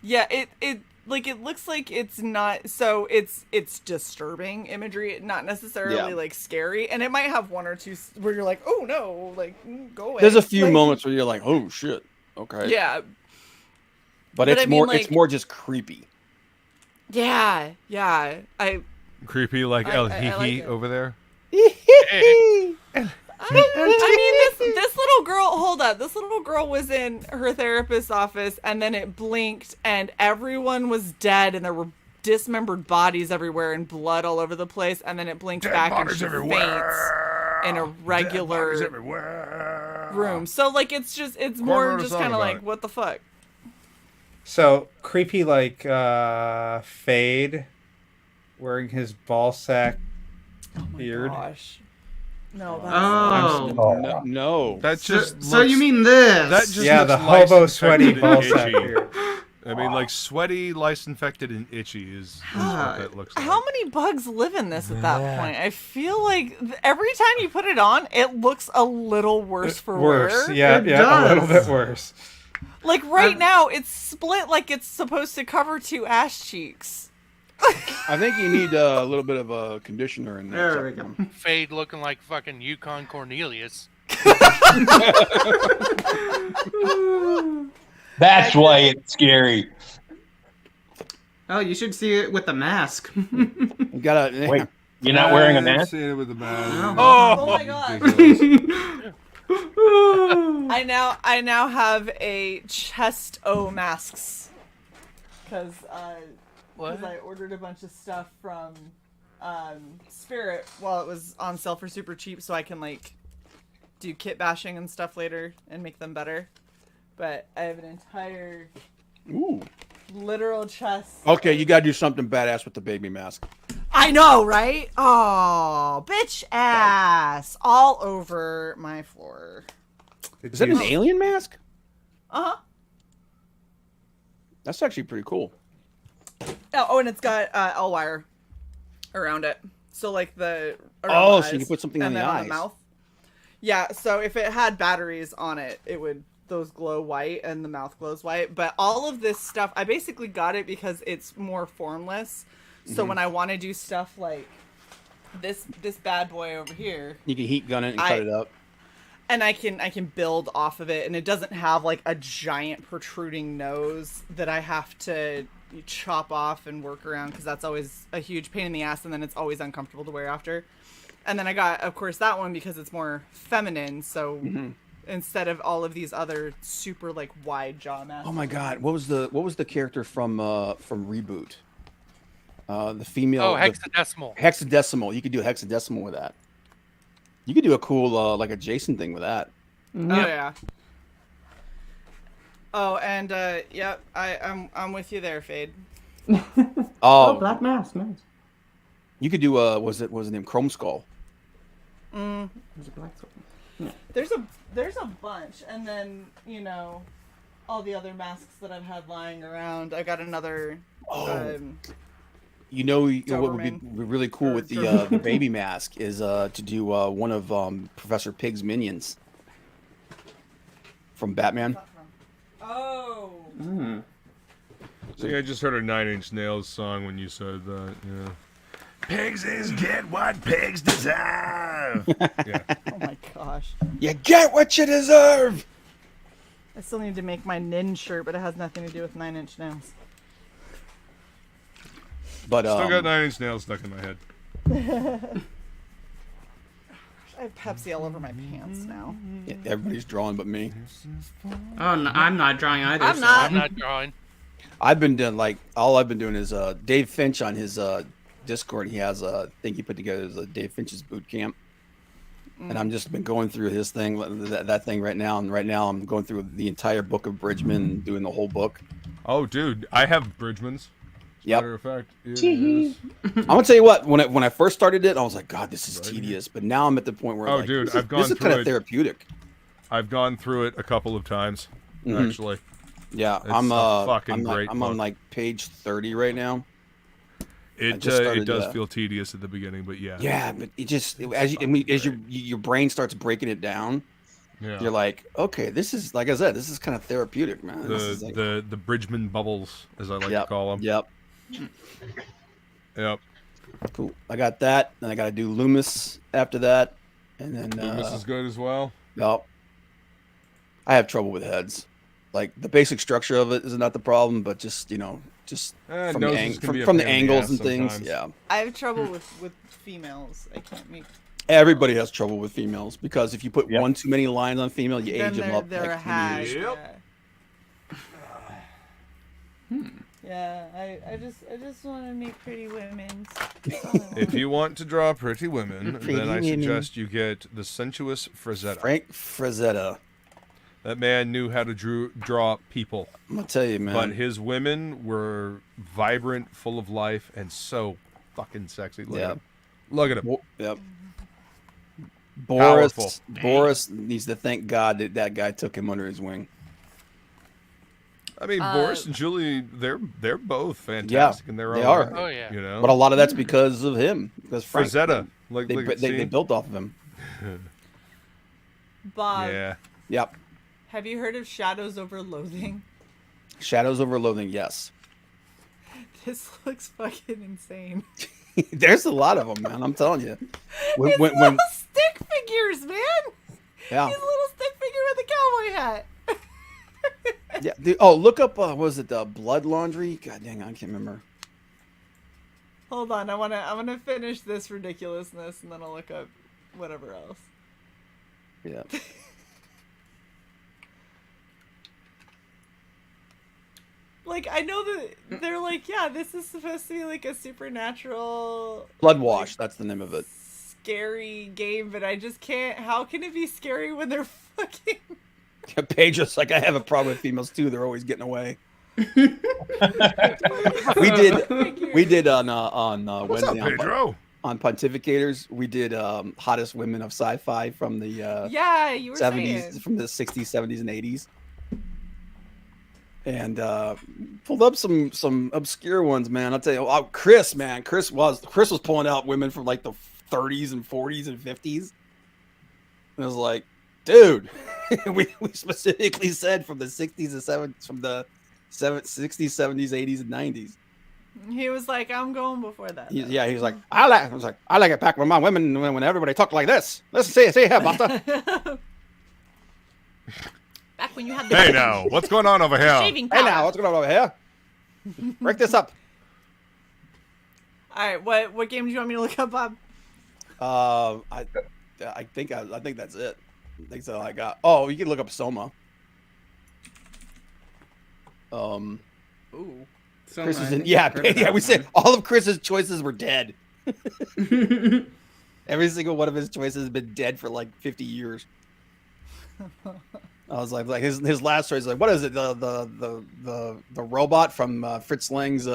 Yeah, it looks like it's not, so it's disturbing imagery, not necessarily like scary, and it might have one or two where you're like, oh no, like go away. There's a few like, moments where you're like, oh shit, okay. Yeah. But it's I mean, it's more just creepy. Yeah. Creepy like El I Hee like Hee it. over there. I mean, this little girl, hold up. This little girl was in her therapist's office, and then it blinked, and everyone was dead, and there were dismembered bodies everywhere and blood all over the place, and then it blinks back and she faints in a regular room. So like it's wrote more a just song kind of about like it. what the fuck. So creepy, like Fade wearing his ball sack beard. Gosh. No, that's Oh. No. That just So you looks- mean this? That just Yeah, looks the hobo lice sweaty infected ball and sack itchy. beard. I mean, like sweaty, lice infected, and itchy is what that looks like. How many bugs live in this at that point? I feel like every time you put it on, it looks a little worse for Worse, wear. yeah, It a little does. bit worse. Like right now, it's split like it's supposed to cover 2 ass cheeks. I think you need a little bit of a conditioner in there. There we go. Fade looking like fucking Yukon Cornelius. That's why it's scary. Oh, you should see it with the mask. You gotta. Wait, you're not wearing a I've mask? seen it with the mask. No. Oh my god. Jesus. I now have a chest O masks because I ordered a bunch of stuff from Spirit while it was on sale for super cheap, so I can like do kit bashing and stuff later and make them better. But I have an entire Ooh. literal chest. Okay, you gotta do something badass with the baby mask. I know, right? Oh, bitch ass all over my floor. Is that an alien mask? Uh-huh. That's actually pretty cool. Oh, and it's got L wire around it. So like the around Oh, the so you can eyes put something on and the then eyes. on the mouth. Yeah, so if it had batteries on it, it would those glow white and the mouth glows white. But all of this stuff, I basically got it because it's more formless. So when I want to do stuff like this bad boy over here, You can heat gun it and cut it up. and I can build off of it, and it doesn't have like a giant protruding nose that I have to chop off and work around because that's always a huge pain in the ass, and then it's always uncomfortable to wear after. And then I got, of course, that one because it's more feminine. So instead of all of these other super like wide jaw masks. Oh my god, what was the character from Reboot? The female. Oh, the- hexadecimal. Hexadecimal. You could do a hexadecimal with that. You could do a cool like a Jason thing with that. Oh yeah. Oh, and yep, I'm with you there, Fade. Oh, Black mask, nice. you could do was it name Chrome Skull? Mm. There's a black one. There's a bunch, and then all the other masks that I've had lying around. I got another. You know what would be Doberman. really cool with the baby mask is to do one of Professor Pig's minions from Batman. Oh. Mm. See, I just heard a 9 Inch Nails song when you said that. Yeah. Pigs is get what pigs deserve. Yeah. Oh my gosh. You get what you deserve. I still need to make my Nin shirt, but it has nothing to do with 9 Inch Nails. But Still got 9 Inch Nails stuck in my head. I have Pepsi all over my pants now. yeah, everybody's drawing but me. Oh, no, I'm not drawing either. I'm so not. I'm not drawing. I've been doing all I've been doing is Dave Finch on his Discord. He has a thing he put together as a Dave Finch's boot camp, and I'm just been going through his thing, that thing right now. And right now I'm going through the entire book of Bridgman, doing the whole book. Oh, dude, I have Bridgman's. As a Yep. matter of fact, it is. I'm gonna tell you what. When I first started it, I was like, God, this is tedious. But now I'm at the point where, Oh, like, dude, this I've gone is through kind of it. therapeutic. I've gone through it a couple of times, Mhm. actually. Yeah, It's I'm a fucking great I'm book. on like page 30 right now. It just started, it does feel tedious at the beginning, but yeah. Yeah, but it just as your brain starts breaking it down, Yeah. you're like, okay, this is, like I said, this is kind of therapeutic, man. This is like, the Bridgman bubbles, as I like to call them. Yep. Yep. Cool. I got that, and I got to do Loomis after that, and then Loomis is good as well. Yep. I have trouble with heads. Like the basic structure of it is not the problem, but just from the, noses can be a from the pain in the angles ass and things. sometimes. Yeah. I have trouble with females. I can't make. Everybody has trouble with females because if you put one too many lines on female, you Then age them up. they're like a hash. 20 years. Yeah. Yeah, I just want to make pretty women. If you want to draw pretty women, Pretty then I women. suggest you get the sensuous Frazetta. Frank Frazetta. That man knew how to draw people. I'm gonna tell you, man. But his women were vibrant, full of life, and so fucking sexy. Look at him. Look at him. Yep. Powerful. Boris needs to thank God that guy took him under his wing. I mean, Boris and Julie, they're both fantastic Yeah, in their they own are. right, Oh, yeah. You know? But a lot of that's because of him. Because Frank, Frazetta. Like, they built off of him. Bob, Yeah. Yep. have you heard of Shadows Over Loathing? Shadows over Loathing, yes. This looks fucking insane. There's a lot of them, man. I'm telling you. These little stick figures, man. Yeah. These little stick figure with a cowboy hat. Yeah. Dude, oh, look up. Was it Blood Laundry? God dang, I can't remember. Hold on, I wanna finish this ridiculousness and then I'll look up whatever else. Yeah. Like, I know that they're like, yeah, this is supposed to be like a supernatural Blood Wash. That's the name of it. scary game, but I just can't. How can it be scary when they're fucking? Pedro's like, I have a problem with females too. They're always getting away. we did on What's up, Wednesday Pedro? on Pontificators. We did hottest women of sci-fi from the Yeah, you were 70s, saying. from the 60s, 70s, and 80s, and pulled up some obscure ones, man. I'll tell you, Chris was pulling out women from like the 30s and 40s and 50s, and I was like, dude, we specifically said from the 60s and 70s, from the 60s, 70s, 80s, and 90s. He was like, I'm going before that. He was like, I like it back when my women, when everybody talked like this. Listen, see here, Buster. Back when you had the Hey now, what's going on over here? shaving Hey powder. now, what's going on over here? Break this up. All right, what game do you want me to look up, Bob? I think that's it. I think that's all I got. Oh, you can look up Soma. Ooh. Chris is in. Yeah, we said all of Chris's choices were dead. Every single one of his choices has been dead for like 50 years. I was like his last choice is like, what is it? The robot from Fritz Lang's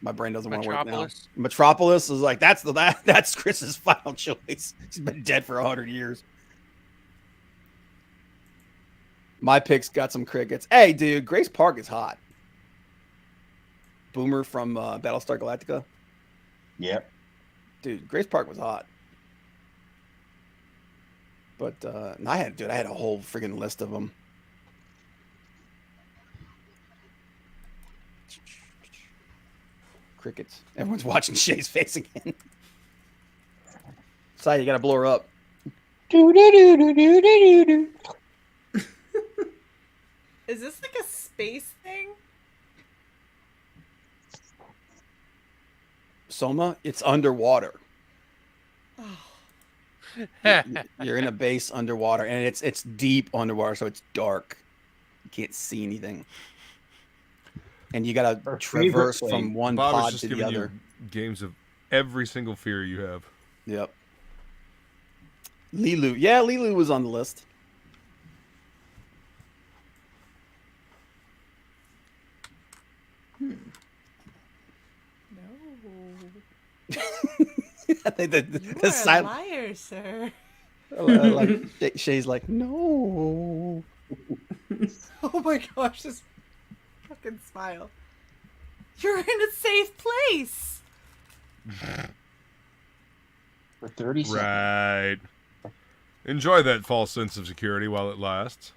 my brain doesn't want to work now. Metropolis is like that's Chris's final choice. He's been dead for 100 years. My picks got some crickets. Hey, dude, Grace Park is hot. Boomer from Battlestar Galactica. Yep. Dude, Grace Park was hot. But I had a whole friggin' list of them. Crickets. Everyone's watching Shae's face again. Sorry, you gotta blow her up. Is this like a space thing? Soma, it's underwater. You're in a base underwater, and it's deep underwater, so it's dark. You can't see anything, and you gotta traverse from one Bob pod is just to the giving other. you games of every single fear you have. Yep. Lilu, yeah, Lilu was on the list. No. I think You the are a silent. liar, sir. Like Shay's like, no. Oh my gosh, this fucking smile. You're in a safe place. For 30 seconds. Right. Enjoy that false sense of security while it lasts.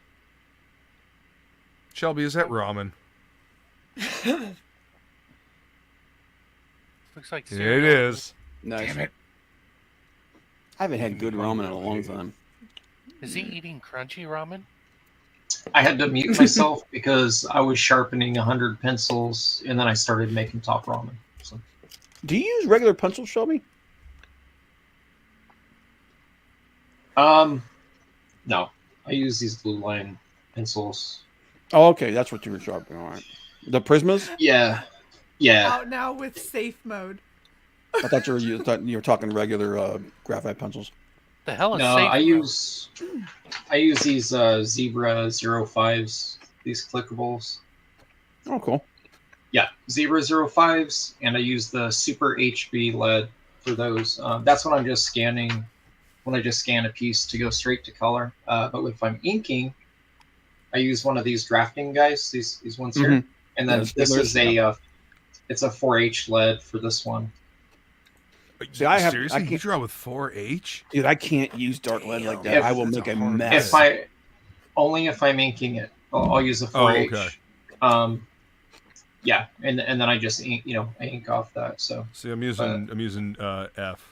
Shelby, is that ramen? Looks like It cereal. is. Nice. Damn it. I haven't had good ramen in a long time. Is he eating crunchy ramen? I had to mute myself because I was sharpening 100 pencils, and then I started making top ramen. So. Do you use regular pencils, Shelby? No. I use these blue line pencils. Oh, okay, that's what you were sharpening. All right. The Prismas? Yeah. Yeah. Out now with safe mode. I thought you were talking regular graphite pencils. The hell is No, safe? I use these Zebra 05s, these clickables. Oh, cool. Yeah, Zebra 05s, and I use the Super HB lead for those. That's when I'm just scanning, when I just scan a piece to go straight to color. But if I'm inking, I use one of these drafting guys, these ones here. Mhm. And then Yes, this is yeah. it's a 4H lead for this one. See, I Seriously, you can't draw with 4H? Dude, I can't use dark lead like that. I will make a mess. Only if I'm inking it, I'll use a 4H. Oh, okay. Yeah, and then I just ink, I ink off that. So see, I'm using F.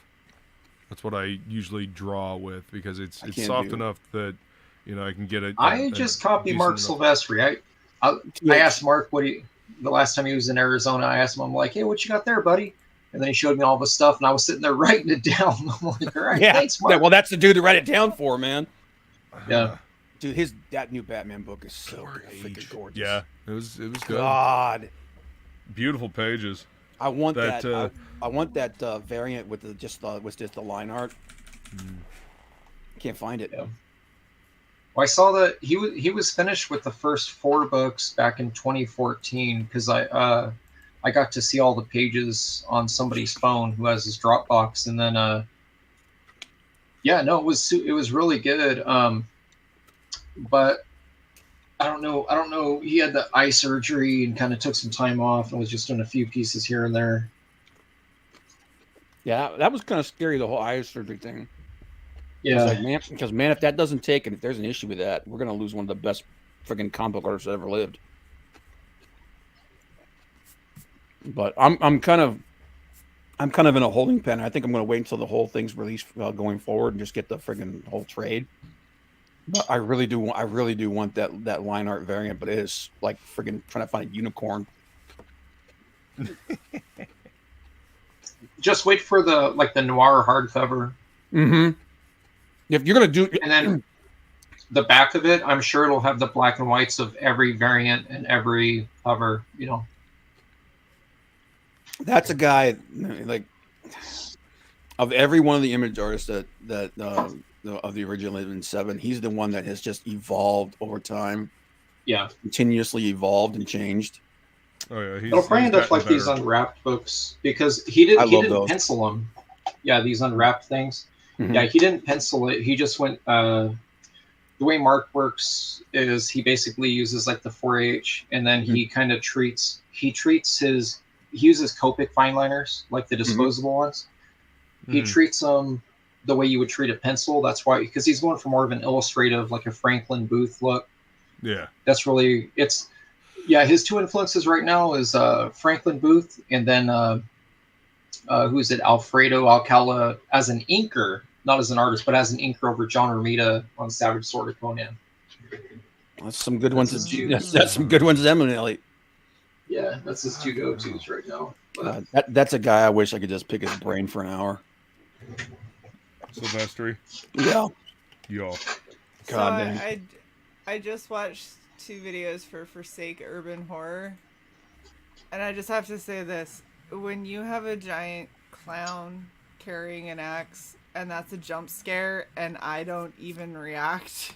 That's what I usually draw with because it's soft enough that I can get it. I just copy Mark Silvestri. I asked Mark the last time he was in Arizona. I asked him, I'm like, hey, what you got there, buddy? And then he showed me all the stuff, and I was sitting there writing it down. I'm like, all right, thanks, Mark. Yeah, well, that's the dude to write it down for, man. Yeah. Dude, that new Batman book is so freaking gorgeous. Yeah, it was good. God. Beautiful pages. I want that. I want that variant with just the line art. Can't find it. Yeah. Well, I saw that he was finished with the first 4 books back in 2014 because I got to see all the pages on somebody's phone who has his Dropbox, and then it was really good. But I don't know. He had the eye surgery and kind of took some time off and was just doing a few pieces here and there. Yeah, that was kind of scary, the whole eye surgery thing. Yeah. Because if that doesn't take, and if there's an issue with that, we're gonna lose one of the best freaking comic book artists that ever lived. But I'm kind of in a holding pen. I think I'm gonna wait until the whole thing's released going forward and just get the friggin' whole trade. But I really do want that line art variant. But it is like friggin' trying to find a unicorn. Just wait for the noir hardcover. Mm-hmm. If you're gonna do, and then the back of it, I'm sure it'll have the black and whites of every variant and every cover. That's a guy like of every one of the image artists that of the original 7. He's the one that has just evolved over time. Yeah, continuously evolved and changed. Oh yeah, it'll probably end up like these unwrapped books because he didn't pencil them. Yeah, these unwrapped things. Mm-hmm. Yeah, he didn't pencil it. He just went. The way Mark works is he basically uses like the 4H, and then he kind of treats. He uses Copic fine liners, like the disposable ones. He treats them the way you would treat a pencil. That's why, because he's going for more of an illustrative, like a Franklin Booth look. Yeah, that's really his 2 influences right now is Franklin Booth, and then who's it, Alfredo Alcala as an inker, not as an artist, but as an inker over John Romita on Savage Sword of Conan. That's some good ones. That's some good ones, Emily. Yeah, that's his 2 go-tos right now. That's a guy I wish I could just pick his brain for an hour. Silvestri. Yeah. Yo. God damn. I just watched 2 videos for Forsake Urban Horror, and I just have to say this: when you have a giant clown carrying an axe, and that's a jump scare, and I don't even react.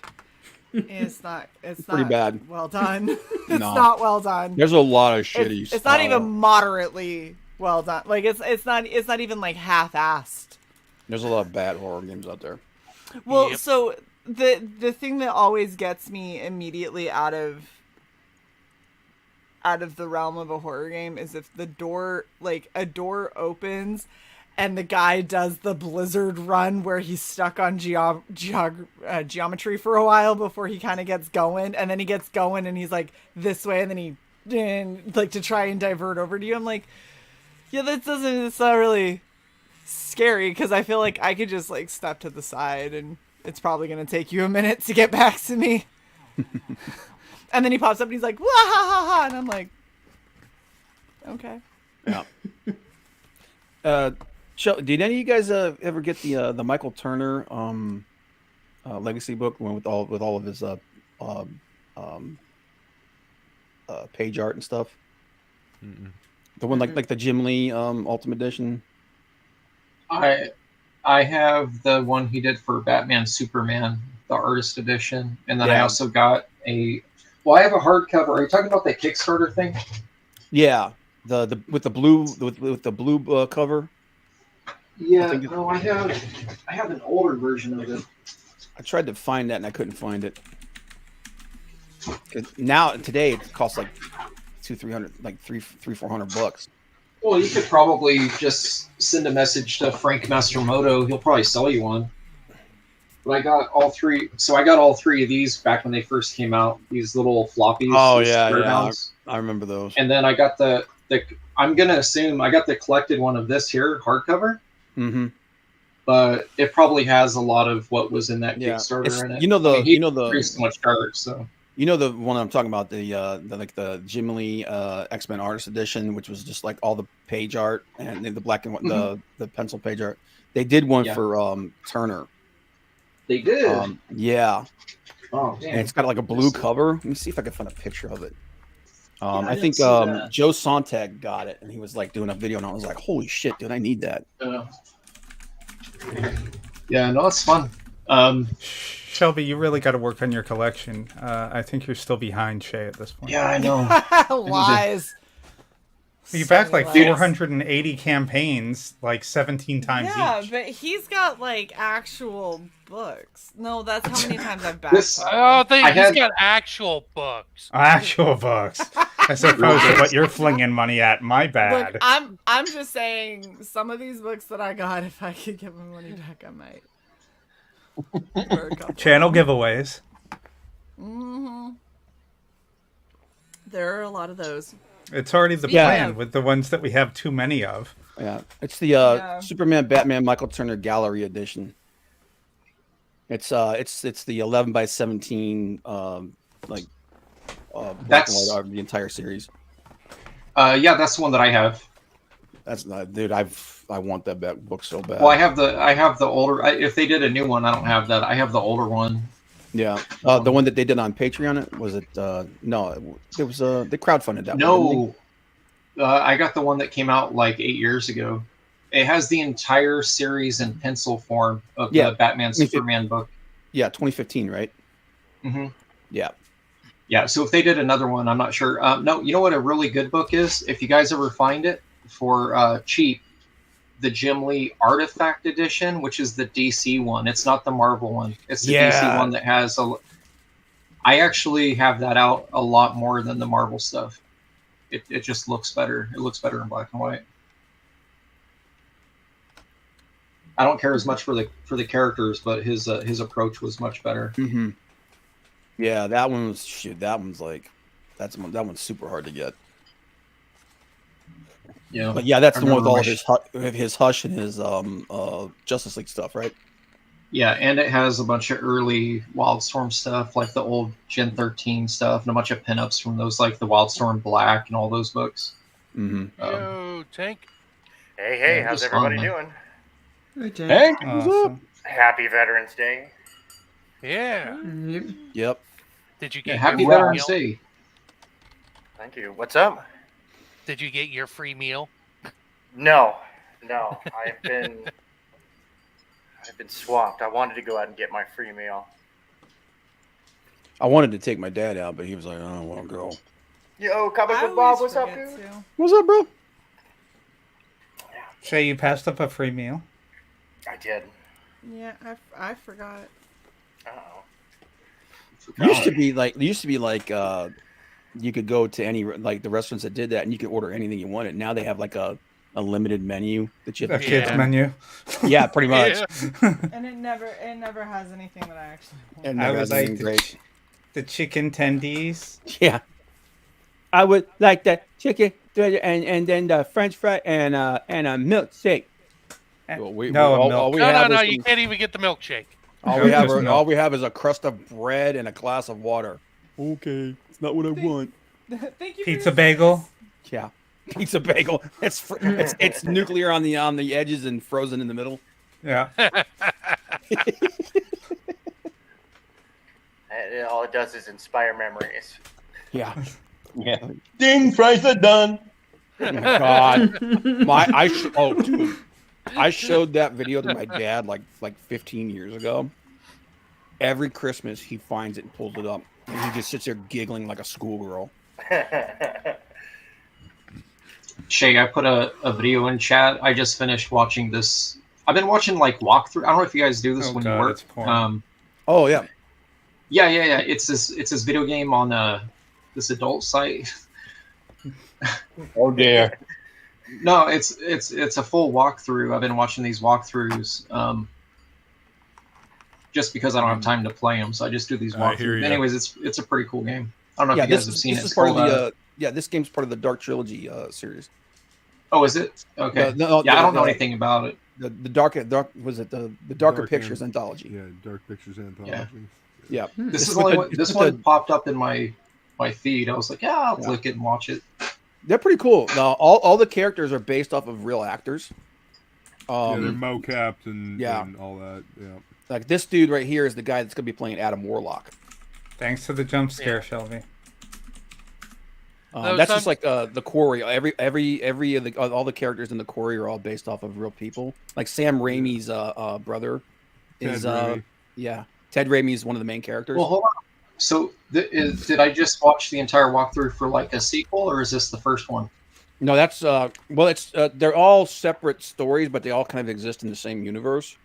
It's pretty bad. Well done. It's not well done. There's a lot of shitty. It's not even moderately well done. Like it's not even like half-assed. There's a lot of bad horror games out there. Well, so the thing that always gets me immediately out of the realm of a horror game is if a door opens and the guy does the blizzard run where he's stuck on geometry for a while before he kind of gets going, and then he gets going and he's like this way, and then to try and divert over to you. I'm like, yeah, it's not really scary, because I feel like I could just like step to the side and it's probably going to take you a minute to get back to me. And then he pops up and he's like, wah ha ha ha, and I'm like, okay. Yeah. Did any of you guys ever get the Michael Turner legacy book with all of his page art and stuff. Mm-mm. The one like the Jim Lee Ultimate Edition. I have the one he did for Batman Superman, the artist edition, and then I also got a. Well, I have a hardcover. Are you talking about that Kickstarter thing? Yeah, the with the blue with the blue cover. Yeah, no, I have an older version of it. I tried to find that and I couldn't find it. Now today it costs like $200-300, like $300-400. Well, you could probably just send a message to Frank Mastromoto. He'll probably sell you one. But I got all three. So I got all three of these back when they first came out. These little floppies. Oh yeah. I remember those. And then I got the. I'm gonna assume I got the collected one of this here hardcover. Mm-hmm. But it probably has a lot of what was in that Kickstarter in it. He produced so much art, so. You know the one I'm talking about, the Jim Lee X-Men Artist Edition, which was just like all the page art and the black and white, the pencil page art. They did one for Turner. They did. Yeah. Oh, damn. And it's got like a blue cover. Let me see if I can find a picture of it. I think Joe Sontag got it, and he was like doing a video, and I was like, "Holy shit, dude! I need that." Yeah, no, it's fun. Shelby, you really got to work on your collection. I think you're still behind Shae at this point. Yeah, I know. Lies. You backed like 480 campaigns, like 17 times each. Yeah, but he's got like actual books. No, that's how many times I've backed. He's got actual books. Actual books. As opposed to what you're flinging money at. My bad. Look, I'm just saying, some of these books that I got, if I could get my money back, I might. Channel giveaways. Mm-hmm. There are a lot of those. It's already the plan with the ones that we have too many of. Yeah, it's the Superman Batman Michael Turner Gallery Edition. It's the 11x17 black and white art of the entire series. Yeah, that's the one that I have. That's not, dude. I want that book so bad. Well, I have the older. If they did a new one, I don't have that. I have the older one. Yeah, the one that they did on Patreon. Was it? No, it was. They crowdfunded that one. No, I got the one that came out like 8 years ago. It has the entire series in pencil form of the Batman Superman book. Yeah, 2015, right? Mm-hmm. Yeah. Yeah. So if they did another one, I'm not sure. No, you know what a really good book is? If you guys ever find it for cheap, the Jim Lee Artifact Edition, which is the DC one. It's not the Marvel one. It's the DC one that has I actually have that out a lot more than the Marvel stuff. It just looks better. It looks better in black and white. I don't care as much for the characters, but his approach was much better. Mm-hmm. Yeah, that one was that one's like that one's super hard to get. Yeah, but yeah, that's the one with all of his Hush and his Justice League stuff, right? Yeah, and it has a bunch of early Wildstorm stuff, like the old Gen 13 stuff, and a bunch of pinups from those, like the Wildstorm Black and all those books. Mm-hmm. Yo, Tank. Hey, how's everybody doing? Hey, Tank. Hey, what's up? Happy Veterans Day. Yeah. Yep. Did you get Happy your Veterans meal? Day? Thank you. What's up? Did you get your free meal? No. I've been swamped. I wanted to go out and get my free meal. I wanted to take my dad out, but he was like, "I don't want to go." Yo, Comic Book Bob, what's up, dude? What's up, bro? Shae, you passed up a free meal. I did. Yeah, I forgot. Uh-oh. Used to be like you could go to any like the restaurants that did that and you could order anything you wanted. Now they have like a limited menu that you have to kids menu. Yeah, pretty much. And it never has anything that I actually want. It never has anything great. The chicken tendies. Yeah. I would like the chicken and then the French fry and a milkshake. No, You can't even get the milkshake. All we have is a crust of bread and a glass of water. Okay, it's not what I want. Thank you. Pizza bagel. Yeah, pizza bagel. It's nuclear on the edges and frozen in the middle. Yeah. All it does is inspire memories. Yeah. Yeah. Ding, fries are done. Oh my god. Dude. I showed that video to my dad like 15 years ago. Every Christmas he finds it and pulls it up. And he just sits there giggling like a schoolgirl. Shae, I put a video in chat. I just finished watching this. I've been watching like walkthrough. I don't know if you guys do this when you work. Oh yeah. Yeah. It's this video game on this adult site. Oh dear. No, it's a full walkthrough. I've been watching these walkthroughs just because I don't have time to play them, so I just do these walkthroughs. Anyways, it's a pretty cool game. I don't know if you guys have seen it. This is part of the this game's part of the Dark Trilogy series. Oh, is it? Okay. I don't know anything about it. The Darker Pictures anthology. Yeah, Dark Pictures anthology. Yeah. This one popped up in my feed. I was like, I'll click it and watch it. They're pretty cool. Now, all the characters are based off of real actors. They're mocapped and all that. Yeah. Like this dude right here is the guy that's going to be playing Adam Warlock. Thanks to the jump scare, Shelby. That's just like the Quarry. All the characters in the Quarry are all based off of real people. Like Sam Raimi's brother is Ted Raimi is one of the main characters. Well, hold on. So did I just watch the entire walkthrough for like a sequel, or is this the first one? No, that's it's they're all separate stories, but they all kind of exist in the same universe.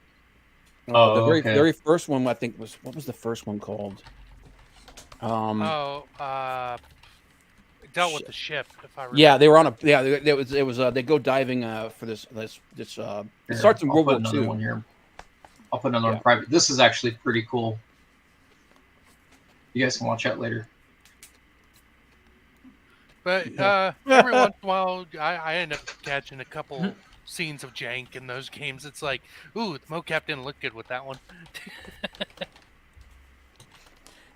The very first one I think was, what was the first one called? Dealt with the ship, if I remember. Yeah, they were on a it was they go diving for this it starts in World War II. One here. I'll put another one private. This is actually pretty cool. You guys can watch that later. But every once in a while, I end up catching a couple scenes of jank in those games. It's like, ooh, the mocap didn't look good with that one.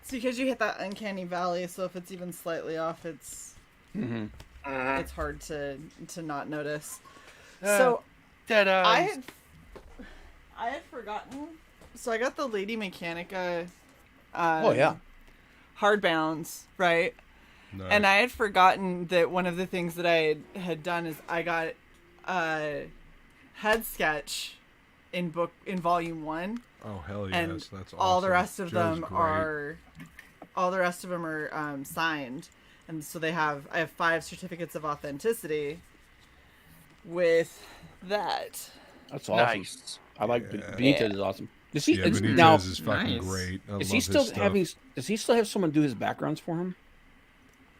It's because you hit that uncanny valley, so if it's even slightly off, it's it's hard to not notice. So I had forgotten. So I got the Lady Mechanica. Hardbounds, right? Nice. And I had forgotten that one of the things that I had done is I got a head sketch in volume 1. Oh hell yes, and that's awesome. All the rest of Joe's them great. are signed, and so I have 5 certificates of authenticity with that. That's awesome. Nice. I like Benitez is awesome. Benitez is fucking great. Does he still have someone do his backgrounds for him?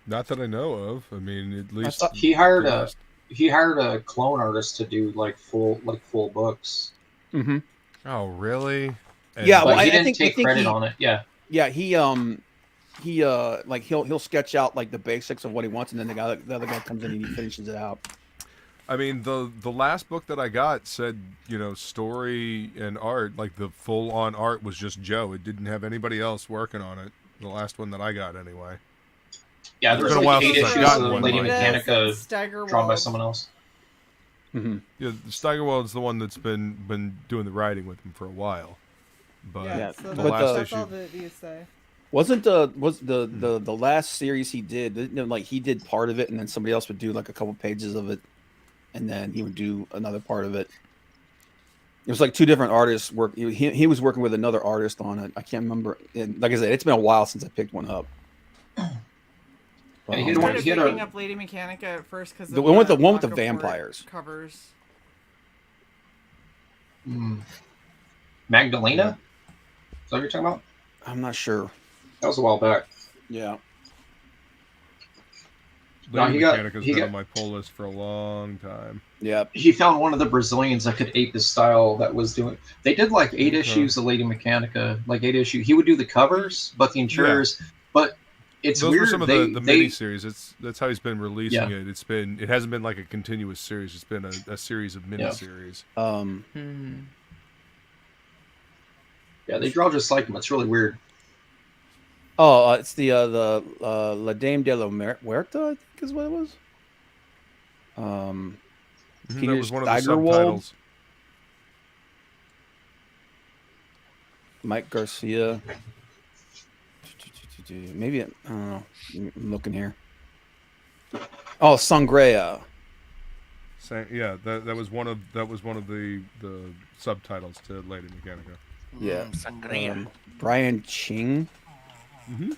Not that I know of. I mean, at least he hired a clone artist to do like full books. Mm-hmm. Oh really? And, well, he didn't take credit on it. Yeah. Yeah, he like he'll sketch out like the basics of what he wants, and then the other guy comes in and he finishes it out. I mean, the last book that I got said, story and art, like the full-on art was just Joe. It didn't have anybody else working on it. The last one that I got, anyway. Yeah, there's like 8 issues of Lady Mechanica drawn by someone else. Mm-hmm. Yeah, Steigerwald's the one that's been doing the writing with him for a while. But so the last issue. All that you say. Wasn't the last series he did, like he did part of it, and then somebody else would do like a couple pages of it, and then he would do another part of it. It was like 2 different artists work. He was working with another artist on it. I can't remember. And like I said, it's been a while since I picked one up. I started picking up Lady Mechanica at first because the one with the vampires covers. Magdalena? Is that what you're talking about? I'm not sure. That was a while back. Yeah. Lady Mechanica's been on my pull list for a long time. Yeah. He found one of the Brazilians that could ape his style that was doing. They did like 8 issues of Lady Mechanica, like 8 issues. He would do the covers, but the interiors. Yeah. But it's those weird. Were some of the mini series. That's how he's been releasing it. It hasn't been like a continuous series. It's been a series of mini series. Yeah, they draw just like him. It's really weird. Oh, it's the La Dame de la Muerta, I think is what it was. That was one of the subtitles. Mike Garcia. Maybe I don't know. I'm looking here. Oh, Sangrea. Yeah, that was one of the subtitles to Lady Mechanica. Yeah. Sangria. Brian Ching. Mm-hmm.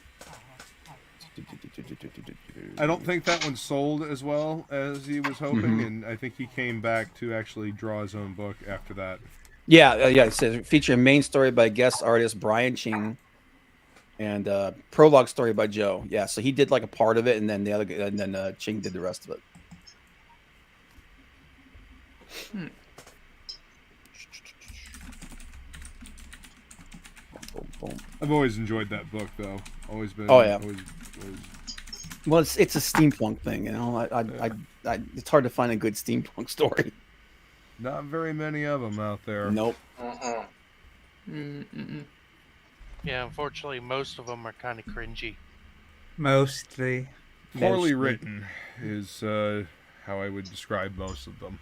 I don't think that one sold as well as he was hoping, and I think he came back to actually draw his own book after that. Yeah. It says featuring main story by guest artist Brian Ching, and prologue story by Joe. Yeah, so he did like a part of it, and then Ching did the rest of it. I've always enjoyed that book, though. Always been. Oh, yeah. Always... Well, it's a steampunk thing, you know. I it's hard to find a good steampunk story. Not very many of them out there. Nope. Yeah, unfortunately, most of them are kind of cringy. Mostly. Poorly written is how I would describe most of them.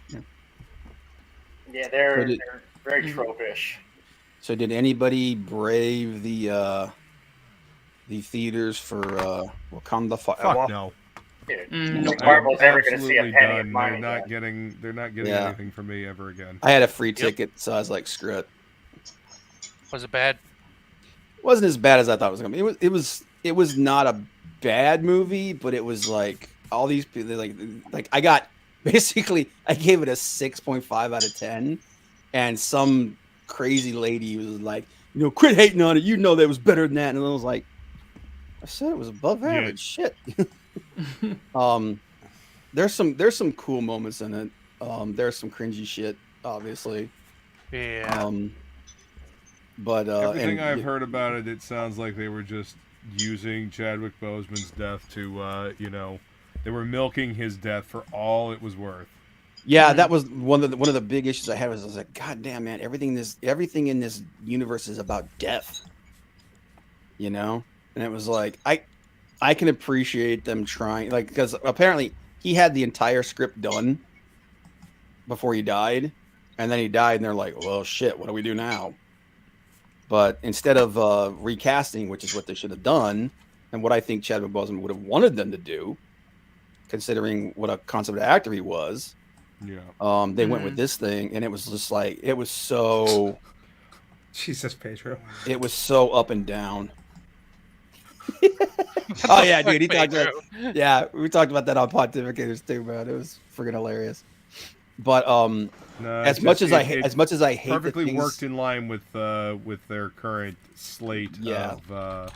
Yeah, they're very tropish. So did anybody brave the theaters for Wakanda Forever? Fuck no. Dude, no Marvel's ever going to see a penny of Done. money. They're not getting anything from me ever again. I had a free ticket, so I was like, screw it. Was it bad? It wasn't as bad as I thought it was gonna be. It was not a bad movie, but it was like all these people like I got basically I gave it a 6.5 out of 10, and some crazy lady was like, quit hating on it. You know that was better than that, and I was like, I said it was above average. Shit. There's some cool moments in it. There's some cringy shit, obviously. Yeah. But everything I've heard about it, it sounds like they were just using Chadwick Boseman's death to, they were milking his death for all it was worth. Yeah, that was one of the big issues I had. Was I was like, God damn, man, everything in this universe is about death. And it was like I can appreciate them trying, like, because apparently he had the entire script done before he died, and then he died, and they're like, well, shit, what do we do now? But instead of recasting, which is what they should have done, and what I think Chadwick Boseman would have wanted them to do, considering what a concept actor he was, they went with this thing, and it was just like, it was so... Jesus, Pedro. It was so up and down. Oh, yeah, dude, we talked about that on Pontificators too, man. It was freaking hilarious. But as much as I hate perfectly the things, worked in line with their current slate of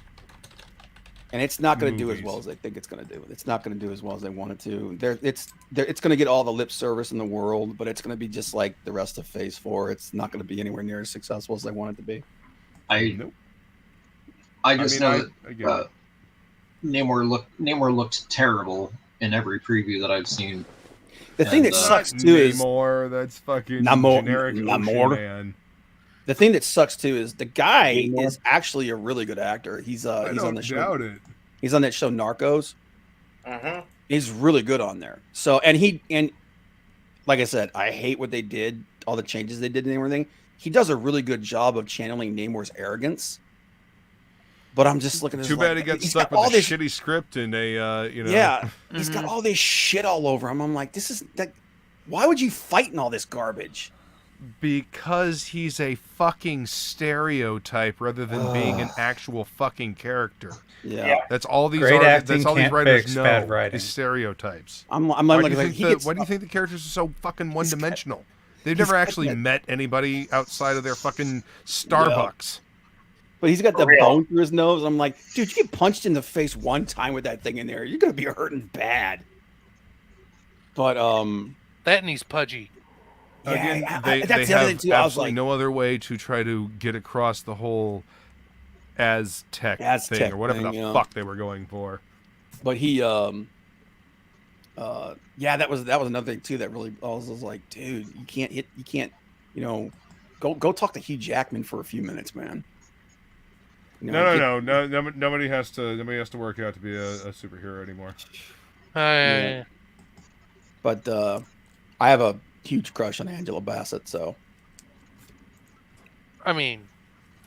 and it's not going to do as well as they think it's going to do. It's not going to do as well as they want it to. It's going to get all the lip service in the world, but it's going to be just like the rest of Phase 4. It's not going to be anywhere near as successful as they want it to be. I just know that Namor looked terrible in every preview that I've seen. The thing that sucks too is Namor. That's fucking generic Namor. Man. The thing that sucks too is the guy is actually a really good actor. He's on the show. He's on that show Narcos. He's really good on there. So and like I said, I hate what they did, all the changes they did and everything. He does a really good job of channeling Namor's arrogance. But I'm just looking at Too bad he got stuck with a shitty script and Yeah, he's got all this shit all over him. I'm like, why would you fight in all this garbage? Because he's a fucking stereotype rather than being an actual fucking character. Yeah. That's all these Great acting that's all these can't writers fix know bad writing. is stereotypes. Why do you think the characters are so fucking one-dimensional? They've never actually met anybody outside of their fucking Starbucks. But he's got the bone through his nose. I'm like, dude, you get punched in the face one time with that thing in there, you're gonna be hurting bad. But that and he's pudgy. Again, yeah, they that's the have other thing too. I was absolutely like, no other way to try to get across the whole Aztec thing or whatever the fuck they were going for. But he, that was another thing too that really I was like, dude, you can't, go talk to Hugh Jackman for a few minutes, man. No. Nobody has to work out to be a superhero anymore. But I have a huge crush on Angela Bassett, so. I mean,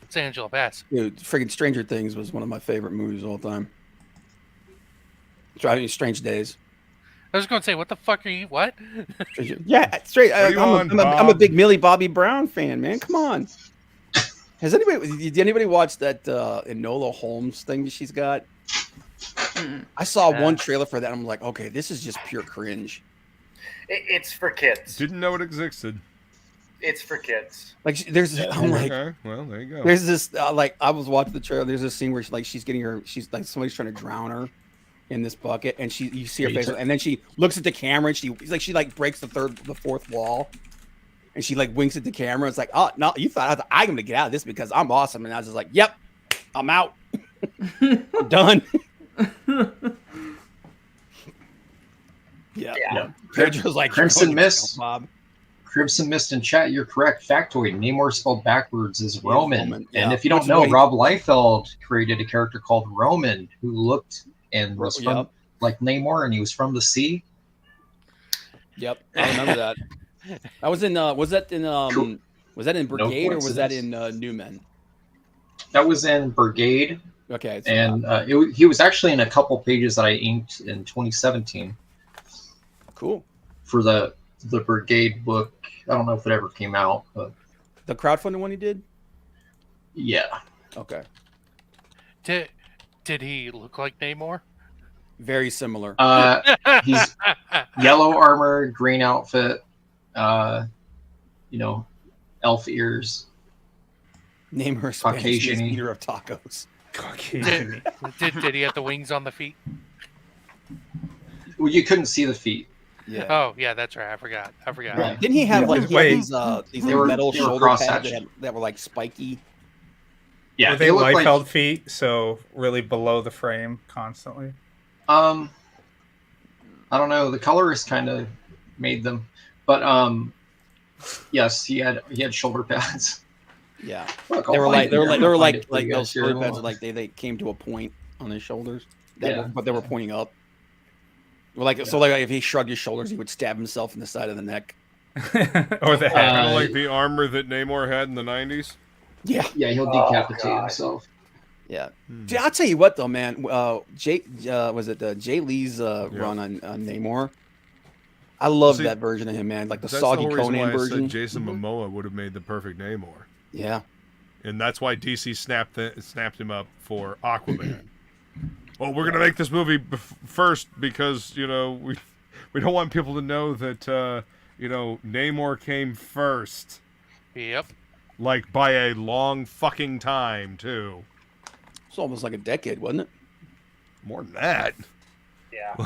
it's Angela Bassett. Dude, friggin' Stranger Things was one of my favorite movies of all time. Strange Days. I was going to say, what the fuck are you? What? Yeah, straight. What are you on, I'm a Bob? big Millie Bobby Brown fan, man. Come on. Did anybody watch that Enola Holmes thing that she's got? I saw one trailer for that. And I'm like, okay, this is just pure cringe. It's for kids. Didn't know it existed. It's for kids. Like I'm like, okay, well, there you go. There's this like I was watching the trailer. There's this scene where she's like somebody's trying to drown her in this bucket, and you see her face, and then she looks at the camera, and she breaks the fourth wall, and she like winks at the camera. It's like, oh no, you thought I'm gonna get out of this because I'm awesome, and I was just like, yep, I'm out, I'm done. Yeah. Pedro's like Crimson Mist. Bob. Crimson Mist in chat, you're correct. Factoid: Namor spelled backwards is Roman. Yeah. And if you don't know, Rob Liefeld created a character called Roman who looked and was from like Namor, and he was from the sea. Yep, I remember that. I was in. Was that in Brigade or was that in New Men? That was in Brigade. Okay, and he was actually in a couple pages that I inked in 2017. Cool. For the Brigade book. I don't know if it ever came out, but the crowdfunding one he did. Yeah. Okay. Did he look like Namor? Very similar. He's yellow armor, green outfit, elf ears. Namor, Caucasian eater of tacos. Caucasian. Did he have the wings on the feet? Well, you couldn't see the feet. Yeah. Oh, yeah, that's right. I forgot. Right. Didn't he have these metal they were shoulder pads that were like spiky? Yeah, were they Liefeld feet, so really below the frame constantly? I don't know. The colorist kind of made them, but yes, he had shoulder pads. Yeah, Look, they were like like those shoulder pads. Like they came to a point on his shoulders, but they were pointing up. So if he shrugged his shoulders, he would stab himself in the side of the neck, or the head. Kind of like the armor that Namor had in the 90s. Yeah, he'll decapitate himself. Yeah, Dude, I'll tell you what though, man. Jay Lee's run on Namor? I love that version of him, man. Like the soggy Conan version. Jason Momoa would have made the perfect Namor. Yeah, and that's why DC snapped him up for Aquaman. Well, we're gonna make this movie first because we don't want people to know that Namor came first. Yep. Like by a long fucking time too. It's almost like a decade, wasn't it? More than that. Yeah.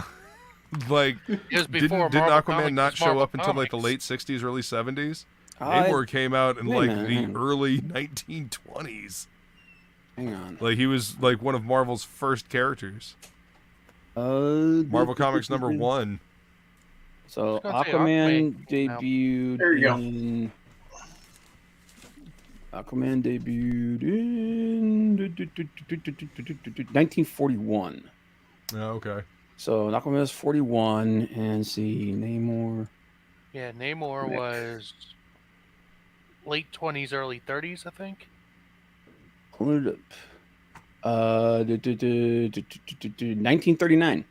Like it was before didn't Marvel Aquaman not show Marvel up until like the late 60s, early 70s? Namor came out in the early 1920s. Hang on. Like he was like one of Marvel's first characters. Marvel Comics #1. So Aquaman debuted. There you go. Aquaman debuted in 1941. Oh, okay. So Aquaman is 41, and see Namor. Yeah, Namor was late 20s, early 30s, I think. Pull it up. 1939.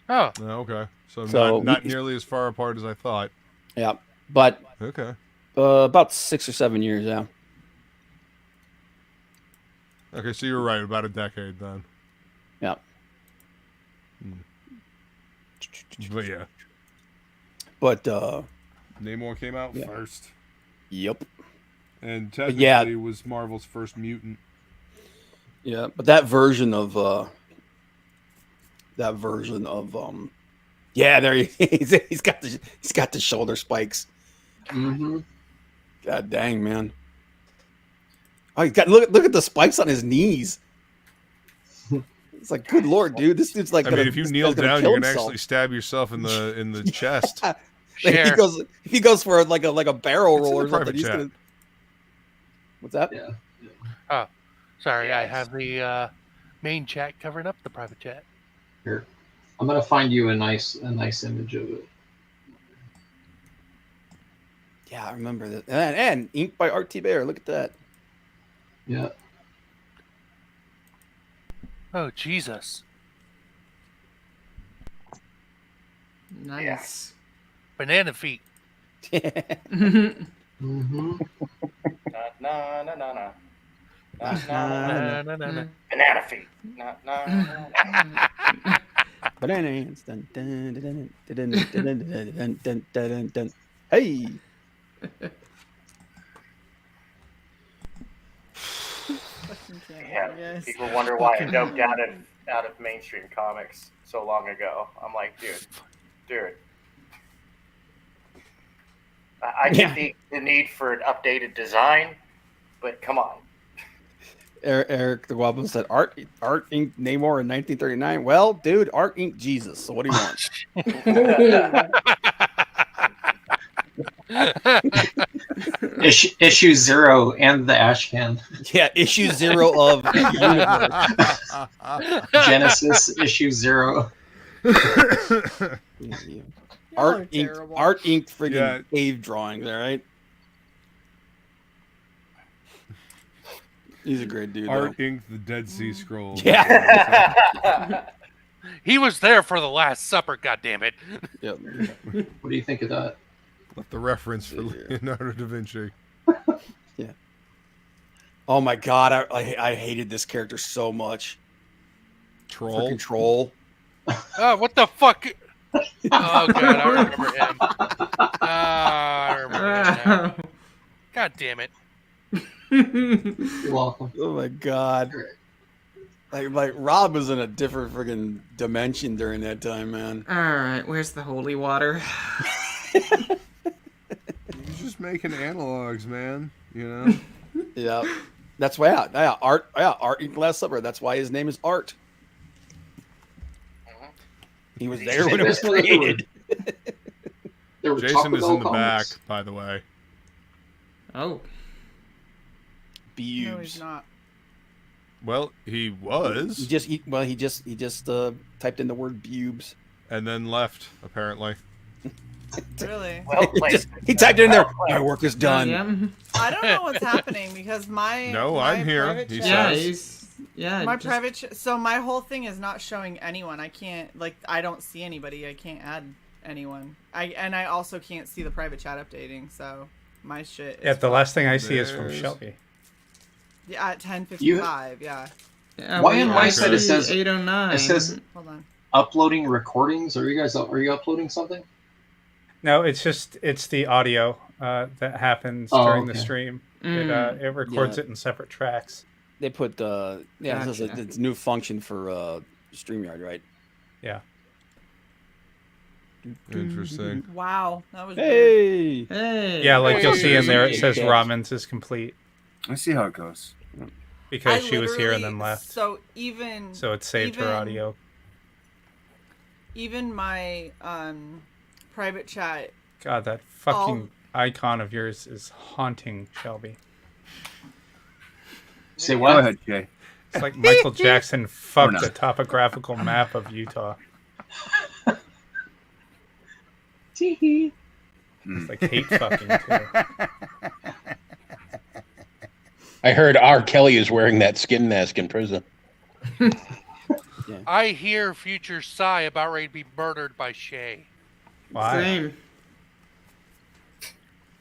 Oh. Okay. So not nearly as far apart as I thought. Yeah, but okay. About 6 or 7 years, yeah. Okay, so you were right, about a decade then. Yeah. But yeah. But Namor came out first. Yep. And technically was Marvel's first mutant. Yeah, but that version of yeah, there he's got the shoulder spikes. Mm-hmm. God dang, man. Oh, look at the spikes on his knees. It's like, good lord, dude, this dude's like. If you kneel down, you're gonna actually stab yourself in the chest. If he goes for like a barrel roll or something, he's gonna. What's that? Yeah. Oh, sorry, I have the main chat covering up the private chat. Here, I'm gonna find you a nice image of it. Yeah, I remember that. And inked by Art T. Bear. Look at that. Yeah. Oh, Jesus. Nice. Banana feet. Mm-hmm. Na na na na. Na Na, na na, na, na. banana feet. Na na. Bananas. Dun, dun, dun, dun, dun, dun, dun, dun, dun, dun, dun. Hey. Yeah, people wonder why I jumped out of mainstream comics so long ago. I'm like, dude. I get the need for an updated design, but come on. Eric the Guapo said, Art Inc. Namor in 1939. Well, dude, Art Inc. Jesus. So what do you want? Issue 0 and the ash can. Yeah, issue 0 of the universe. Genesis issue 0. Art Inc. Friggin' cave drawings, all right? He's a great dude. Art Inc. The Dead Sea Scrolls. Yeah. He was there for the Last Supper, goddammit. Yep. What do you think of that? Left the reference for Leonardo da Vinci. Yeah. Oh my god, I hated this character so much. Troll. Freaking Troll. Oh, what the fuck? Oh god, I remember him. I remember him now. God damn it. You're welcome. Oh my god. Like Rob was in a different friggin' dimension during that time, man. Alright, where's the holy water? He's just making analogs, man. You know? Yeah. That's why Art Inc. Last Supper. That's why his name is Art. He was there when it was created. Jason is in the back, by the way. Oh. Bubes. No, he's not. Well, he was. He just typed in the word bubes. And then left, apparently. Really? Well played. He typed it in there. My work is done. I don't know what's happening because my I'm here. private He chat- says. my private so my whole thing is not showing anyone. I can't I don't see anybody. I can't add anyone. I also can't see the private chat updating. So my shit. Yeah, the last thing I see is from Shelby. Yeah, at 10:55. Yeah. Why on my side it says 809? It says Hold on. uploading recordings. Are you uploading something? No, it's the audio that happens during the stream. It records it in separate tracks. They put it's a new function for StreamYard, right? Yeah. Interesting. Wow, that was Hey. Yeah, like you'll see in there it says Ramen's is complete. I see how it goes. Because she was here and then left. So it saved her audio. Even my private chat. God, that fucking icon of yours is haunting, Shelby. Say what? Go ahead, Jay. It's like Michael Jackson fucked the topographical map of Utah. It's like hate fucking too. I heard R. Kelly is wearing that skin mask in prison. I hear future Psy about ready to be murdered by Shae. Why? Same.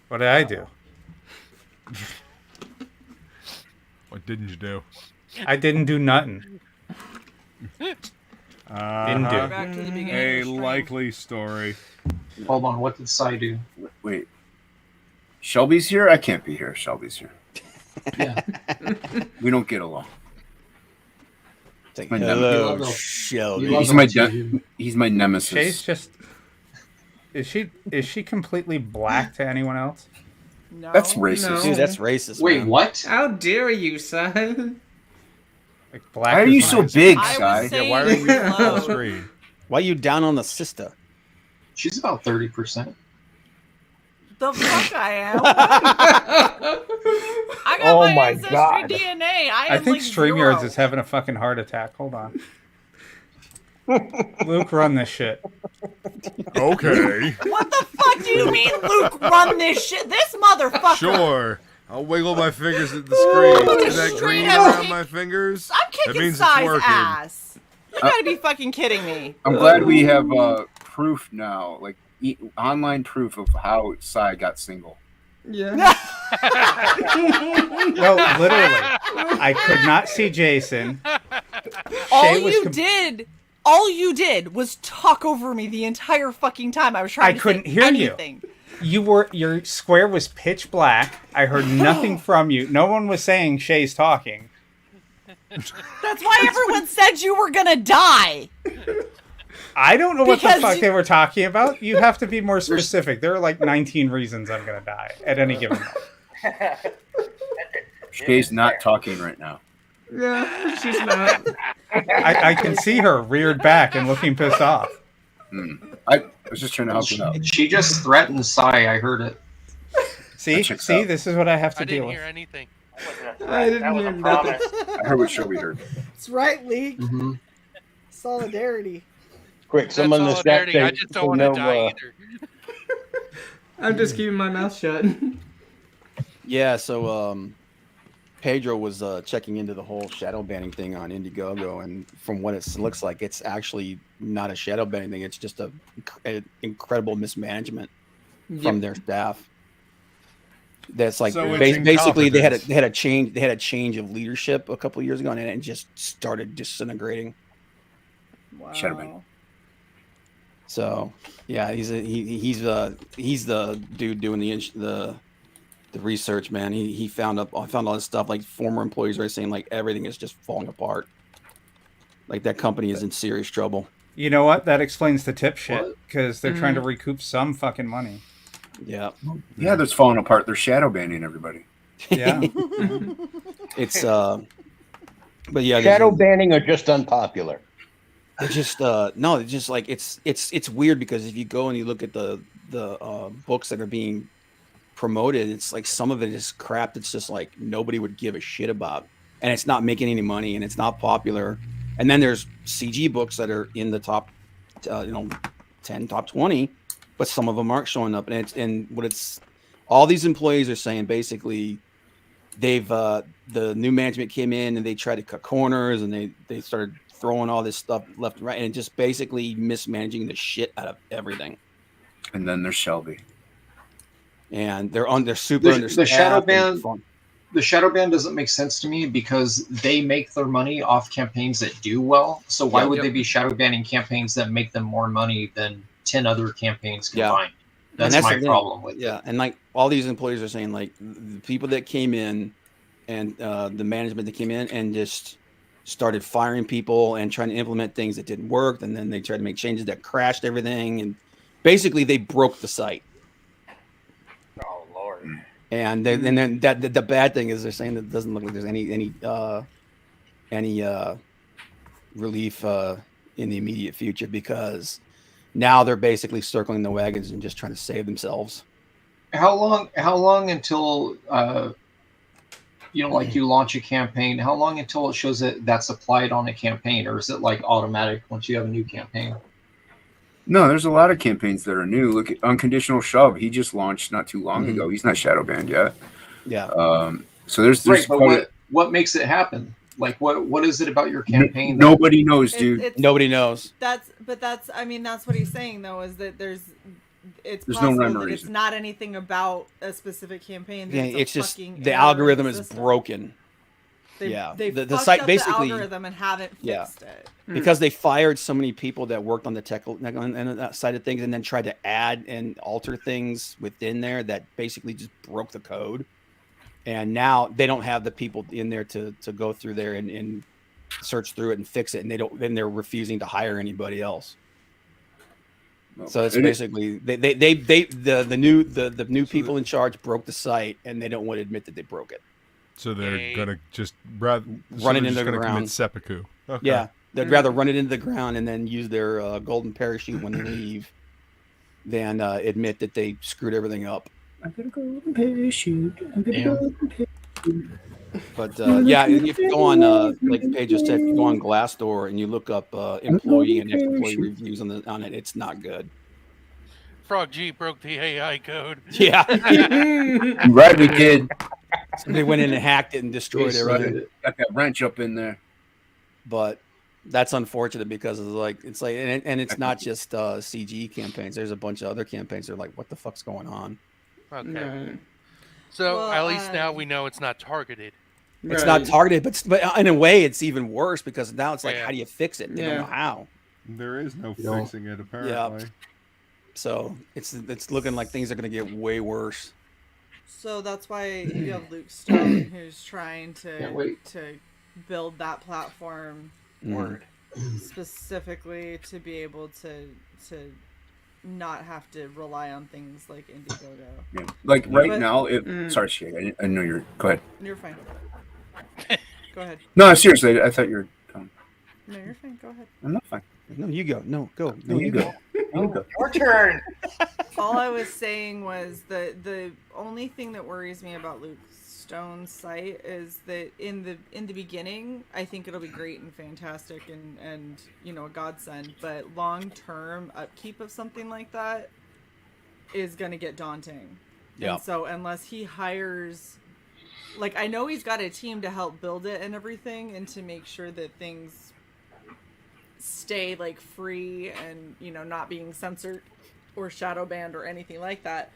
What did I do? What didn't you do? I didn't do nothing. Didn't do. Back to the beginning A of the stream. likely story. Hold on, what did Sai do? Wait. Shelby's here? I can't be here. Shelby's here. Yeah. We don't get along. It's like, My hello, nemesis. Shelby. He's my nemesis. Shae's just. Is she completely black to anyone else? No. That's racist. No. Dude, that's racist. Wait, man. what? How dare you, son? Like black. Why are is you so nice. big, I Sai? was saying why are you low. on the screen? Why are you down on the sister? She's about 30%. The fuck I am. I got my ancestry DNA. I think like StreamYards 0. is having a fucking heart attack. Hold on. Luke, run this shit. Okay. What the fuck do you mean, Luke? Run this shit. This motherfucker. Sure. I'll wiggle my fingers at the screen. Is that Straight green up around kick- my fingers? I'm That kicking means it's Sai's working. ass. You gotta be fucking kidding me. I'm glad we have proof now, like online proof of how Cy got single. Yeah. No, literally, I could not see Jason. All you did was talk over me the entire fucking time. I was trying I to couldn't say hear anything. Your square was pitch black. I heard nothing from you. No one was saying Shae's talking. That's why everyone said you were gonna die. I don't know what the Because fuck they were talking about. You have to be more specific. There are like 19 reasons I'm gonna die at any given moment. Shae's not talking right now. Yeah, she's not. I can see her reared back and looking pissed off. I was just trying to help you out. She just threatened Cy. I heard it. See, this is what I have to deal with. I didn't hear anything. I didn't hear nothing. I heard what Shelby heard. That's right, League. Solidarity. Quick, someone in the chat Solidarity, I said, just don't want to die either. I'm just keeping my mouth shut. Yeah, so Pedro was checking into the whole shadow banning thing on Indiegogo, and from what it looks like, it's actually not a shadow banning thing. It's just an incredible mismanagement from their staff. That's like So it's basically they had incompetence. a change of leadership a couple of years ago, and it just started disintegrating. Wow. Shadow banning. So yeah, he's the dude doing the research, man. He found all this stuff. Like former employees are saying, like everything is just falling apart. Like that company is in serious trouble. You know what? That explains the tip shit because they're trying to recoup some fucking money. Yeah. Yeah, that's falling apart. They're shadow banning everybody. Yeah. It's but yeah, Shadow banning or just unpopular? It's just no, it's just like it's weird because if you go and you look at the books that are being promoted, it's like some of it is crap that's just like nobody would give a shit about, and it's not making any money and it's not popular. And then there's CG books that are in the top 10, top 20, but some of them aren't showing up. And all these employees are saying basically they've the new management came in and they tried to cut corners and they started throwing all this stuff left and right and just basically mismanaging the shit out of everything. And then there's Shelby. And they're super understaffed. The shadow ban doesn't make sense to me because they make their money off campaigns that do well. So why would they be shadow banning campaigns that make them more money than 10 other campaigns combined? That's my problem with it. Yeah, and like all these employees are saying, like the people that came in and the management that came in and just started firing people and trying to implement things that didn't work, and then they tried to make changes that crashed everything, and basically they broke the site. Oh Lord! And then the bad thing is they're saying that it doesn't look like there's any relief in the immediate future because now they're basically circling the wagons and just trying to save themselves. How long until like you launch a campaign? How long until it shows that that's applied on a campaign, or is it like automatic once you have a new campaign? No, there's a lot of campaigns that are new. Look at Unconditional Shove. He just launched not too long ago. He's not shadow banned yet. Yeah. So there's right, but what makes it happen? Like what is it about your campaign? Nobody knows, dude. Nobody knows. That's what he's saying though, is that there's no rhyme or that it's reason. not anything about a specific campaign. Yeah, It's it's just fucking the error algorithm in the is system. broken. They the fucked site up basically the algorithm and haven't fixed it. because they fired so many people that worked on the tech and that side of things, and then tried to add and alter things within there that basically just broke the code. And now they don't have the people in there to go through there and search through it and fix it, and they're refusing to hire anybody else. So it's basically the new people in charge broke the site, and they don't want to admit that they broke it. So they're gonna just run it into the ground. Commit seppuku. Okay. Yeah, they'd rather run it into the ground and then use their golden parachute when they leave than admit that they screwed everything up. I got a golden parachute. But yeah, if you go on like the page just said, if you go on Glassdoor and you look up employee and ex-employee reviews on it, it's not good. Frog G broke the AI code. Yeah. You right, we did. Somebody went in and hacked it and destroyed everything. Got that wrench up in there. But That's unfortunate because it's like and it's not just CG campaigns. There's a bunch of other campaigns that are like, what the fuck's going on? Okay. No. So Well, at least now we know it's not targeted. It's not targeted, but in a way, it's even worse because now it's like, Yeah. how do you fix it? They don't know how. There is no You know? fixing it apparently. So it's looking like things are going to get way worse. So that's why you have Luke Stone, who's trying to build that platform specifically to be able to not have to rely on things like Indiegogo. Yeah. Like right now, sorry, Shae, I know you're. Go ahead. You're fine. Go ahead. No, seriously, I thought you were. No, you're fine. Go ahead. I'm not fine. No, you go. No, go. No, you go. You go. Your turn. All I was saying was the only thing that worries me about Luke Stone's site is that in the beginning, I think it'll be great and fantastic and a godsend, but long term upkeep of something like that is gonna get daunting. Yeah. And so unless he hires, like, I know he's got a team to help build it and everything, and to make sure that things stay like free and not being censored or shadow banned or anything like that,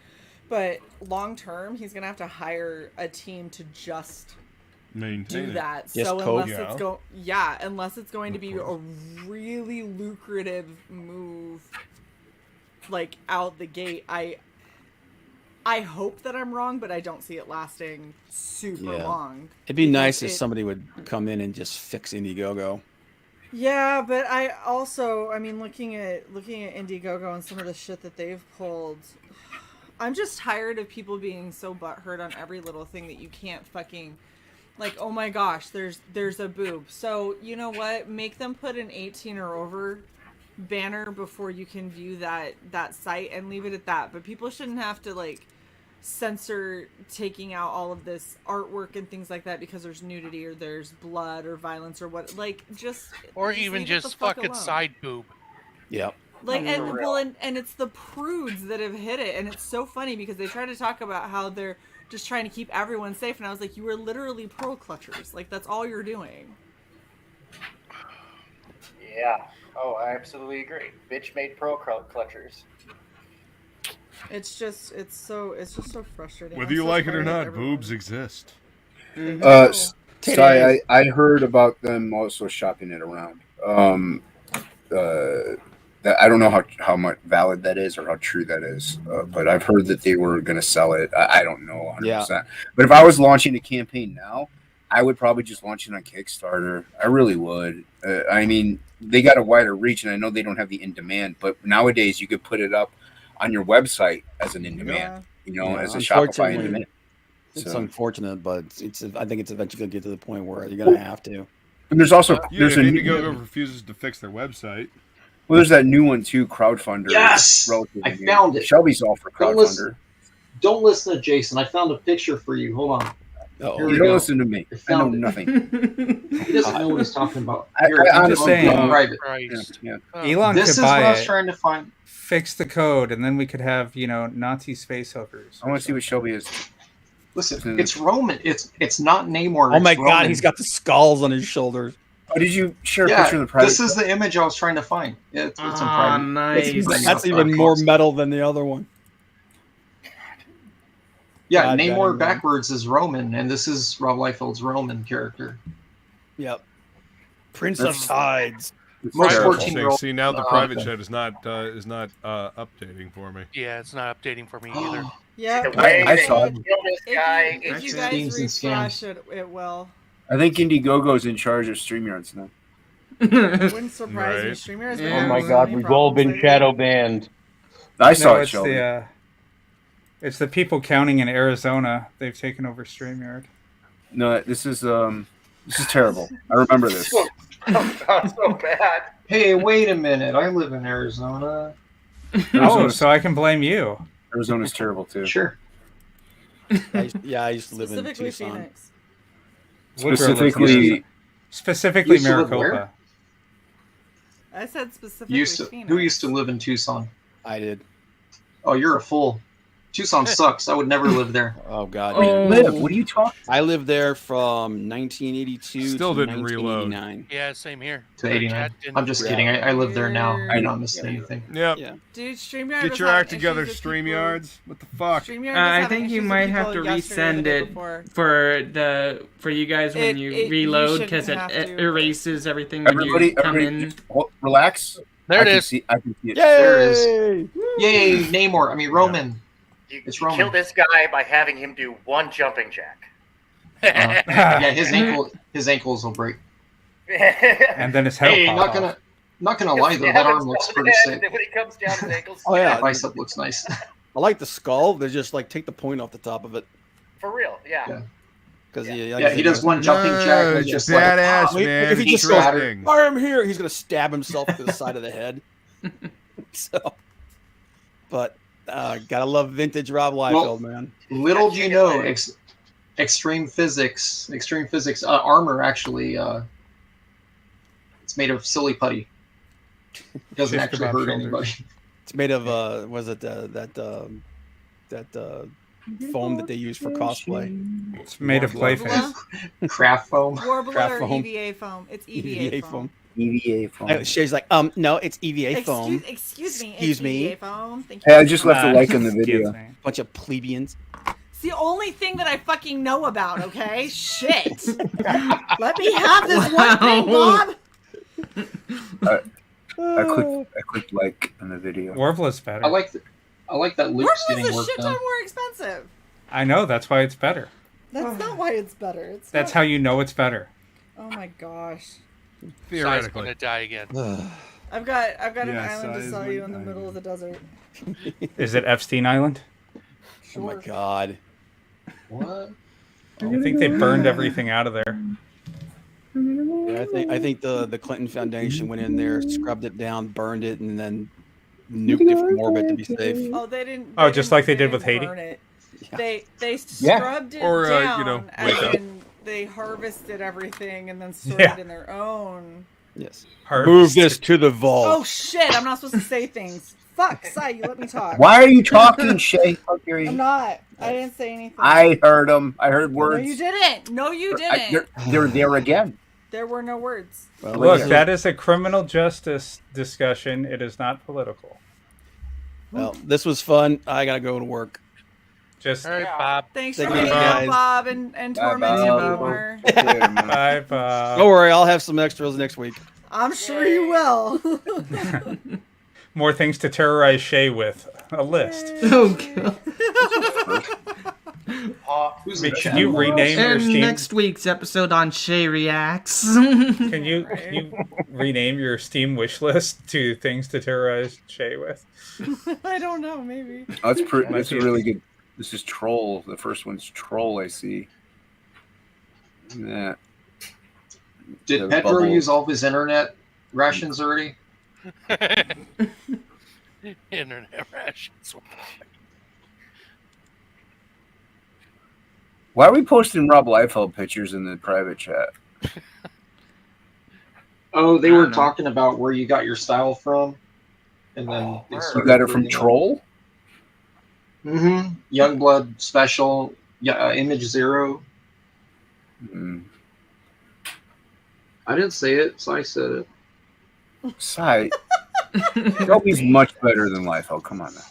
but long term he's gonna have to hire a team to just maintain do that. Yes, so code. unless it's going to be a really lucrative move, like out the gate, I hope that I'm wrong, but I don't see it lasting super long. It'd be nice if somebody would come in and just fix Indiegogo. Yeah, but looking at Indiegogo and some of the shit that they've pulled, I'm just tired of people being so butthurt on every little thing that you can't fucking, like, oh my gosh, there's a boob. So, you know what? Make them put an 18 or over banner before you can view that site and leave it at that. But people shouldn't have to, like, censor taking out all of this artwork and things like that because there's nudity or there's blood or violence or what, like, just even leave it just the fuck fucking alone. side boob. Yep. Like, and it's the prudes that have hit it, and it's so funny because they try to talk about how they're just trying to keep everyone safe, and I was like, you are literally pearl clutchers. Like, that's all you're doing. Yeah. Oh, I absolutely agree. Bitch made pro clutchers. It's just so frustrating. Whether I'm you so like it or tired of not, everyone. boobs exist. Sorry, I heard about them also shopping it around. That I don't know how much valid that is or how true that is, but I've heard that they were going to sell it. I don't know 100%. Yeah. But if I was launching a campaign now, I would probably just launch it on Kickstarter. I really would. I mean, they got a wider reach, and I know they don't have the in-demand, but nowadays you could put it up on your website as an in-demand, as a Shopify in-demand. It's unfortunate, but I think it's eventually going to get to the point where you're going to have to. And there's also if Indiegogo refuses to fix their website. Well, there's that new one too, crowdfunder. Yes, I found it. Shelby's all for crowdfunder. Don't listen to Jason. I found a picture for you. Hold on. You don't listen to me. I know nothing. He doesn't know what he's talking about. I'm just saying. Private. Elon This could is buy what I was it, trying to find. fix the code, and then we could have Nazi space hookers. I want to see what Shelby is. Listen, it's Roman. It's not Namor. Oh my it's God, Roman. he's got the skulls on his shoulders. Oh, did you share a picture of the private? This is the image I was trying to find. It's in private. Nice. That's even more metal than the other one. Yeah, God, Namor damn. backwards is Roman, and this is Rob Liefeld's Roman character. Yep. Prince of Tides. Most 14-year-old. See, now the private chat is not updating for me. Yeah, it's not updating for me either. Yeah, The way I they saw it. kill this guy. If you Schemes guys and refresh scams. it will. I think Indiegogo's in charge of StreamYards now. It wouldn't surprise me. Right. Streamer has Yeah. been Oh my having so God, many we've all problems been lately. shadow banned. I saw No, it, it's Shelby. it's the people counting in Arizona. They've taken over StreamYard. No, this is terrible. I remember this. So bad. Hey, wait a minute. I live in Arizona. Oh, so I can blame you. Arizona's terrible too. Sure. I used to live in Specifically Tucson. Phoenix. Specifically Used to live Maricopa. where? I said specifically Phoenix. Who used to live in Tucson? I did. Oh, you're a fool. Tucson sucks. I would never live there. Oh God. Where you live? What are you talking? I lived there from 1982 Still to didn't reload. 1989. Yeah, same here. To 89. I'm just kidding. I live there now. I'm not missing anything. Yep. Yeah. Dude, StreamYard Get was your having act together, issues with people. StreamYards. What the fuck? StreamYard was I having think you issues with might have people to yesterday or the resend day it before. for you guys when you you reload because shouldn't it have to. erases everything when you come in. Relax. There it is. I can see it. There it is. Yay, Namor. I mean, Roman. You Roman. kill this guy by having him do one jumping jack. Yeah, his ankles will break. And then his head. Hey, will not pop off. gonna lie though, that arm looks pretty sick. When he comes down, his ankles. Oh yeah. That bicep looks nice. I like the skull. They just like take the point off the top of it. For real, yeah. Because he does one jumping jack and it's just badass, like, man. If he just Interesting. goes, I am here, he's gonna stab himself to the side of the head. So, but gotta love vintage Rob Liefeld, man. Little do you know, extreme physics armor actually it's made of silly putty. It doesn't Just actually about hurt shoulders. anybody. It's made of was it that foam that they use for cosplay? It's made of clay face. Craft foam. Warbler Craft or foam. EVA foam? It's EVA EVA foam. EVA foam. Shay's like, no, it's EVA foam. Excuse me. Excuse it's me. EVA foam. Thank you. Hey, I just left a like on the Excuse video. me. Bunch of plebeians. It's the only thing that I fucking know about, okay? Shit. Let me have this one thing, Bob. I clicked like on the video. Warbler's better. I like that Luke's Warbler's getting a work shit ton done. more expensive. I know. That's why it's better. That's not why it's better. It's That's not... how you know it's better. Oh my gosh. Shai's Theoretically. gonna die again. I've got an Yes, island to I sell is you my in the middle of the desert. Is it Epstein Island? Oh my God. What? I think they burned everything out of there. Yeah, I think the Clinton Foundation went in there, scrubbed it down, burned it, and then nuked it from orbit to be safe. Oh, they didn't. Oh, just like they did with didn't Haiti? burn it. Yeah. They scrubbed it Or, down, you know, as wake up. in they harvested everything and then stored Yeah. it in their own. Yes. Harvest. Move this to the vault. Oh shit! I'm not supposed to say things. Fuck, Sai, you let me talk. Why are you talking, Shae? How dare you? I'm not. I didn't say anything. I heard them. I heard No, words. you didn't. No, you didn't. They're there again. There were no words. Well, Look, yeah. that is a criminal justice discussion. It is not political. Well, this was fun. I gotta go to work. Just All right, Bob. Thanks Thank for you, hanging guys. out, Bob, and Bye, tormenting Bob. more. bye, Bob. Don't worry, I'll have some extras next week. I'm sure you will. More things to terrorize Shae with. A list. Oh god. Who's Wait, the should you rename your And Steam? next week's episode on Shae Reacts. Can you rename your Steam wish list to things to terrorize Shae with? I don't know. Maybe. Oh, that's Might that's be- really good. This is Troll. The first one's Troll. I see. Yeah. Did The Pedro bubble. use all of his internet rations already? Internet rations. Why are we posting Rob Liefeld pictures in the private chat? Oh, they I were don't know. talking about where you got your style from, and then they You started got it from bringing up- Troll? Mm-hmm. Youngblood Special, yeah, Image Zero. Mm. I didn't say it, so I said it. Sai. Shelby's much better than Liefeld. Come on now.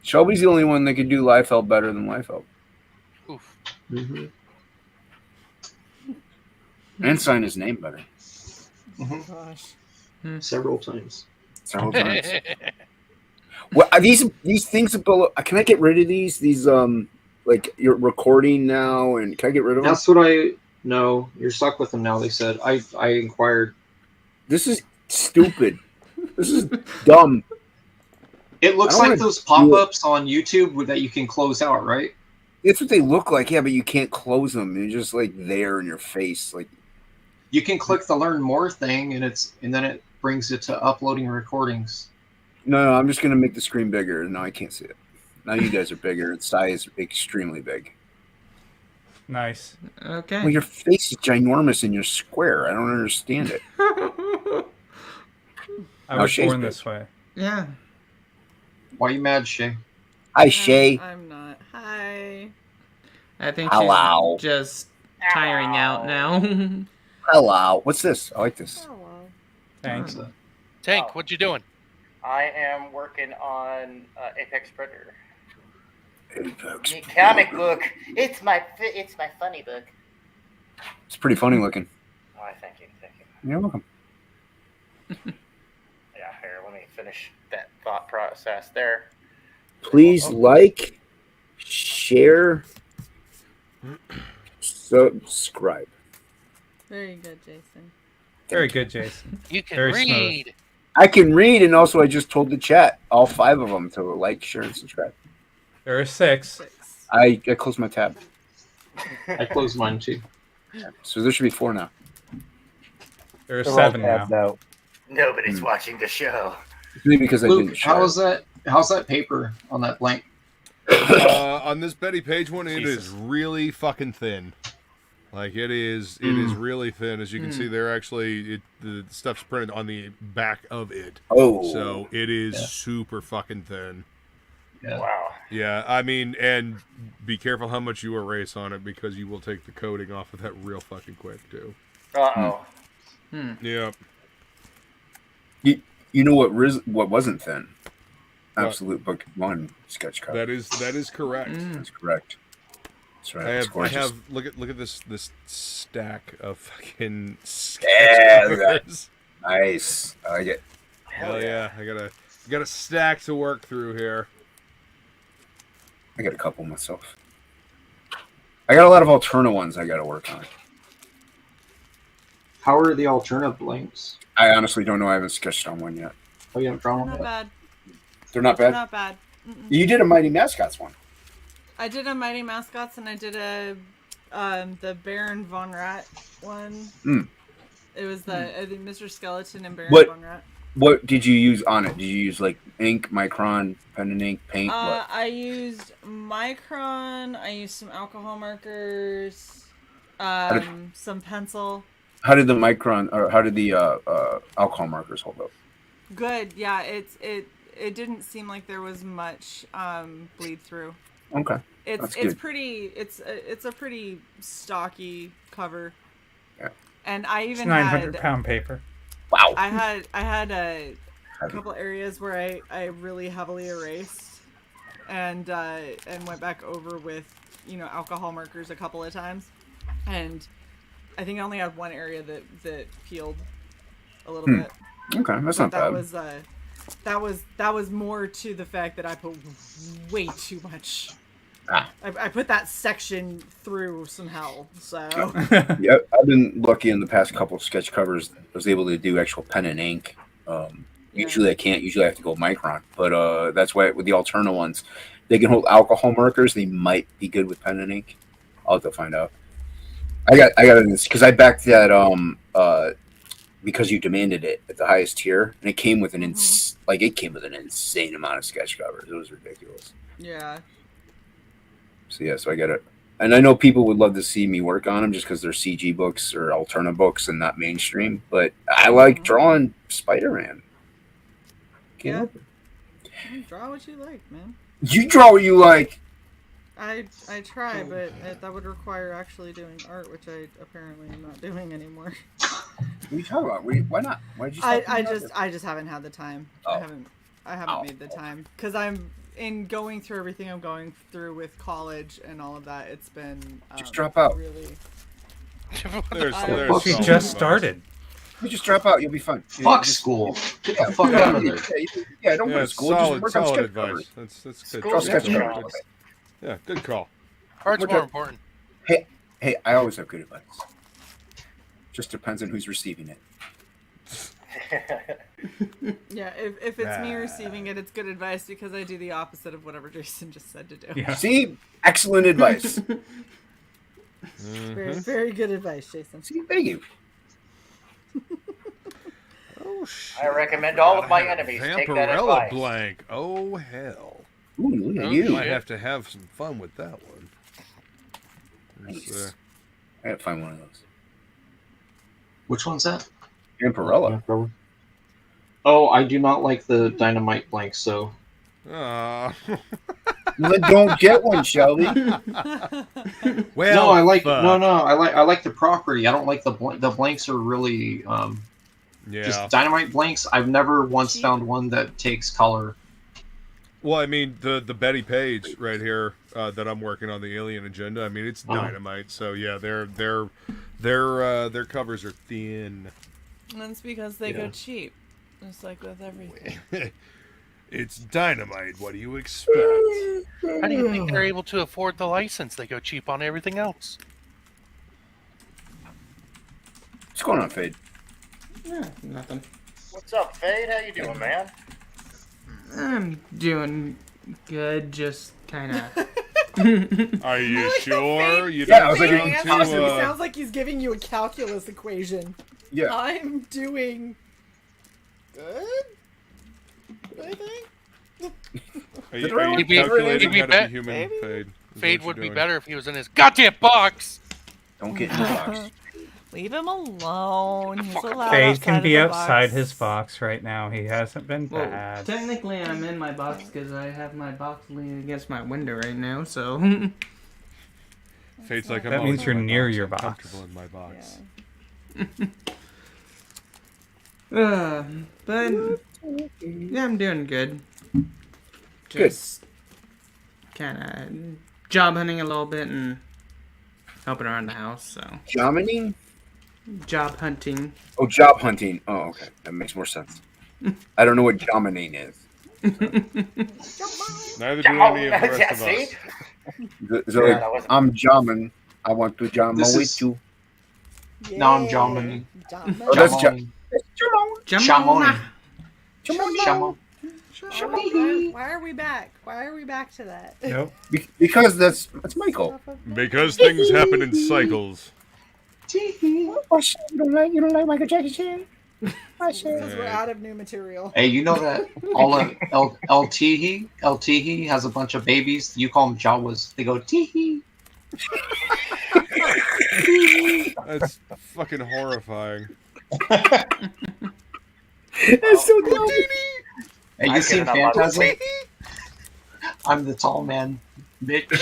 Shelby's the only one that could do Liefeld better than Liefeld. Oof. Mm-hmm. And sign his name better. Gosh. Several times. Several times. Well, are these things below? Can I get rid of these? These like you're recording now, and can I get rid of them? That's what I know. You're stuck with them now. They said I inquired. This is stupid. This is dumb. It looks I don't like wanna those pop-ups on YouTube that you can close out, right? That's what they look like. Yeah, but you can't close them. They're just like there in your face. Like You can click the Learn More thing, and then it brings it to uploading recordings. no, I'm just gonna make the screen bigger. No, I can't see it. Now you guys are bigger. Its size is extremely big. Nice. Okay. Well, your face is ginormous and you're square. I don't understand it. I Oh, was Shae's born big. this way. Yeah. Why are you mad, Shae? Hi, Shae. I'm not. Hi. I think Hello. she's just tiring out now. Hello. What's this? I like this. Hello. Thanks. Tank, what you doing? I am working on Apex Predator. Apex The comic book. It's my funny book. It's pretty funny looking. Oh, thank you. You're welcome. Yeah, here, let me finish that thought process there. Please like, share, subscribe. Very good, Jason. Very good, Jason. You can Very read. smooth. I can read, and also I just told the chat, all 5 of them, to like, share, and subscribe. There are 6. I closed my tab. I closed mine too. So there should be 4 now. There are 7 now. Nobody's watching the show. Maybe because I Luke, didn't share. how's that paper on that blank? On this Betty Page one, it Jesus. is really fucking thin. Like it is really thin. As you can see, they're actually the stuff's printed on the back of it. Oh, so it is super fucking thin. Yeah. Wow. Yeah, I mean, and be careful how much you erase on it because you will take the coating off of that real fucking quick too. Uh-oh. Yeah. You know what wasn't thin? Absolute Book 1 sketch cover. That is correct. That's correct. That's right. I have look at this stack of fucking Yeah, covers. Nice. I like it. Hell yeah! I got a stack to work through here. I got a couple myself. I got a lot of alternate ones I got to work on. How are the alternate blanks? I honestly don't know. I haven't sketched on one yet. Oh, you haven't drawn one Not yet? bad. They're not They're bad. not bad. You did a Mighty Mascots one. I did a Mighty Mascots and I did a the Baron Von Rat one. It was the I think Mr. Skeleton and Baron Von Rat. What did you use on it? Did you use like ink, micron, pen and ink, paint? What? I used micron. I used some alcohol markers. Some pencil. How did the micron or how did the alcohol markers hold up? Good. Yeah. It didn't seem like there was much bleed through. Okay. It's good. pretty. It's a pretty stocky cover. Yeah. And I It's even 900-pound paper. Wow. I had a couple areas where I really heavily erased and went back over with alcohol markers a couple of times, and I think I only had one area that peeled a little bit. Okay, that's But not bad. That was more to the fact that I put way too much. Ah. I put that section through some hell. So Yeah, I've been lucky in the past couple of sketch covers. I was able to do actual pen and ink. Usually I can't. Usually I have to go micron. But that's why with the alternate ones, they can hold alcohol markers. They might be good with pen and ink. I'll have to find out. I got this because I backed that because you demanded it at the highest tier, and it came with an insane amount of sketch covers. It was ridiculous. yeah. So I got it. And I know people would love to see me work on them just because they're CG books or alternate books and not mainstream. But I like drawing Spider-Man. Yeah. You draw what you like, man. You draw what you like. I try, but that would require actually doing art, which I apparently am not doing anymore. What are you talking about? Why not? Why did you? I just haven't had the time. Oh. I haven't made the time because I'm in going through everything I'm going through with college and all of that. It's been just drop out. Really. She just started. You just drop out. You'll be fine. Fuck school. Get the fuck out of there. Yeah, don't go to school. Just work on Solid sketch advice. covers. That's good. Draw sketch Yeah, covers. Yeah, good call. Art's Look more at- important. Hey, I always have good advice. Just depends on who's receiving it. Yeah, if it's me receiving it, it's good advice because I do the opposite of whatever Jason just said to do. Yeah. See, excellent advice. Very, very good advice, Jason. See, thank you. Oh shit! I recommend all of my enemies take that Vampirella advice. blank. Oh hell! Ooh, look at Oh, you. shit. Might have to have some fun with that one. Nice. I gotta find one of those. Which one's that? Vampirella. Oh, I do not like the dynamite blanks, so Aw. Well, then don't get one, Shelly. Well, no, I like fuck. I like the property. I don't like the blanks are really just dynamite blanks. I've never once found one that takes color. Well, I mean, the Betty Page right here that I'm working on, the Alien Agenda. I mean, it's dynamite. So yeah, their covers are thin. That's because they go cheap, just like with everything. It's dynamite. What do you expect? How do you think they're able to afford the license? They go cheap on everything else. What's going on, Fade? Yeah, nothing. What's up, Fade? How you doing, man? I'm doing good, just kind of. Are you sure? You Yeah, don't sound too, He sounds like he's giving you a calculus equation. Yeah. I'm doing good, I think. Are you calculating how to be human, Fade? Fade would be better if he was in his goddamn box. Don't get in the box. Leave him alone. He's allowed Fade can outside be of the outside box. his box right now. He hasn't been Well, bad. technically, I'm in my box because I have my box leaning against my window right now. So. Fade's like, I'm That always means you're in my near box. your I'm box. comfortable in my box. But yeah, I'm doing good. Just kind of job hunting a little bit and helping around the house. So Jomining? job hunting. Oh, job hunting. Oh, okay. That makes more sense. I don't know what jomining is. Neither do any of the rest of see? us. So, like, I'm jamming. I want to jam This with is- you. No, I'm jamming. Oh, that's Jamona. Jamon. Why are we back? Why are we back to that? Nope. Because that's Michael. Because things happen in cycles. Oh, shit, you don't like Michael Jackson? Because we're out of new material. Hey, you know that all of El Teehee has a bunch of babies. You call them Jawas. They go teehee. That's fucking horrifying. That's so dumb. Hey, you seen Phantasm? I'm the tall man, bitch.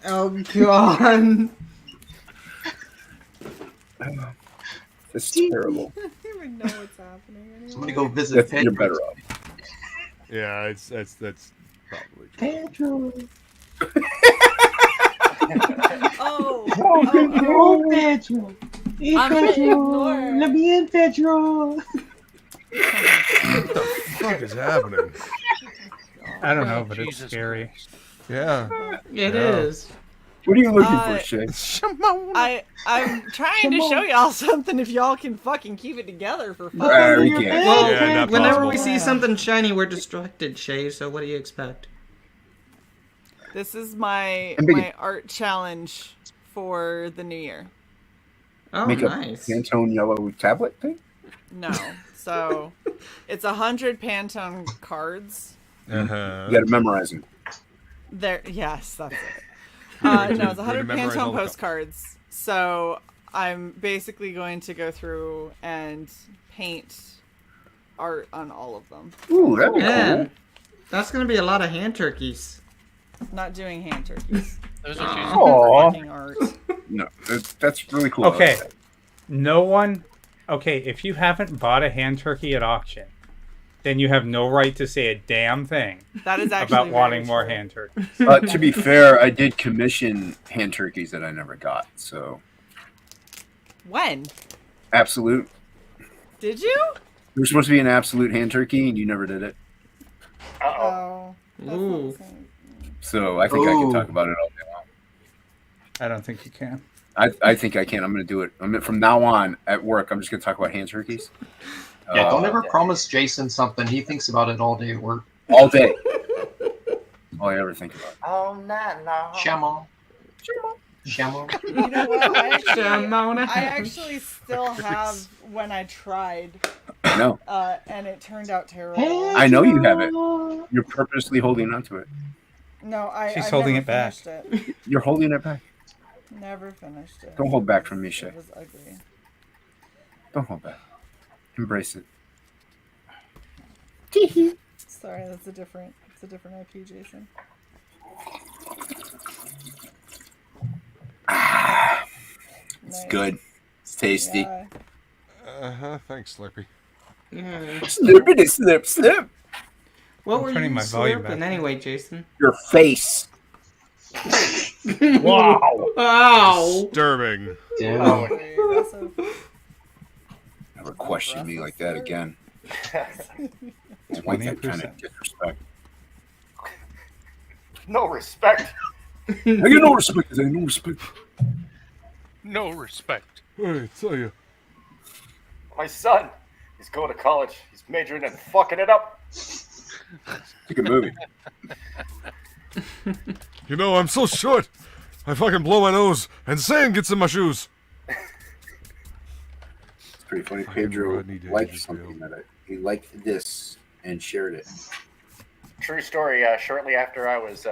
Oh god. That's terrible. I don't even know what's happening anymore. Somebody go visit You're Pedro. better off. Yeah, that's probably true. Pedro. Oh, Pedro. I'm gonna ignore. Let me in, Pedro. What the fuck is happening? I don't know, but it's Jesus scary. Yeah. It is. What are you looking for, Shae? I'm trying to show y'all something. If y'all can fucking keep it together for fun. We can't. Well, Yeah, not whenever possible. we see something shiny, we're distracted, Shae. So what do you expect? This is my And big- my art challenge for the new year. Oh, Make nice. a Pantone yellow tablet thing? No, so it's 100 Pantone cards. Uh-huh. You gotta memorize them. There, yes, that's it. Way to- No, it's way 100 to memorize all Pantone the postcards. So I'm basically going to go through and paint art on all of them. Ooh, that'd be Man, cool. that's gonna be a lot of hand turkeys. Not doing hand turkeys. Those are Doing Aw. fucking art. No, that's really cool. Okay. No one. Okay, if you haven't bought a hand turkey at auction, then you have no right to say a damn thing That is actually about very wanting more true. hand turkeys. To be fair, I did commission hand turkeys that I never got. So, When? absolute. Did you? There was supposed to be an absolute hand turkey, and you never did it. Uh-oh. Oh. That's not Ooh. the same. So I think I can Ooh. talk about it all day long. I don't think you can. I think I can. I'm going to do it. From now on at work, I'm just going to talk about hand turkeys. Yeah, don't ever promise Jason something. He thinks about it all day at work. All day. All I ever think about. All night long. Shamon. Shamon. You know what? Shamona. I actually still have when I tried, I know. and it turned out terrible. I know you have it. You're purposely holding on to it. No, She's I've holding never it back. finished it. You're holding it back. Never finished it. Don't hold back from me, Shae. It was ugly. Don't hold back. Embrace it. Sorry, that's a different IP, Jason. It's good. It's tasty. Yeah. Thanks, Slurpee. Slurpity slip slip. What I'm were turning you my volume slurping back. anyway, Jason? Your face. Wow. Ow! Disturbing. Damn. Never question me like that again. I don't like that kind of disrespect. No respect. I get no respect. I get no respect. No respect. Hey, tell you. My son, he's going to college. He's majoring in fucking it up. It's a good movie. You know, I'm so short. I fucking blow my nose and sand gets in my shoes. It's pretty funny. Pedro liked something that he liked this and shared it. True story. Shortly after I was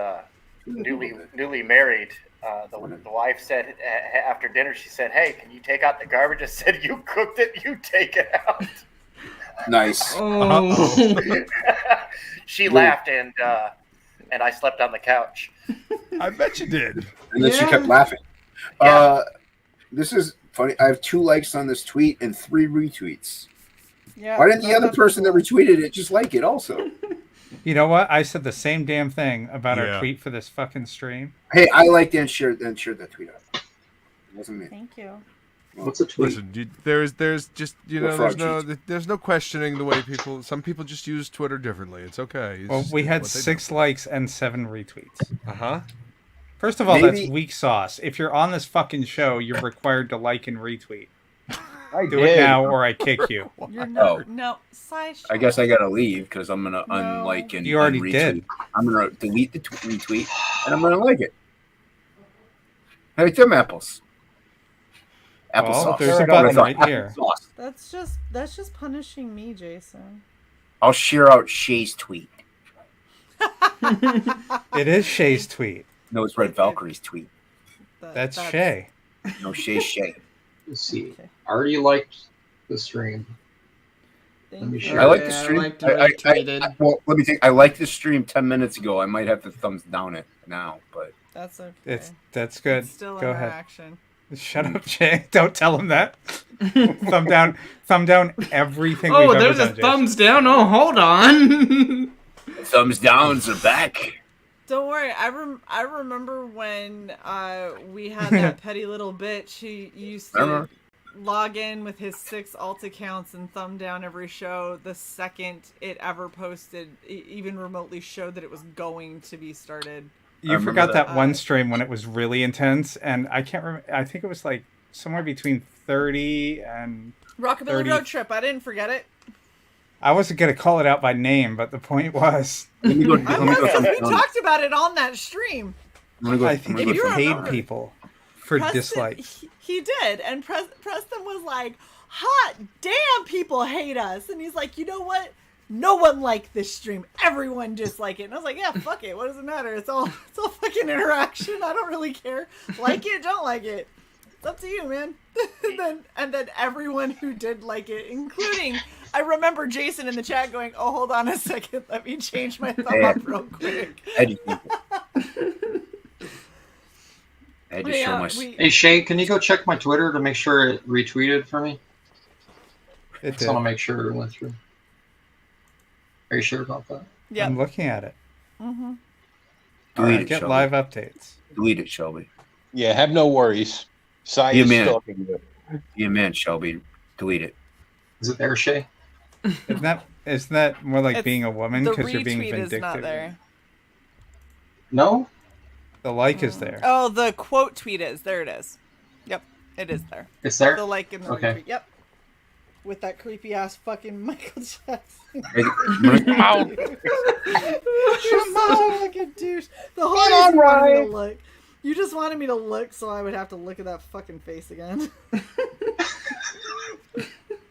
newly married, the wife said after dinner, she said, "Hey, can you take out the garbage?" I said, "You cooked it. You take it out." Nice. Oh. She laughed and I slept on the couch. I bet you did. And then she kept laughing. This is funny. I have 2 likes on this tweet and 3 retweets. Yeah. Why didn't the other person that retweeted it just like it also? You know what? I said the same damn thing about Yeah. our tweet for this fucking stream. Hey, I liked and shared that tweet out. It wasn't me. Thank you. What's a tweet? Listen, there's just We're frog there's no questioning the way people. Some people just use Twitter differently. It's okay. It's Well, just we had what they 6 likes and 7 retweets. do. First of all, Maybe- that's weak sauce. If you're on this fucking show, you're required to like and retweet. I Do it now or I kick you. You're Oh. no Sideshow. I guess I gotta leave because I'm gonna unlike and You already unretweet. did. I'm gonna delete the retweet and I'm gonna like it. Hey, them apples. Applesauce. Well, there's a button right here. Applesauce. That's just punishing me, Jason. I'll share out Shae's tweet. It is Shae's tweet. No, it's Red Valkyrie's tweet. That's Shae. No, Shae. Let's see. I already liked the stream. Let me share. I like the Yeah, I stream. liked it retweeted. Well, let me think. I liked the stream 10 minutes ago. I might have to thumbs down it now, but That's okay. That's good. It's still Go ahead. interaction. Shut up, Shae. Don't tell him that. Thumb down everything Oh, we've ever there's a done, Jason. thumbs down. Oh, hold on. thumbs downs are back. Don't worry. I remember when we had that petty little bitch who used to log in with his 6 alt accounts and thumb down every show the second it ever posted, even remotely showed that it was going to be started. You forgot that one stream when it was really intense, and I can't remember. I think it was like somewhere between 30 and Rockabilly 30. Road Trip. I didn't forget it. I wasn't gonna call it out by name, but the point was, We talked about it on that stream. I think If he you paid remember. people for Preston- dislikes. He did, and Preston was like, "Hot damn, people hate us," and he's like, "You know what? No one liked this stream. Everyone disliked it." And I was like, "Yeah, fuck it. What does it matter? It's all fucking interaction. I don't really care. Like it, don't like it. It's up to you, man." and then everyone who did like it, including, I remember Jason in the chat going, "Oh, hold on a second. Let me change my thumb up real quick." I just show my. Hey Shay, can you go check my Twitter to make sure it retweeted for me? It Just did. want to make sure it went through. Are you sure about that? Yeah. I'm looking at it. Mm-hmm. Delete it, Get Shelby. live updates. Delete it, Shelby. Yeah, have no worries. Cy Be a is man. stalking you. Be a man, Shelby. Delete it. Is it there, Shay? Isn't that more like being a woman The because you're being retweet vindictive? is not there. No? The like is there. Oh, the quote tweet is. There it is. Yep, it is there. It's there? The like and the Okay. retweet. Yep. With that creepy ass fucking Michael Jackson. Ow. You're such a fucking douche. The whole Get on, reason you wanted me Ryan. to look. You just wanted me to look so I would have to look at that fucking face again.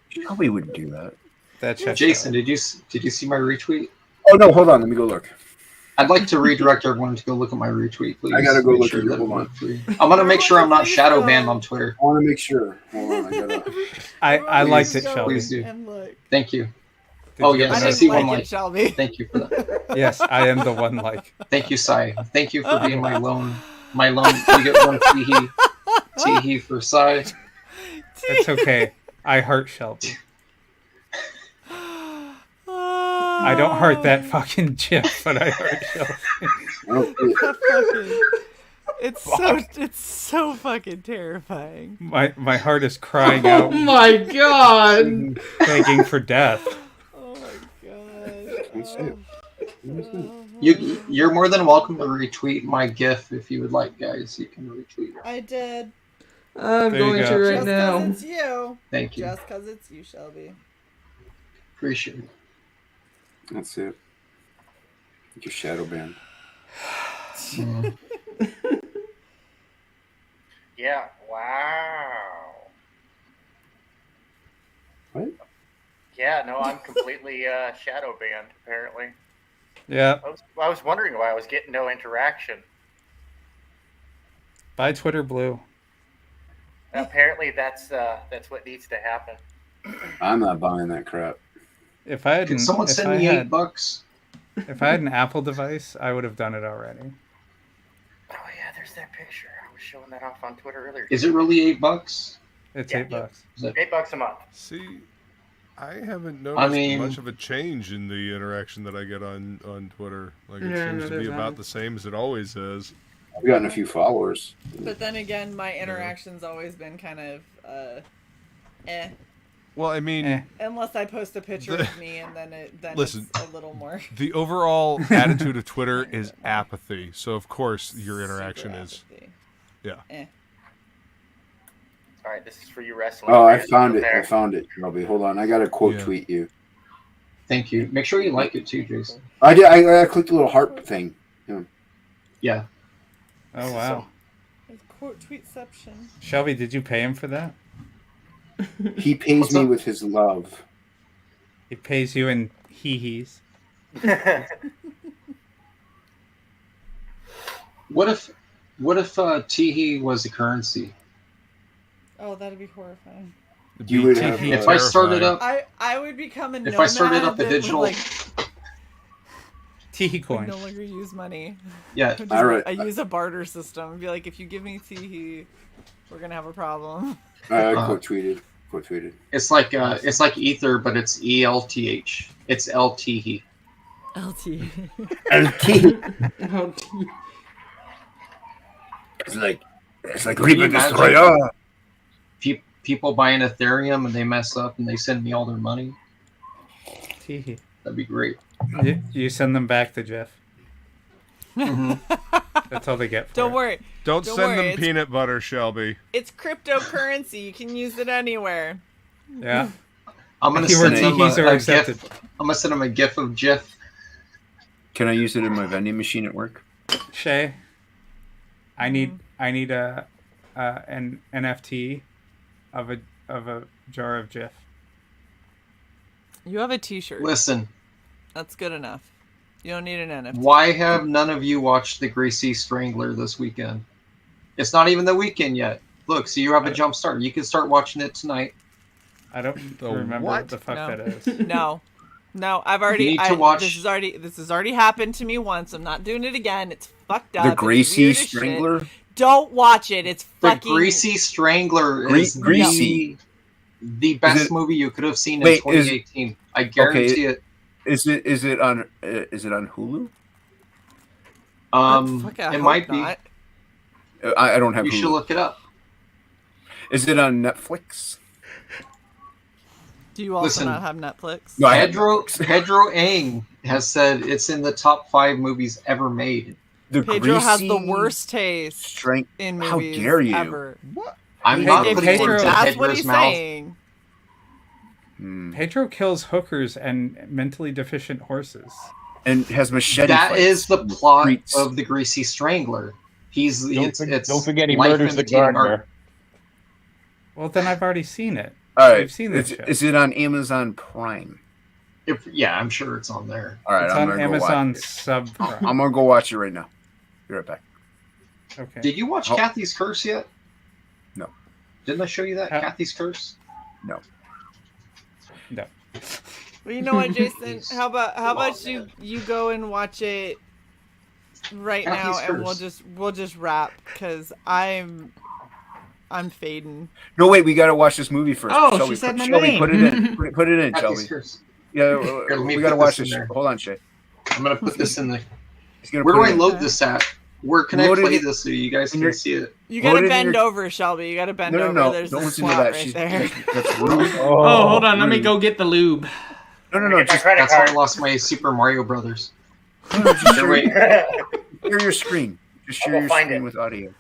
Shelby wouldn't do that. That checks Jason, out. did you see my retweet? Oh no, hold on. Let me go look. I'd like to redirect everyone to go look at my retweet, please. I gotta go Make look sure at it. that Hold it on. went through. I'm gonna make sure I'm not shadow banned on Twitter. I want to make sure. Hold on. I gotta. I liked it, Go Shelby. Please do. And look. Thank you. Did Oh you yes, get I that? see like one it, like. Shelby. Thank you for that. Yes, I am the one like. Thank you, Sai. Thank you for being my lone. You get one tee. Tee for Psy. It's okay. I heart Shelby. I don't heart that fucking GIF, but I heart Shelby. It's so fucking terrifying. My heart is crying out. Oh my god! Begging for death. Oh my god. You're more than welcome to retweet my GIF if you would like, guys. You can retweet it. I did. I'm going to right now. Just 'cause it's you. Thank you. Just because it's you, Shelby. Appreciate it. That's it. Your shadow band. Yeah. Wow. What? Yeah. No, I'm completely shadow banned. Apparently. Yeah. I was wondering why I was getting no interaction. Buy Twitter Blue. Apparently, that's what needs to happen. I'm not buying that crap. If I had, Can someone send me $8? If I had an Apple device, I would have done it already. Oh yeah, there's that picture. I was showing that off on Twitter earlier. Is it really $8? It's Yeah. $8. $8 a month. See, I haven't noticed mean- much of a change in the interaction that I get on Twitter. Like, it Yeah, seems no, to be there's about not. the same as it always is. I've gotten a few followers. But then again, my interaction's always been kind of Well, I mean, unless I post a picture of me and then listen, it's a little more. the overall attitude of Twitter is apathy. So, of course, your interaction is... Yeah. All right, this is for you wrestling. Oh, I fans found out it. there. I found it, Robbie. Hold on. I got to quote Yeah. tweet you. Thank you. Make sure you like it too, Jason. I did. I clicked the little heart thing. Yeah. Yeah. Oh, wow. It's quote tweetception. Shelby, did you pay him for that? He pays What's me up? with his love. He pays you in hee-hees. What if Teehee was a currency? Oh, that'd be horrifying. You would have. If I started up, I would become a if nomad I started up a that would, digital, like, Teehee would coin. no longer use money. yeah, Just, All right. I use a barter system. Be like, if you give me Teehee, we're gonna have a problem. Quote tweeted. Quote tweeted. it's like Ether, but it's ELTH. It's LTE. LT. It's like Can Reaper you imagine Destroyer. People buying Ethereum and they mess up and they send me all their money. Teehee. That'd be great. You send them back to Jeff. That's all they get for Don't it. worry. Don't Don't send worry, them it's- peanut butter, Shelby. It's cryptocurrency. You can use it anywhere. Yeah. I'm gonna Keyword send them teehees are a accepted. GIF. I'm gonna send them a GIF of Jeff. Can I use it in my vending machine at work? Shae, I need an NFT of a jar of Jif. You have a T-shirt. Listen, That's good enough. You don't need an NFT. why have none of you watched The Greasy Strangler this weekend? It's not even the weekend yet. Look, so you have a jump start. You can start watching it tonight. I don't remember what the fuck No. that is. No, I've already. You need to watch- This has already happened to me once. I'm not doing it again. It's fucked up. The It's Greasy weird as shit. Strangler? Don't watch it. It's The fucking Greasy Strangler is Greasy. the best it- movie you could have seen in Wait, 2018. I guarantee it. Is it on Hulu? Fuck, I It hope might not. be. I don't have You Hulu. should look it up. Is it on Netflix? Do you also Listen, not have Netflix? No, I have Pedro Ang has said it's in the top 5 movies ever made. The Pedro has the Greasy worst taste Strength. in How movies dare you? ever. I'm not If putting words in that's what Pedro's he's mouth. saying. Pedro kills hookers and mentally deficient horses. And has machete That fights is the in plot streets. of The Greasy Strangler. Don't forget he life murders the imitating gardener. art. Well, then I've already seen it. All right. I've seen this show. Is it on Amazon Prime? Yeah, I'm sure it's on there. All right, It's I'm on gonna go Amazon watch it. Sub. I'm gonna go watch it right now. Be right back. Okay. Did you watch Oh. Kathy's Curse yet? No. Didn't I show you that? Kathy's Curse? No. No. Well, you know what, Jason? How about you go and watch it right now, Kathy's and Curse. we'll just wrap because I'm I'm fading. No, wait, we gotta watch this movie first. Oh, Shelby, she said my Shelby, name. put it in. Put it in, Shelby. Yeah, Let me we gotta put watch this this. in there. Hold on, Shae. I'm gonna put this in there. He's gonna Where put do it I in. load this at? Where can I Load it play in- this so you guys in can your- see it? You gotta Load it in bend your- over, Shelby. You gotta bend No, over. no, no. There's Don't a listen to slot that. right She's there. that's rude. Oh, hold on. Let me go get the lube. No, no, That's how I lost my Super Mario Brothers. No, just Here, wait. share your screen. Just share I'll your find screen it. with audio.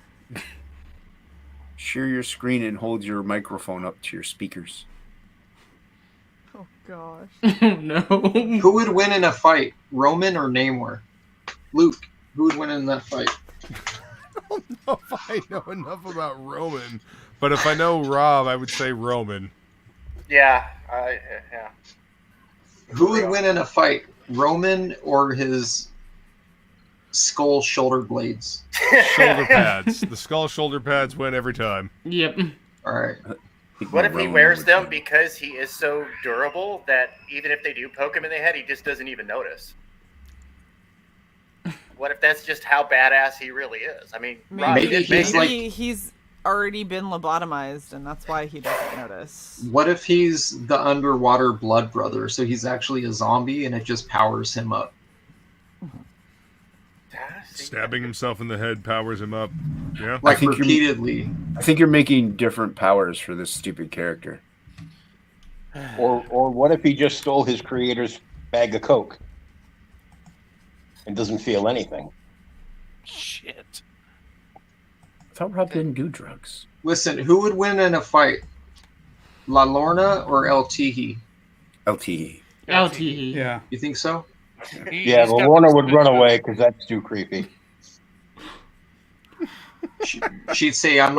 Share your screen and hold your microphone up to your speakers. Oh gosh. No. Who would win in a fight, Roman or Namor? Luke, who would win in that fight? I don't know if I know enough about Roman, but if I know Rob, I would say Roman. Yeah. Yeah. Who would win in a fight, Roman or his skull shoulder blades? Shoulder pads. The skull shoulder pads win every time. Yep. All right. What if he wears them because he is so durable that even if they do poke him in the head, he just doesn't even notice? What if that's just how badass he really is? I mean, Rob, Maybe he's already been lobotomized, and that's why he doesn't notice. What if he's the underwater blood brother, so he's actually a zombie and it just powers him up? Stabbing himself in the head powers him up. Yeah. Like I think repeatedly. I think you're making different powers for this stupid character. Or what if he just stole his creator's bag of coke and doesn't feel anything? Shit. I thought Rob didn't do drugs. Listen, who would win in a fight? La Lorna or El Tihi? LTE. LTE. Yeah. You think so? Yeah, the Lorna would run away because that's too creepy. She'd say, I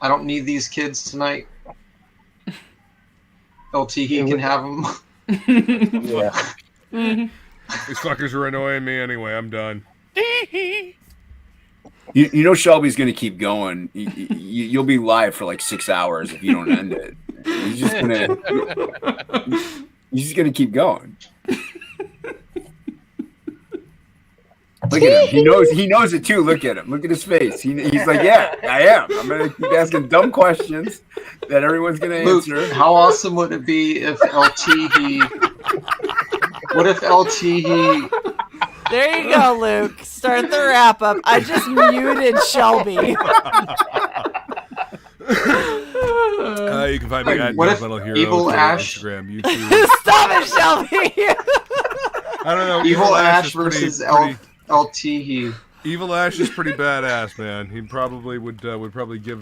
don't need these kids tonight. El Tihi can have them. Yeah. These fuckers are annoying me anyway. I'm done. You know Shelby's gonna keep going. You'll be live for like 6 hours if you don't end it. He's just gonna keep going. Look at him. He knows it too. Look at him. Look at his face. He's like, yeah, I am. I'm gonna keep asking dumb questions that everyone's gonna answer. Luke, how awesome would it be if El Tihi? What if El Tihi? There you go, Luke. Start the wrap up. I just muted Shelby. You can find me at What if Metal Hero, Evil Twitter, Ash- Instagram, YouTube. Stop it, Shelby. I don't know. Evil Ash is pretty- versus pretty- El Tihi. Evil Ash is pretty badass, man. He probably would probably give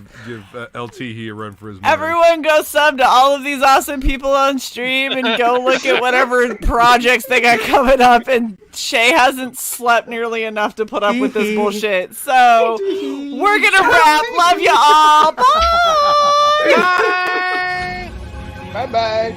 LTE a run for his money. Everyone go sub to all of these awesome people on stream and go look at whatever projects they got coming up. And Shae hasn't slept nearly enough to put up with this bullshit. So we're going to wrap. Love you all. Bye. Bye-bye.